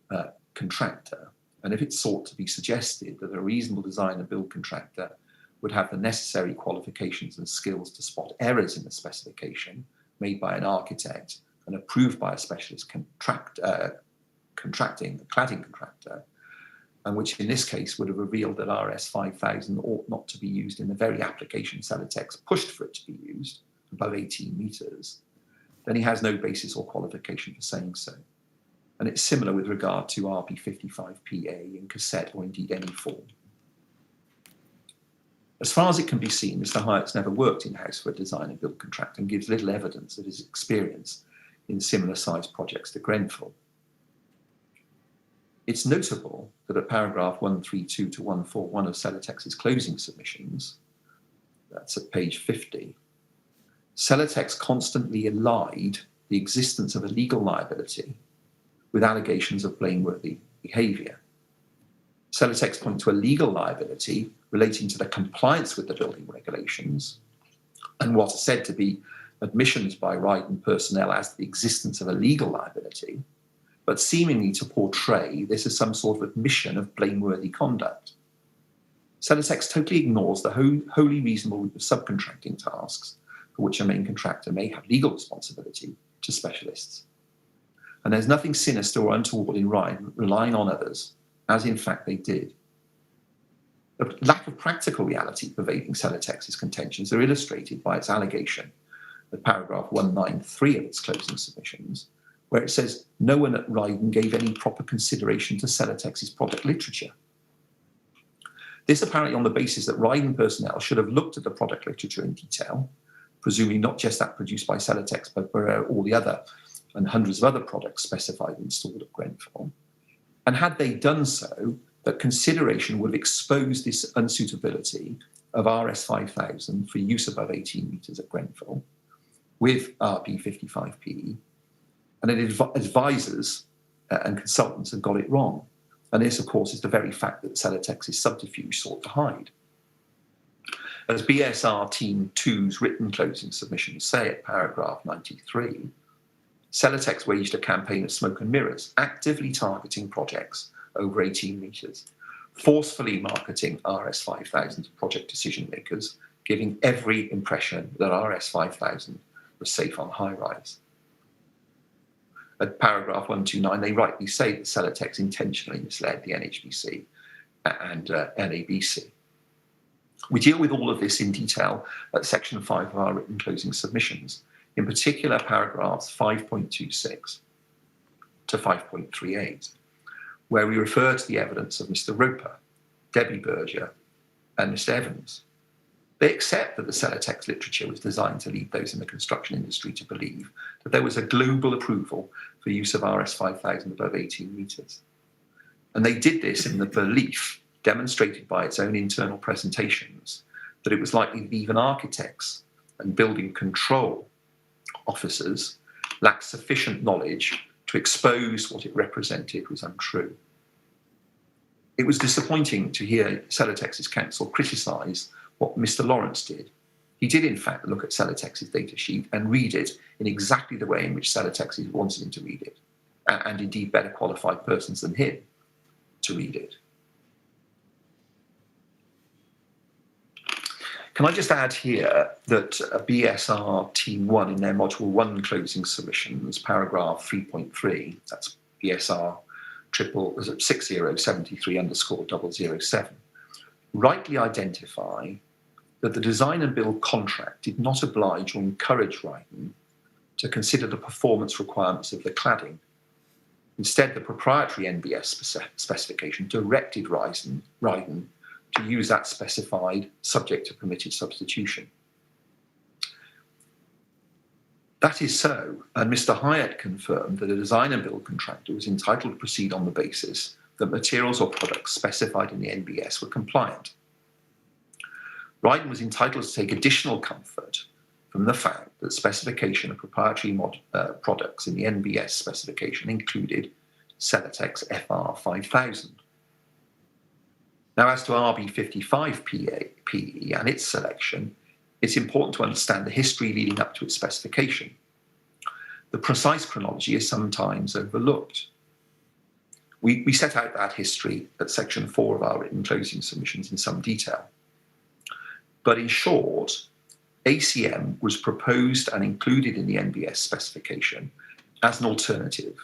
contractor, and if it's sought to be suggested that a reasonable design and build contractor would have the necessary qualifications and skills to spot errors in the specification made by an architect and approved by a specialist cladding contractor, and which in this case would have revealed that RS 5000 ought not to be used in the very application Celotex pushed for it to be used, above 18 metres, then he has no basis or qualification for saying so. And it's similar with regard to RP55PA in cassette or indeed any form. As far as it can be seen, Mr. Hyatt's never worked in-house for a design and build contractor and gives little evidence of his experience in similar sized projects to Grenfell. It's notable that at paragraph 132 to 141 of Celotex's closing submissions, that's at page 50, Celotex constantly allied the existence of a legal liability with allegations of blameworthy behaviour. Celotex point to a legal liability relating to the compliance with the building regulations and what are said to be admissions by Rydon personnel as to the existence of a legal liability, but seemingly to portray this as some sort of admission of blameworthy conduct. Celotex totally ignores the wholly reasonable group of subcontracting tasks for which a main contractor may have legal responsibility to specialists. And there's nothing sinister or untoward in Rydon relying on others, as in fact they did. The lack of practical reality pervading Celotex's contentions are illustrated by its allegation at paragraph 193 of its closing submissions, where it says no one at Rydon gave any proper consideration to Celotex's product literature. This apparently on the basis that Rydon personnel should have looked at the product literature in detail, presumably not just that produced by Celotex, but all the other and hundreds of other products specified and installed at Grenfell. And had they done so, that consideration would have exposed this unsuitability of RS5000 for use above 18 metres at Grenfell with RP55PE, and advisors and consultants have got it wrong. And this, of course, is the very fact that Celotex's subterfuge sought to hide. As BSR Team 2's written closing submissions say at paragraph 93, Celotex waged a campaign of smoke and mirrors, actively targeting projects over 18 metres, forcefully marketing RS5000 to project decision makers, giving every impression that RS5000 was safe on high-rise. At paragraph 129, they rightly say that Celotex intentionally misled the NHBC and NABC. We deal with all of this in detail at section 5 of our written closing submissions, in particular paragraphs 5.26 to 5.38, where we refer to the evidence of Mr. Roper, Debbie Berger, and Mr. Evans. They accept that the Celotex literature was designed to lead those in the construction industry to believe that there was a global approval for use of RS5000 above 18 metres. And they did this in the belief, demonstrated by its own internal presentations, that it was likely that even architects and building control officers lacked sufficient knowledge to expose what it represented was untrue. It was disappointing to hear Celotex's counsel criticise what Mr. Lawrence did. He did, in fact, look at Celotex's data sheet and read it in exactly the way in which Celotex wanted him to read it, and indeed better qualified persons than him to read it. Can I just add here that BSR Team 1 in their Module 1 closing submissions, paragraph 3.3, that's BSR 6073_007, rightly identify that the design and build contract did not oblige or encourage Rydon to consider the performance requirements of the cladding. Instead, the proprietary NBS specification directed Rydon to use that specified subject to permitted substitution. That is so, and Mr. Hyatt confirmed that a design and build contractor was entitled to proceed on the basis that materials or products specified in the NBS were compliant. Rydon was entitled to take additional comfort from the fact that specification of proprietary products in the NBS specification included Celotex FR5000. Now, as to RB55PE and its selection, it's important to understand the history leading up to its specification. The precise chronology is sometimes overlooked. We set out that history at section 4 of our written closing submissions in some detail. But in short, ACM was proposed and included in the NBS specification as an alternative,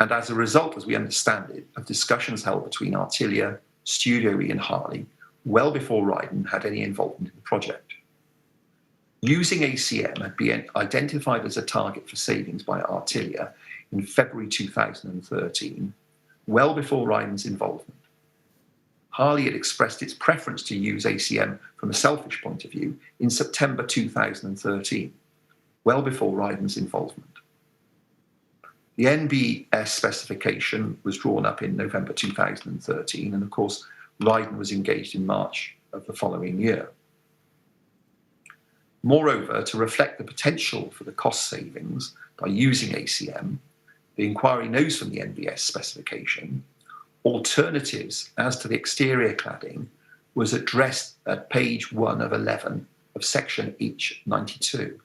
and as a result, as we understand it, of discussions held between Artilia, Studio E and Harley, well before Rydon had any involvement in the project. Using ACM had been identified as a target for savings by Artilia in February 2013, well before Rydon's involvement. Harley had expressed its preference to use ACM from a selfish point of view in September 2013, well before Rydon's involvement. The NBS specification was drawn up in November 2013, and of course, Rydon was engaged in March of the following year. Moreover, to reflect the potential for the cost savings by using ACM, the inquiry knows from the NBS specification alternatives as to the exterior cladding was addressed at page 1 of 11 of section H92.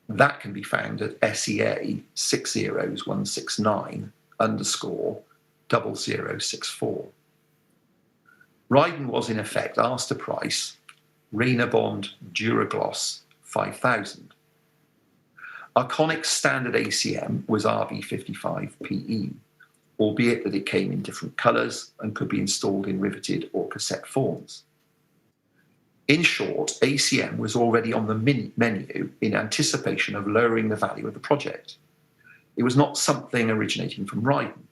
That can be found at SEA 60169_0064. Rydon was in effect asked to price Rainabond Duragloss 5000. Arconic's standard ACM was RB55PE, albeit that it came in different colours and could be installed in riveted or cassette forms. In short, ACM was already on the menu in anticipation of lowering the value of the project. It was not something originating from Rydon.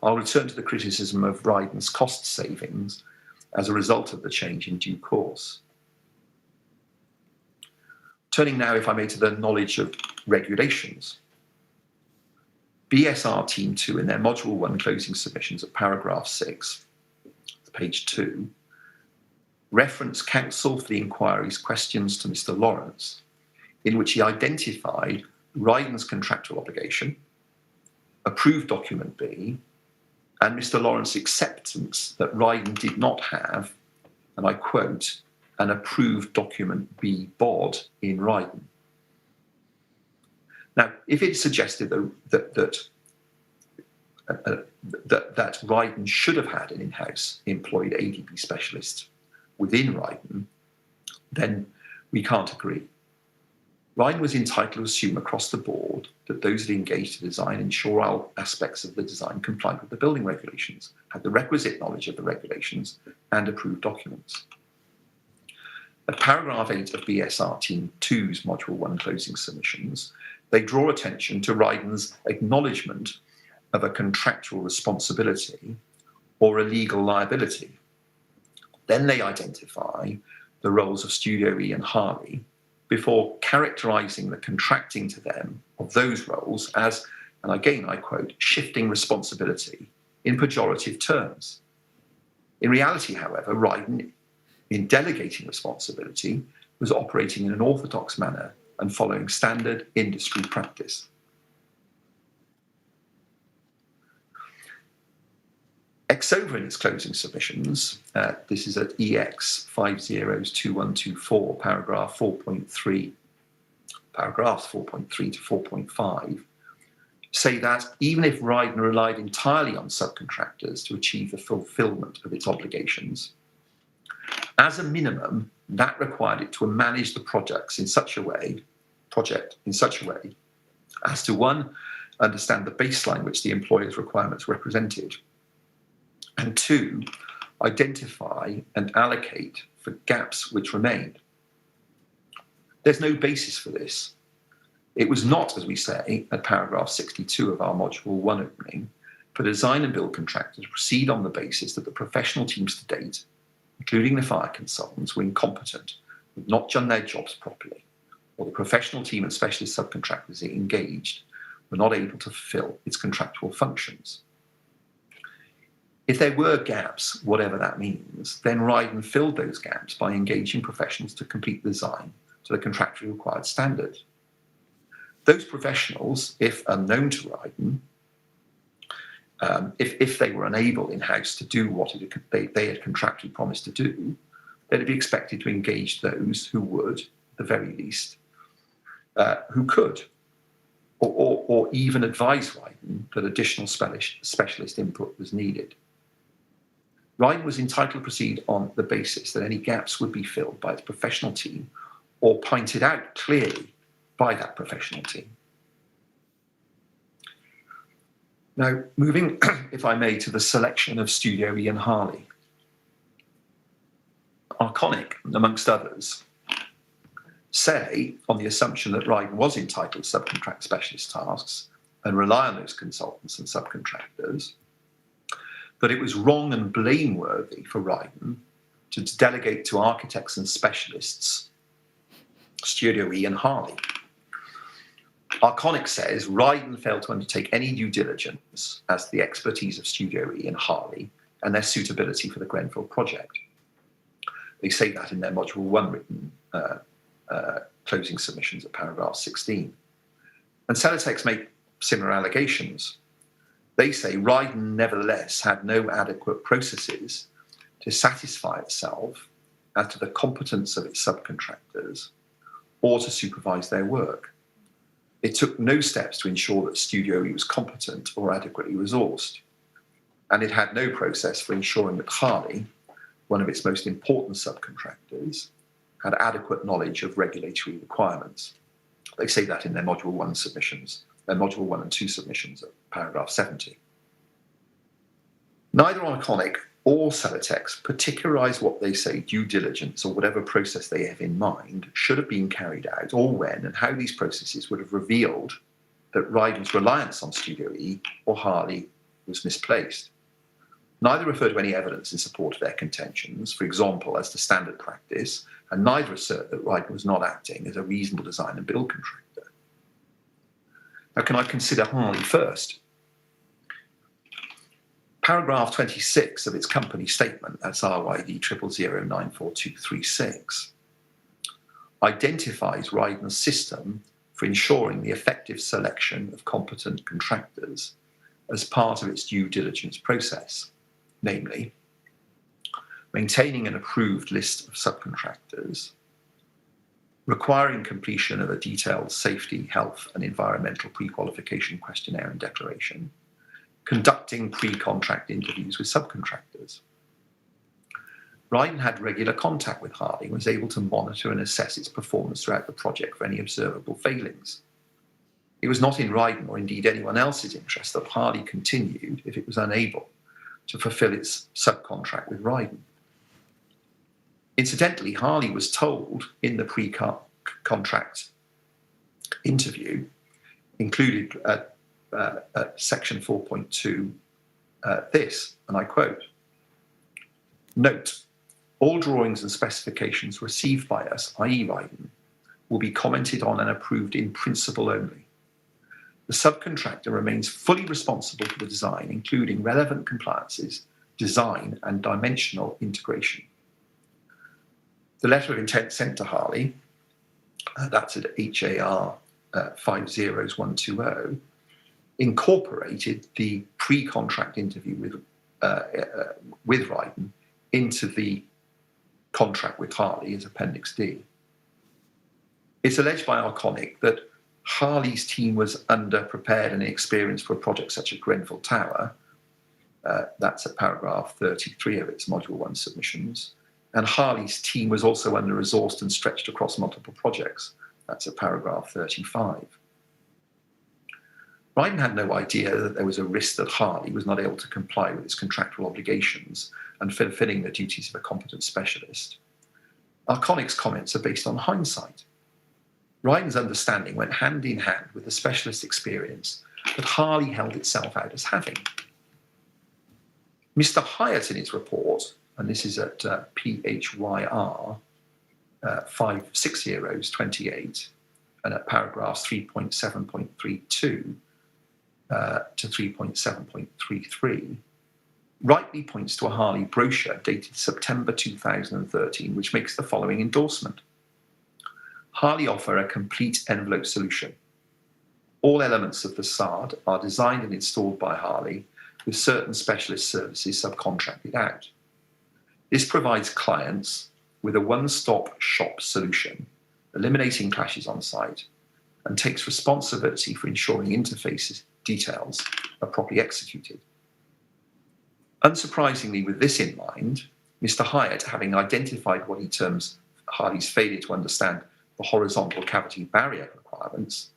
I'll return to the criticism of Rydon's cost savings as a result of the change in due course. Turning now, if I may, to the knowledge of regulations. BSR Team 2 in their Module 1 closing submissions at paragraph 6, page 2, reference counsel for the inquiry's questions to Mr. Lawrence, in which he identified Rydon's contractual obligation, approved document B, and Mr. Lawrence's acceptance that Rydon did not have, and I quote, an approved document B bod in Rydon. Now, if it suggested that Rydon should have had an in-house employed ADB specialist within Rydon, then we can't agree. Rydon was entitled to assume across the board that those that engaged to design ensure all aspects of the design complied with the building regulations, had the requisite knowledge of the regulations, and approved documents. At paragraph 8 of BSR Team 2's Module 1 closing submissions, they draw attention to Rydon's acknowledgement of a contractual responsibility or a legal liability. Then they identify the roles of Studio E and Harley before characterising the contracting to them of those roles as, and again I quote, shifting responsibility in pejorative terms. In reality, however, Rydon, in delegating responsibility, was operating in an orthodox manner and following standard industry practice. Exover in its closing submissions, this is at EX 502124, paragraphs 4.3 to 4.5, say that even if Rydon relied entirely on subcontractors to achieve the fulfilment of its obligations, as a minimum, that required it to manage the project in such a way as to, one, understand the baseline which the employer's requirements represented, and two, identify and allocate for gaps which remained. There's no basis for this. It was not, as we say, at paragraph 62 of our Module 1 opening, for design and build contractors to proceed on the basis that the professional teams to date, including the fire consultants, were incompetent, had not done their jobs properly, or the professional team and specialist subcontractors it engaged were not able to fulfill its contractual functions. If there were gaps, whatever that means, then Rydon filled those gaps by engaging professionals to complete the design to the contractually required standard. Those professionals, if unknown to Rydon, if they were unable in-house to do what they had contractually promised to do, they'd be expected to engage those who would, at the very least, who could, or even advise Rydon that additional specialist input was needed. Rydon was entitled to proceed on the basis that any gaps would be filled by its professional team or pointed out clearly by that professional team. Now, moving, if I may, to the selection of Studio E and Harley. Arconic, amongst others, say, on the assumption that Rydon was entitled to subcontract specialist tasks and rely on those consultants and subcontractors, that it was wrong and blameworthy for Rydon to delegate to architects and specialists Studio E and Harley. Arconic says Rydon failed to undertake any due diligence as to the expertise of Studio E and Harley and their suitability for the Grenfell project. They say that in their Module 1 written closing submissions at paragraph 16. And Celotex make similar allegations. They say Rydon nevertheless had no adequate processes to satisfy itself as to the competence of its subcontractors or to supervise their work. It took no steps to ensure that Studio E was competent or adequately resourced. And it had no process for ensuring that Harley, one of its most important subcontractors, had adequate knowledge of regulatory requirements. They say that in their Module 1 submissions, their Module 1 and 2 submissions at paragraph 70. Neither Iconic or Celotex particularise what they say due diligence or whatever process they have in mind should have been carried out, or when and how these processes would have revealed that Rydon's reliance on Studio E or Harley was misplaced. Neither refer to any evidence in support of their contentions, for example, as to standard practice, and neither assert that Rydon was not acting as a reasonable design and build contractor. Now, can I consider Harley first? Paragraph 26 of its company statement, that's RYD 000094236, identifies Rydon's system for ensuring the effective selection of competent contractors as part of its due diligence process, namely, maintaining an approved list of subcontractors, requiring completion of a detailed safety, health, and environmental pre-qualification questionnaire and declaration, conducting pre-contract interviews with subcontractors. Rydon had regular contact with Harley and was able to monitor and assess its performance throughout the project for any observable failings. It was not in Rydon or indeed anyone else's interest that Harley continued if it was unable to fulfill its subcontract with Rydon. Incidentally, Harley was told in the pre-contract interview, included at section 4.2, this, and I quote, "Note, all drawings and specifications received by us, i.e. Rydon, will be commented on and approved in principle only. The subcontractor remains fully responsible for the design, including relevant compliances, design, and dimensional integration." The letter of intent sent to Harley, that's at HAR 50120, incorporated the pre-contract interview with Rydon into the contract with Harley as Appendix D. It's alleged by Arconic that Harley's team was underprepared and inexperienced for a project such as Grenfell Tower. That's at paragraph 33 of its Module 1 submissions. And Harley's team was also under-resourced and stretched across multiple projects. That's at paragraph 35. Rydon had no idea that there was a risk that Harley was not able to comply with its contractual obligations and fulfilling the duties of a competent specialist. Arconic's comments are based on hindsight. Rydon's understanding went hand in hand with the specialist experience that Harley held itself out as having. Mr. Hyatt, in his report, and this is at PHYR 56028, and at paragraphs 3.7.32 to 3.7.33, rightly points to a Harley brochure dated September 2013, which makes the following endorsement. Harley offer a complete envelope solution. All elements of the facade are designed and installed by Harley, with certain specialist services subcontracted out. This provides clients with a one-stop shop solution, eliminating clashes on site, and takes responsibility for ensuring interface details are properly executed. Unsurprisingly, with this in mind, Mr. Hyatt, having identified what he terms Harley's failure to understand the horizontal cavity barrier requirements,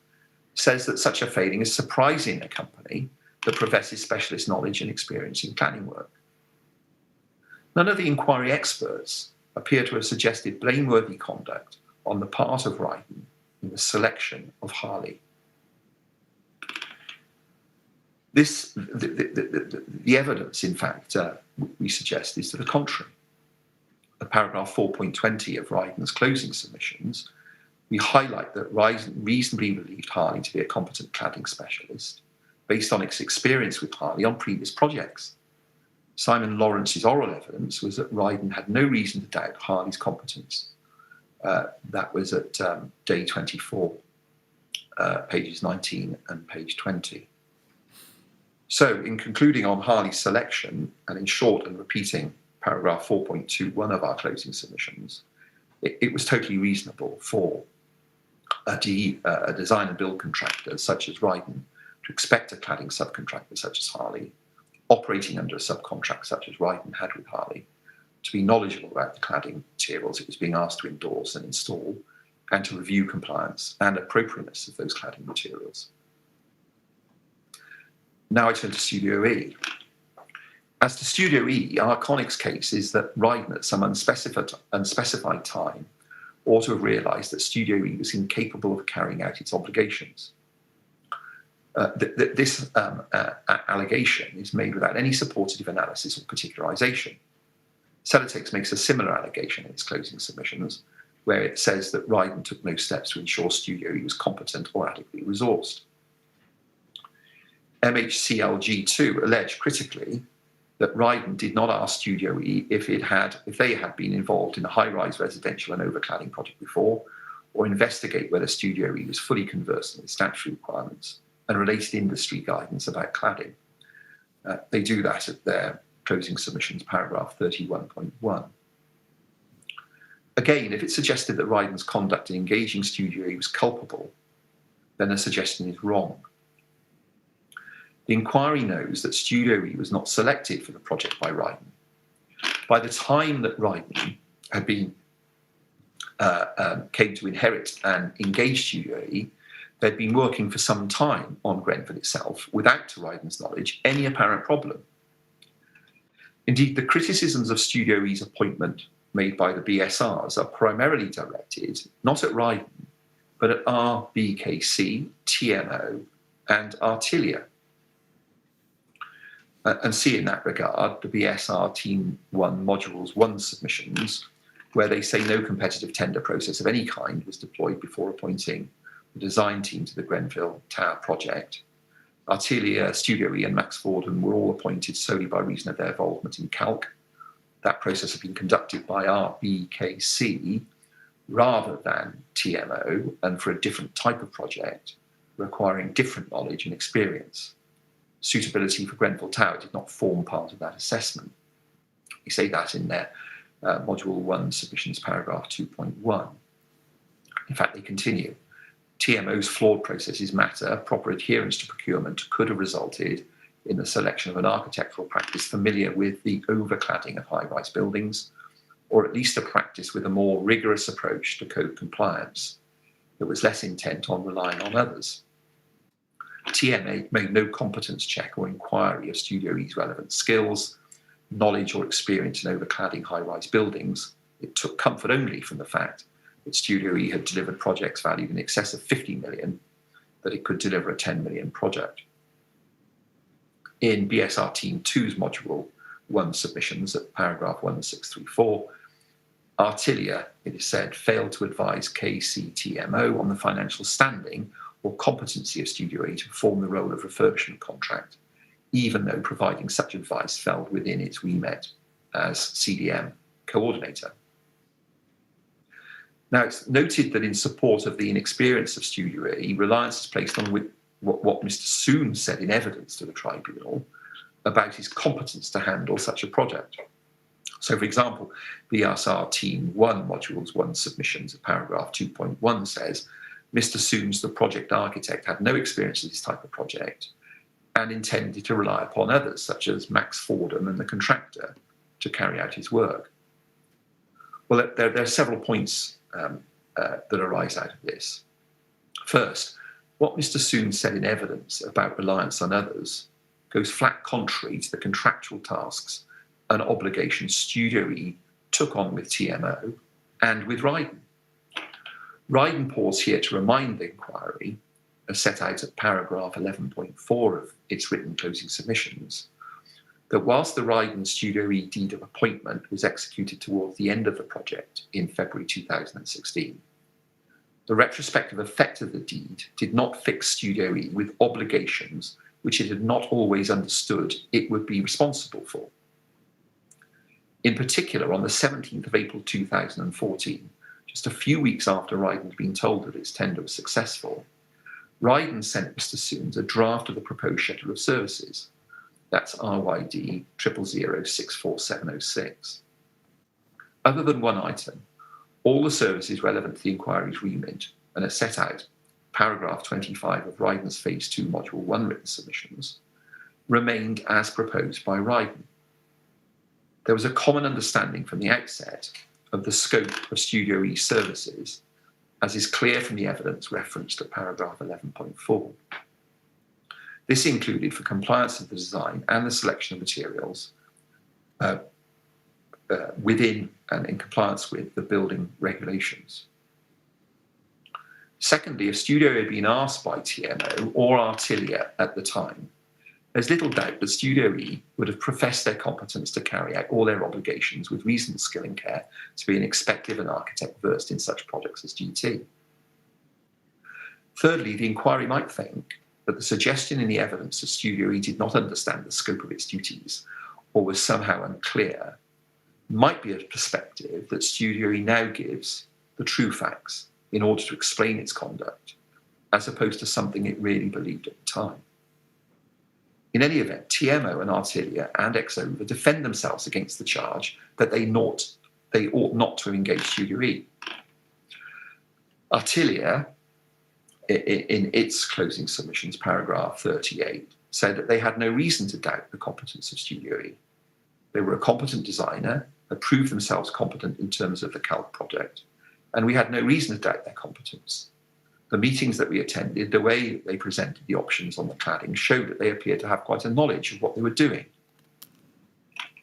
says that such a failing is surprising in a company that professes specialist knowledge and experience in planning work. None of the inquiry experts appear to have suggested blameworthy conduct on the part of Rydon in the selection of Harley. The evidence, in fact, we suggest is to the contrary. At paragraph 4.20 of Rydon's closing submissions, we highlight that Rydon reasonably believed Harley to be a competent cladding specialist based on its experience with Harley on previous projects. Simon Lawrence's oral evidence was that Rydon had no reason to doubt Harley's competence That was at day 24, pages 19 and page 20. So in concluding on Harley's selection, and in short and repeating paragraph 4.21 of our closing submissions, it was totally reasonable for a design and build contractor such as Rydon to expect a cladding subcontractor such as Harley, operating under a subcontract such as Rydon had with Harley, to be knowledgeable about the cladding materials it was being asked to endorse and install, and to review compliance and appropriateness of those cladding materials. Now I turn to Studio E. As to Studio E, our Connex case is that Rydon at some unspecified time ought to have realised that Studio E was incapable of carrying out its obligations. This allegation is made without any supportive analysis or particularisation. Celotex makes a similar allegation in its closing submissions, where it says that Rydon took no steps to ensure Studio E was competent or adequately resourced. MHCLG2 alleged critically that Rydon did not ask Studio E if they had been involved in a high-rise residential and overcladding project before, or investigate whether Studio E was fully conversant with statutory requirements and related industry guidance about cladding. They do that at their closing submissions, paragraph 31.1. Again, if it's suggested that Rydon's conduct in engaging Studio E was culpable, then the suggestion is wrong. The inquiry knows that Studio E was not selected for the project by Rydon. By the time that Rydon had came to inherit and engage Studio E, they'd been working for some time on Grenfell itself without, to Rydon's knowledge, any apparent problem. Indeed, the criticisms of Studio E's appointment made by the BSRs are primarily directed not at Rydon, but at RBKC, TMO, and Artilia. And see in that regard the BSR Team 1 Modules 1 submissions, where they say no competitive tender process of any kind was deployed before appointing the design team to the Grenfell Tower project. Artilia, Studio E, and Max Fordham were all appointed solely by reason of their involvement in calc. That process had been conducted by RBKC rather than TMO, and for a different type of project requiring different knowledge and experience. Suitability for Grenfell Tower did not form part of that assessment. They say that in their Module 1 submissions, paragraph 2.1. In fact, they continue. TMO's flawed processes matter. Proper adherence to procurement could have resulted in the selection of an architectural practice familiar with the overcladding of high-rise buildings, or at least a practice with a more rigorous approach to code compliance that was less intent on relying on others. TMA made no competence check or inquiry of Studio E's relevant skills, knowledge or experience in overcladding high-rise buildings. It took comfort only from the fact that Studio E had delivered projects valued in excess of 50 million, that it could deliver a 10 million project. In BSR Team 2's Module 1 submissions at paragraph 1634, Artilia, it is said, failed to advise KCTMO on the financial standing or competency of Studio E to perform the role of refurbishment contract, even though providing such advice fell within its remit as CDM coordinator. Now, it's noted that in support of the inexperience of Studio E, reliance is placed on what Mr. Soon said in evidence to the tribunal about his competence to handle such a project. So, for example, BSR Team 1 Modules 1 submissions at paragraph 2.1 says, Mr. Soons, the project architect, had no experience of this type of project and intended to rely upon others, such as Max Fordham and the contractor, to carry out his work. Well, there are several points that arise out of this. First, what Mr. Soon said in evidence about reliance on others goes flat contrary to the contractual tasks and obligations Studio E took on with TMO and with Rydon. Rydon paused here to remind the inquiry, as set out at paragraph 11.4 of its written closing submissions, that whilst the Rydon Studio E deed of appointment was executed towards the end of the project in February 2016, the retrospective effect of the deed did not fix Studio E with obligations which it had not always understood it would be responsible for. In particular, on the 17th of April 2014, just a few weeks after Rydon had been told that its tender was successful, Rydon sent Mr. Soons a draft of the proposed schedule of services. That's RYD 000064706. Other than one item, all the services relevant to the inquiry's remit and are set out, paragraph 25 of Rydon's Phase 2 Module 1 written submissions, remained as proposed by Rydon. There was a common understanding from the outset of the scope of Studio E services, as is clear from the evidence referenced at paragraph 11.4. This included for compliance of the design and the selection of materials within and in compliance with the building regulations. Secondly, if Studio had been asked by TMO or Artilia at the time, there's little doubt that Studio E would have professed their competence to carry out all their obligations with reasonable skill and care to be an expective and architect versed in such projects as GT. Thirdly, the inquiry might think that the suggestion in the evidence that Studio E did not understand the scope of its duties or was somehow unclear might be a perspective that Studio E now gives the true facts in order to explain its conduct, as opposed to something it really believed at the time. In any event, TMO and Artilia and Exova defend themselves against the charge that they ought not to engage Studio E. Artilia, in its closing submissions, paragraph 38, said that they had no reason to doubt the competence of Studio E. They were a competent designer, had proved themselves competent in terms of the CALC project, and we had no reason to doubt their competence. The meetings that we attended, the way that they presented the options on the cladding showed that they appeared to have quite a knowledge of what they were doing.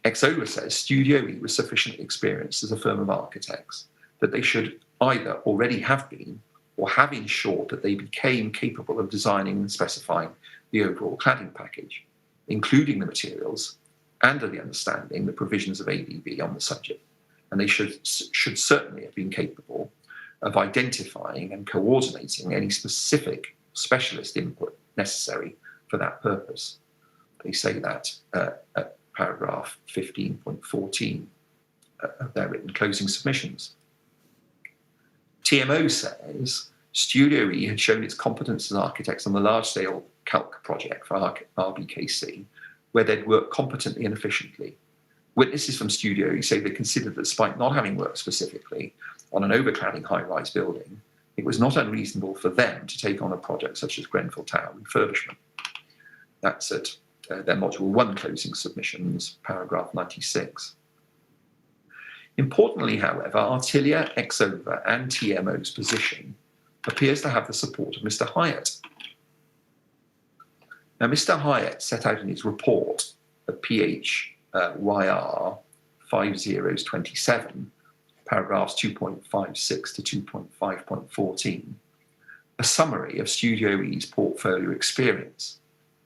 Exova says Studio E was sufficiently experienced as a firm of architects that they should either already have been or have ensured that they became capable of designing and specifying the overall cladding package, including the materials, and the understanding the provisions of ADB on the subject. And they should certainly have been capable of identifying and coordinating any specific specialist input necessary for that purpose. They say that at paragraph 15.14 of their written closing submissions. TMO says Studio E had shown its competence as architects on the large-scale CALC project for RBKC, where they'd worked competently and efficiently. Witnesses from Studio E say they considered that despite not having worked specifically on an overcladding high-rise building, it was not unreasonable for them to take on a project such as Grenfell Tower refurbishment. That's at their Module 1 closing submissions, paragraph 96. Importantly, however, Artilia, Exova and TMO's position appears to have the support of Mr. Hyatt. Now, Mr. Hyatt set out in his report at PHYR 5027, paragraphs 2.56 to 2.5.14, a summary of Studio E's portfolio experience,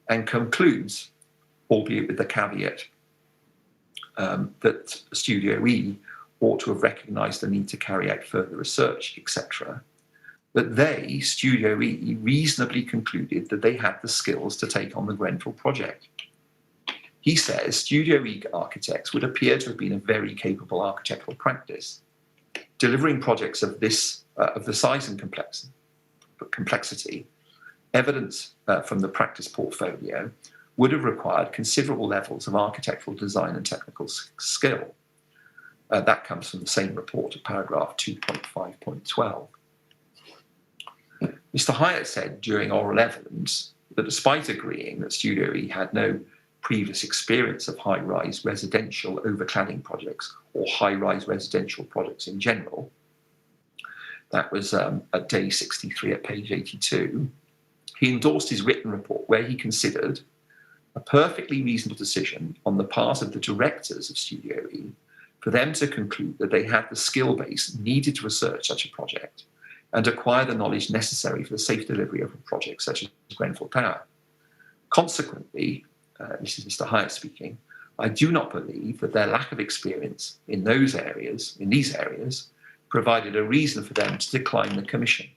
and concludes, albeit with the caveat that Studio E ought to have recognised the need to carry out further research, etc., that they, Studio E, reasonably concluded that they had the skills to take on the Grenfell project. He says Studio E architects would appear to have been a very capable architectural practice. Delivering projects of this, of the size and complexity, evidence from the practice portfolio would have required considerable levels of architectural design and technical skill. That comes from the same report at paragraph 2.5.12. Mr. Hyatt said during oral evidence that despite agreeing that Studio E had no previous experience of high-rise residential overcladding projects or high-rise residential projects in general, that was at day 63 at page 82, he endorsed his written report where he considered a perfectly reasonable decision on the part of the directors of Studio E for them to conclude that they had the skill base needed to research such a project and acquire the knowledge necessary for the safe delivery of a project such as Grenfell Tower. Consequently, this is Mr. Hyatt speaking, I do not believe that their lack of experience in these areas, provided a reason for them to decline the commission.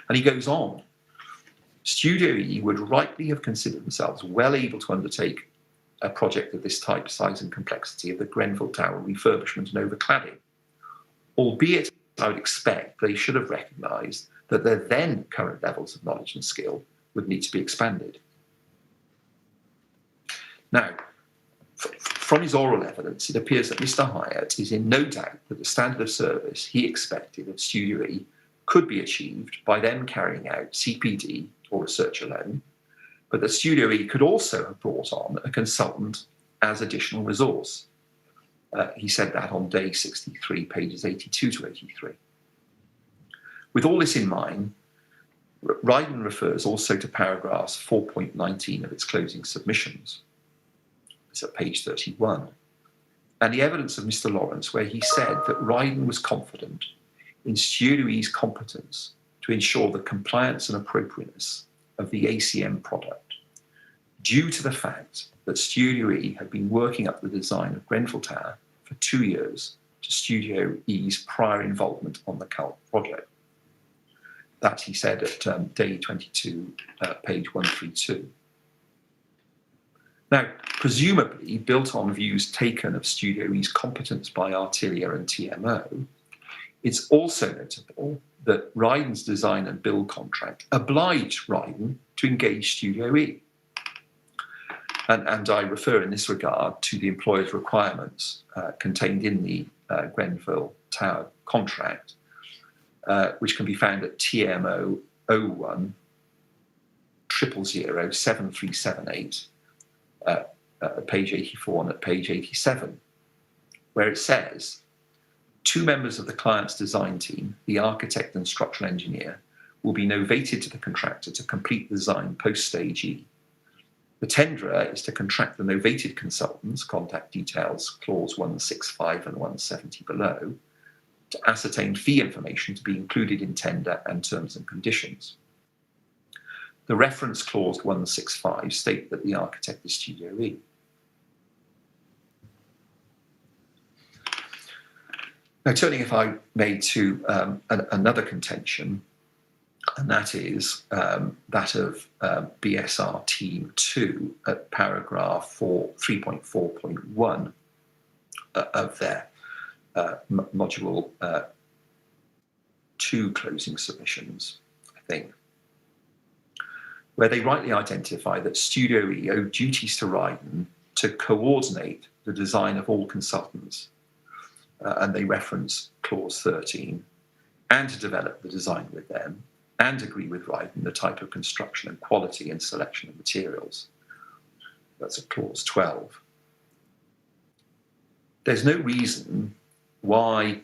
And he goes on, Studio E would rightly have considered themselves well able to undertake a project of this type, size and complexity of the Grenfell Tower refurbishment and overcladding, albeit I would expect they should have recognised that their then current levels of knowledge and skill would need to be expanded. Now, from his oral evidence, it appears that Mr. Hyatt is in no doubt that the standard of service he expected of Studio E could be achieved by them carrying out CPD or research alone, but that Studio E could also have brought on a consultant as additional resource. He said that on day 63, pages 82 to 83. With all this in mind, Rydon refers also to paragraphs 4.19 of its closing submissions. It's at page 31. And the evidence of Mr. Lawrence, where he said that Rydon was confident in Studio E's competence to ensure the compliance and appropriateness of the ACM product, due to the fact that Studio E had been working up the design of Grenfell Tower for 2 years to Studio E's prior involvement on the CALP project. That he said at day 22, page 132. Now, presumably built on views taken of Studio E's competence by Artilia and TMO, it's also notable that Rydon's design and build contract obliged Rydon to engage Studio E. And I refer in this regard to the employer's requirements contained in the Grenfell Tower contract, which can be found at TMO 01 000 7378, at page 84 and at page 87, where it says, 2 members of the client's design team, the architect and structural engineer, will be novated to the contractor to complete the design post-stage E. The tenderer is to contract the novated consultants, contact details, clause 165 and 170 below, to ascertain fee information to be included in tender and terms and conditions. The reference clause 165 state that the architect is Studio E. Now, turning, if I may, to another contention, and that is that of BSR Team 2 at paragraph 3.4.1 of their module 2 closing submissions, I think, where they rightly identify that Studio E owed duties to Rydon to coordinate the design of all consultants, and they reference clause 13, and to develop the design with them, and agree with Rydon the type of construction and quality and selection of materials. That's at clause 12. There's no reason why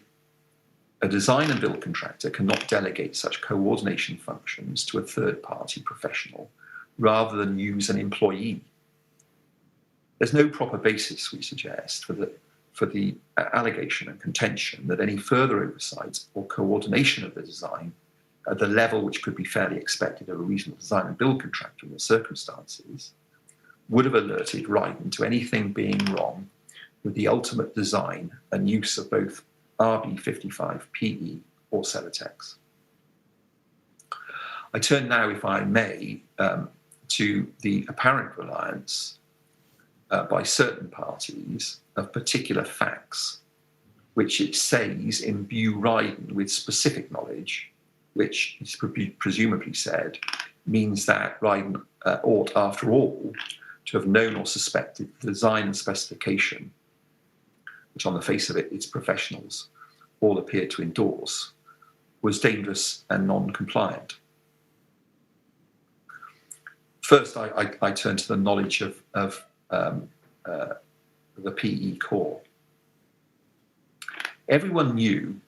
a design and build contractor cannot delegate such coordination functions to a third-party professional rather than use an employee. There's no proper basis, we suggest, for the allegation and contention that any further oversight or coordination of the design at the level which could be fairly expected of a reasonable design and build contractor in the circumstances would have alerted Rydon to anything being wrong with the ultimate design and use of both RB55PE or Celotex. I turn now, if I may, to the apparent reliance by certain parties of particular facts, which it says imbue Rydon with specific knowledge, which is presumably said means that Rydon ought, after all, to have known or suspected the design and specification, which on the face of it, its professionals all appear to endorse, was dangerous and non-compliant. First, I turn to the knowledge of the PE core. Everyone knew,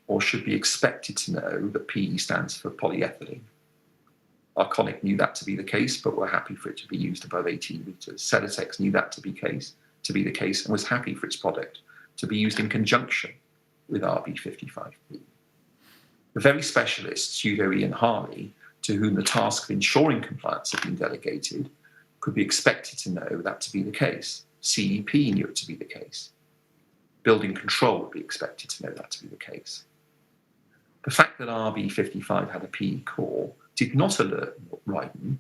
or should be expected to know, that PE stands for polyethylene. Arconic knew that to be the case, but were happy for it to be used above 18 litres. Celotex knew that to be the case, and was happy for its product to be used in conjunction with RB55P. The very specialists, Studio E and Harley, to whom the task of ensuring compliance had been delegated, could be expected to know that to be the case. CEP knew it to be the case. Building control would be expected to know that to be the case. The fact that RB55 had a PE core did not alert Rydon,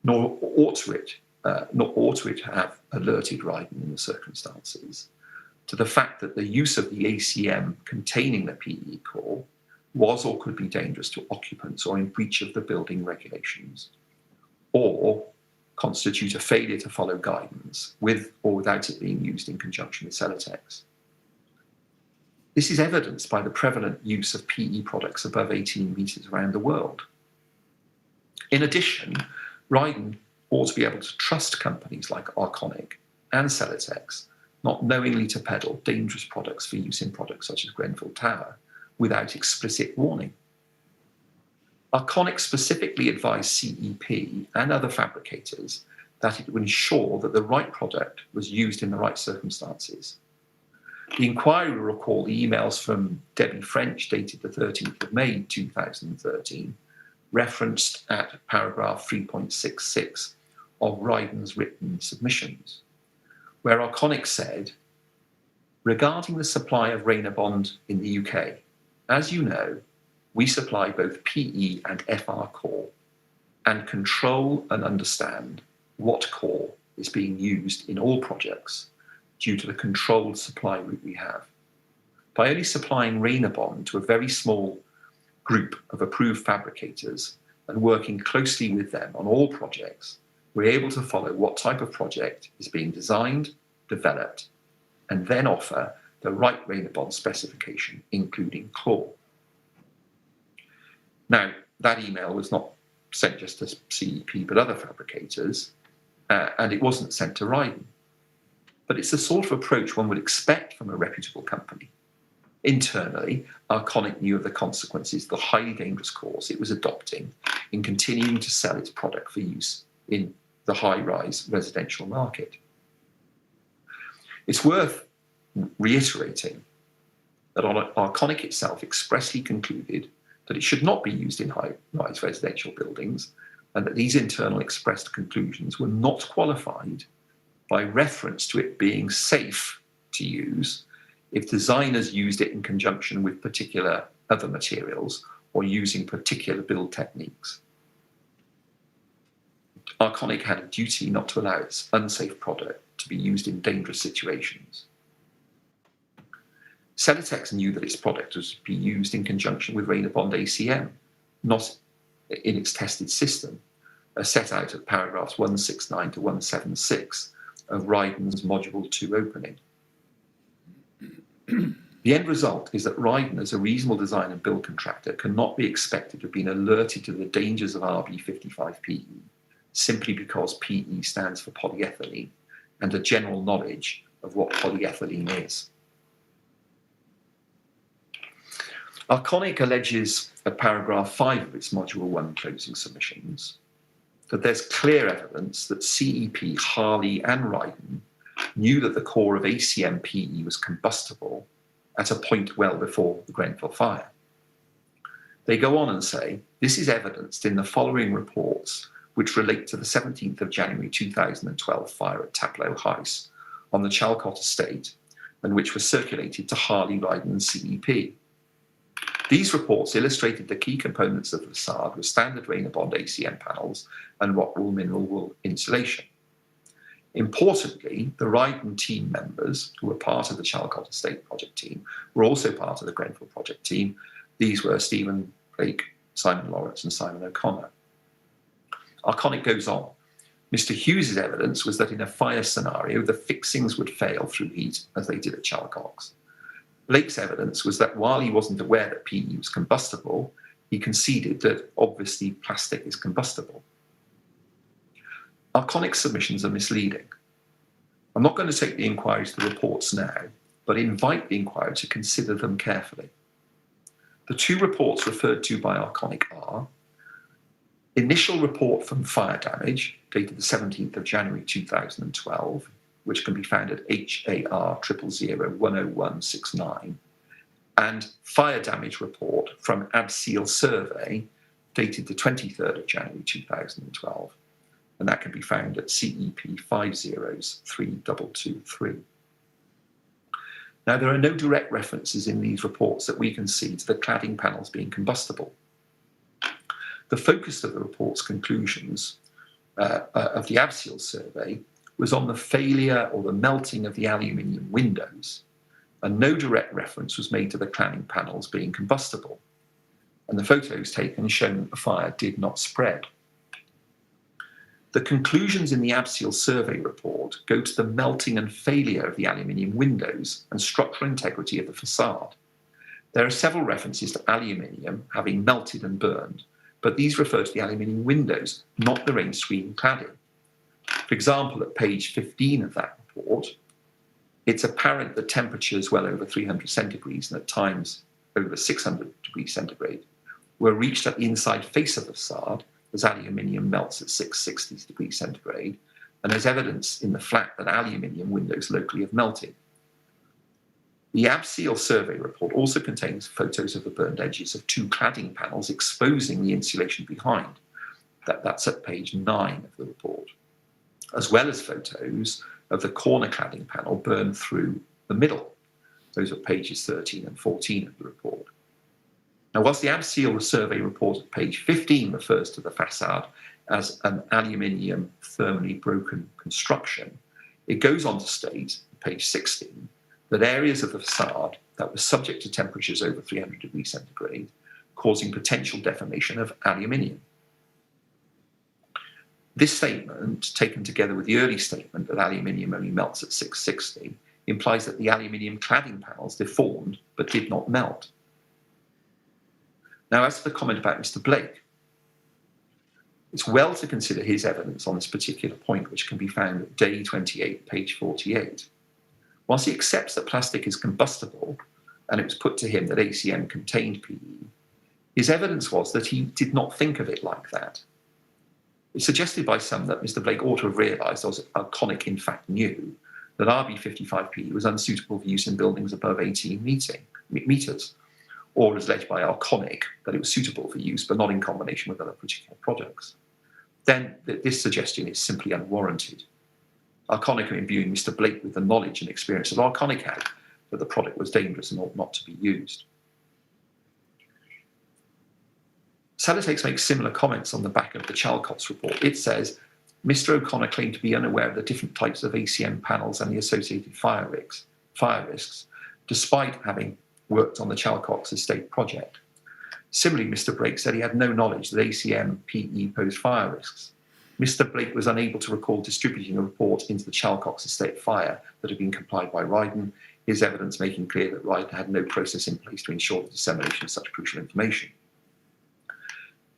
nor ought to it have alerted Rydon in the circumstances, to the fact that the use of the ACM containing the PE core was or could be dangerous to occupants or in breach of the building regulations, or constitute a failure to follow guidance with or without it being used in conjunction with Celotex. This is evidenced by the prevalent use of PE products above 18 metres around the world. In addition, Rydon ought to be able to trust companies like Arconic and Celotex not knowingly to peddle dangerous products for use in products such as Grenfell Tower without explicit warning. Arconic specifically advised CEP and other fabricators that it would ensure that the right product was used in the right circumstances. The inquiry will recall the emails from Debbie French dated the 13th of May 2013, referenced at paragraph 3.66 of Rydon's written submissions, where Arconic said, regarding the supply of Rainabond in the UK, as you know, we supply both PE and FR core and control and understand what core is being used in all projects due to the controlled supply route we have. By only supplying Rainabond to a very small group of approved fabricators and working closely with them on all projects, we're able to follow what type of project is being designed, developed, and then offer the right Rainabond specification, including core. Now, that email was not sent just to CEP, but other fabricators, and it wasn't sent to Rydon. But it's the sort of approach one would expect from a reputable company. Internally, Arconic knew of the consequences of the highly dangerous course it was adopting in continuing to sell its product for use in the high-rise residential market. It's worth reiterating that Arconic itself expressly concluded that it should not be used in high-rise residential buildings, and that these internal expressed conclusions were not qualified by reference to it being safe to use if designers used it in conjunction with particular other materials or using particular build techniques. Arconic had a duty not to allow its unsafe product to be used in dangerous situations. Celotex knew that its product was to be used in conjunction with Rainabond ACM, not in its tested system, as set out at paragraphs 169 to 176 of Rydon's Module 2 opening. The end result is that Rydon, as a reasonable design and build contractor, cannot be expected to have been alerted to the dangers of RB55PE simply because PE stands for polyethylene and a general knowledge of what polyethylene is. Arconic alleges at paragraph 5 of its Module 1 closing submissions that there's clear evidence that CEP, Harley and Rydon knew that the core of ACM PE was combustible at a point well before the Grenfell fire. They go on and say, this is evidenced in the following reports which relate to the 17th of January 2012 fire at Taplow House on the Chalcott estate and which were circulated to Harley, Rydon and CEP. These reports illustrated the key components of the facade with standard Rainabond ACM panels and rock wool mineral wool insulation. Importantly, the Rydon team members who were part of the Chalcott Estate project team were also part of the Grenfell project team. These were Stephen Blake, Simon Lawrence and Simon O'Connor. Arconic goes on. Mr. Hughes's evidence was that in a fire scenario, the fixings would fail through heat as they did at Chalcott's. Blake's evidence was that while he wasn't aware that PE was combustible, he conceded that obviously plastic is combustible. Arconic's submissions are misleading. I'm not going to take the inquiry to the reports now, but invite the inquiry to consider them carefully. The two reports referred to by Arconic are initial report from fire damage, dated the 17th of January 2012, which can be found at HAR 000010169, and fire damage report from Abseal Survey, dated the 23rd of January 2012, and that can be found at CEP 503223. Now, there are no direct references in these reports that we can see to the cladding panels being combustible. The focus of the report's conclusions of the Abseal Survey was on the failure or the melting of the aluminium windows and no direct reference was made to the cladding panels being combustible. And the photos taken shown that the fire did not spread. The conclusions in the Abseal survey report go to the melting and failure of the aluminium windows and structural integrity of the facade. There are several references to aluminium having melted and burned, but these refer to the aluminium windows, not the rain screen cladding. For example, at page 15 of that report, it's apparent that temperatures well over 300 centigrades and at times over 600 degrees centigrade were reached at the inside face of the facade as aluminium melts at 660 degrees centigrade, and there's evidence in the flat that aluminium windows locally have melted. The Abseal survey report also contains photos of the burned edges of 2 cladding panels exposing the insulation behind. That's at page 9 of the report, as well as photos of the corner cladding panel burned through the middle. Those are pages 13 and 14 of the report. Now, whilst the Abseal survey report at page 15 refers to the facade as an aluminium thermally broken construction, it goes on to state, page 16, that areas of the facade that were subject to temperatures over 300 degrees centigrade, causing potential deformation of aluminium. This statement, taken together with the early statement that aluminium only melts at 660, implies that the aluminium cladding panels deformed but did not melt. Now, as to the comment about Mr. Blake, it's well to consider his evidence on this particular point, which can be found at day 28, page 48. Whilst he accepts that plastic is combustible, and it was put to him that ACM contained PE, his evidence was that he did not think of it like that. It's suggested by some that Mr. Blake ought to have realised, as Arconic in fact knew, that RB55PE was unsuitable for use in buildings above 18 metres, or as alleged by Arconic, that it was suitable for use but not in combination with other particular products. Then this suggestion is simply unwarranted. Arconic are imbuing Mr. Blake with the knowledge and experience that Arconic had that the product was dangerous and ought not to be used. Celotex makes similar comments on the back of the Chalcott's report. It says, Mr. O'Connor claimed to be unaware of the different types of ACM panels and the associated fire risks, despite having worked on the Chalcott's estate project. Similarly, Mr. Blake said he had no knowledge that ACM PE posed fire risks. Mr. Blake was unable to recall distributing a report into the Chalcott's estate fire that had been complied by Rydon, his evidence making clear that Rydon had no process in place to ensure the dissemination of such crucial information.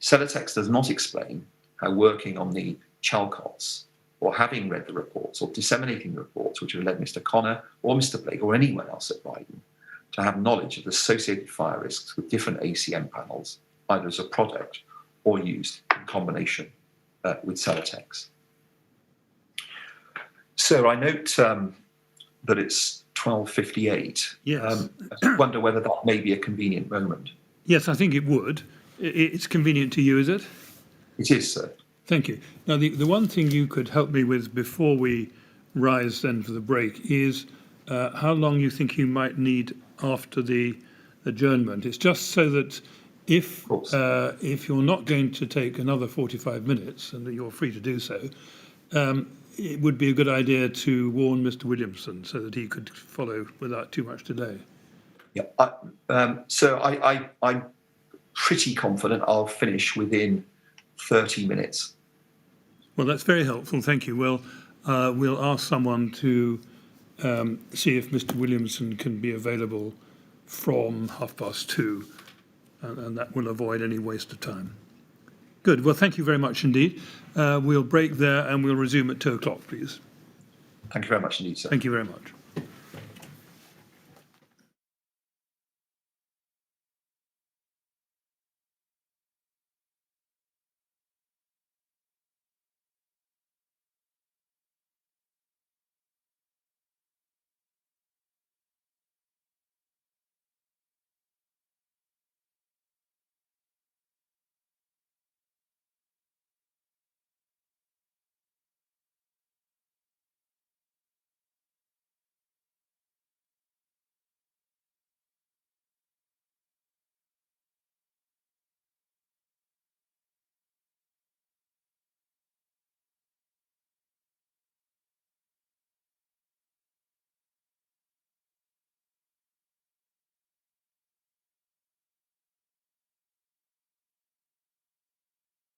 Celotex does not explain how working on the Chalcott's, or having read the reports, or disseminating the reports which have led Mr. Connor or Mr. Blake or anyone else at Rydon to have knowledge of the associated fire risks with different ACM panels, either as a product or used in combination with Celotex. So I note that it's 12:58. Yes. I wonder whether that may be a convenient moment. Yes, I think it would. It's convenient to you, is it? It is, sir. Thank you. Now, the one thing you could help me with before we rise then for the break is how long you think you might need after the adjournment. It's just so that if you're not going to take another 45 minutes, and you're free to do so, it would be a good idea to warn Mr. Williamson so that he could follow without too much delay. Yeah. So I'm pretty confident I'll finish within 30 minutes. Well, that's very helpful. Thank you. Well, we'll ask someone to see if Mr. Williamson can be available from 2:30, and that will avoid any waste of time. Good. Well, thank you very much indeed. We'll break there and we'll resume at 2:00, please. Thank you very much indeed, sir. Thank you very much.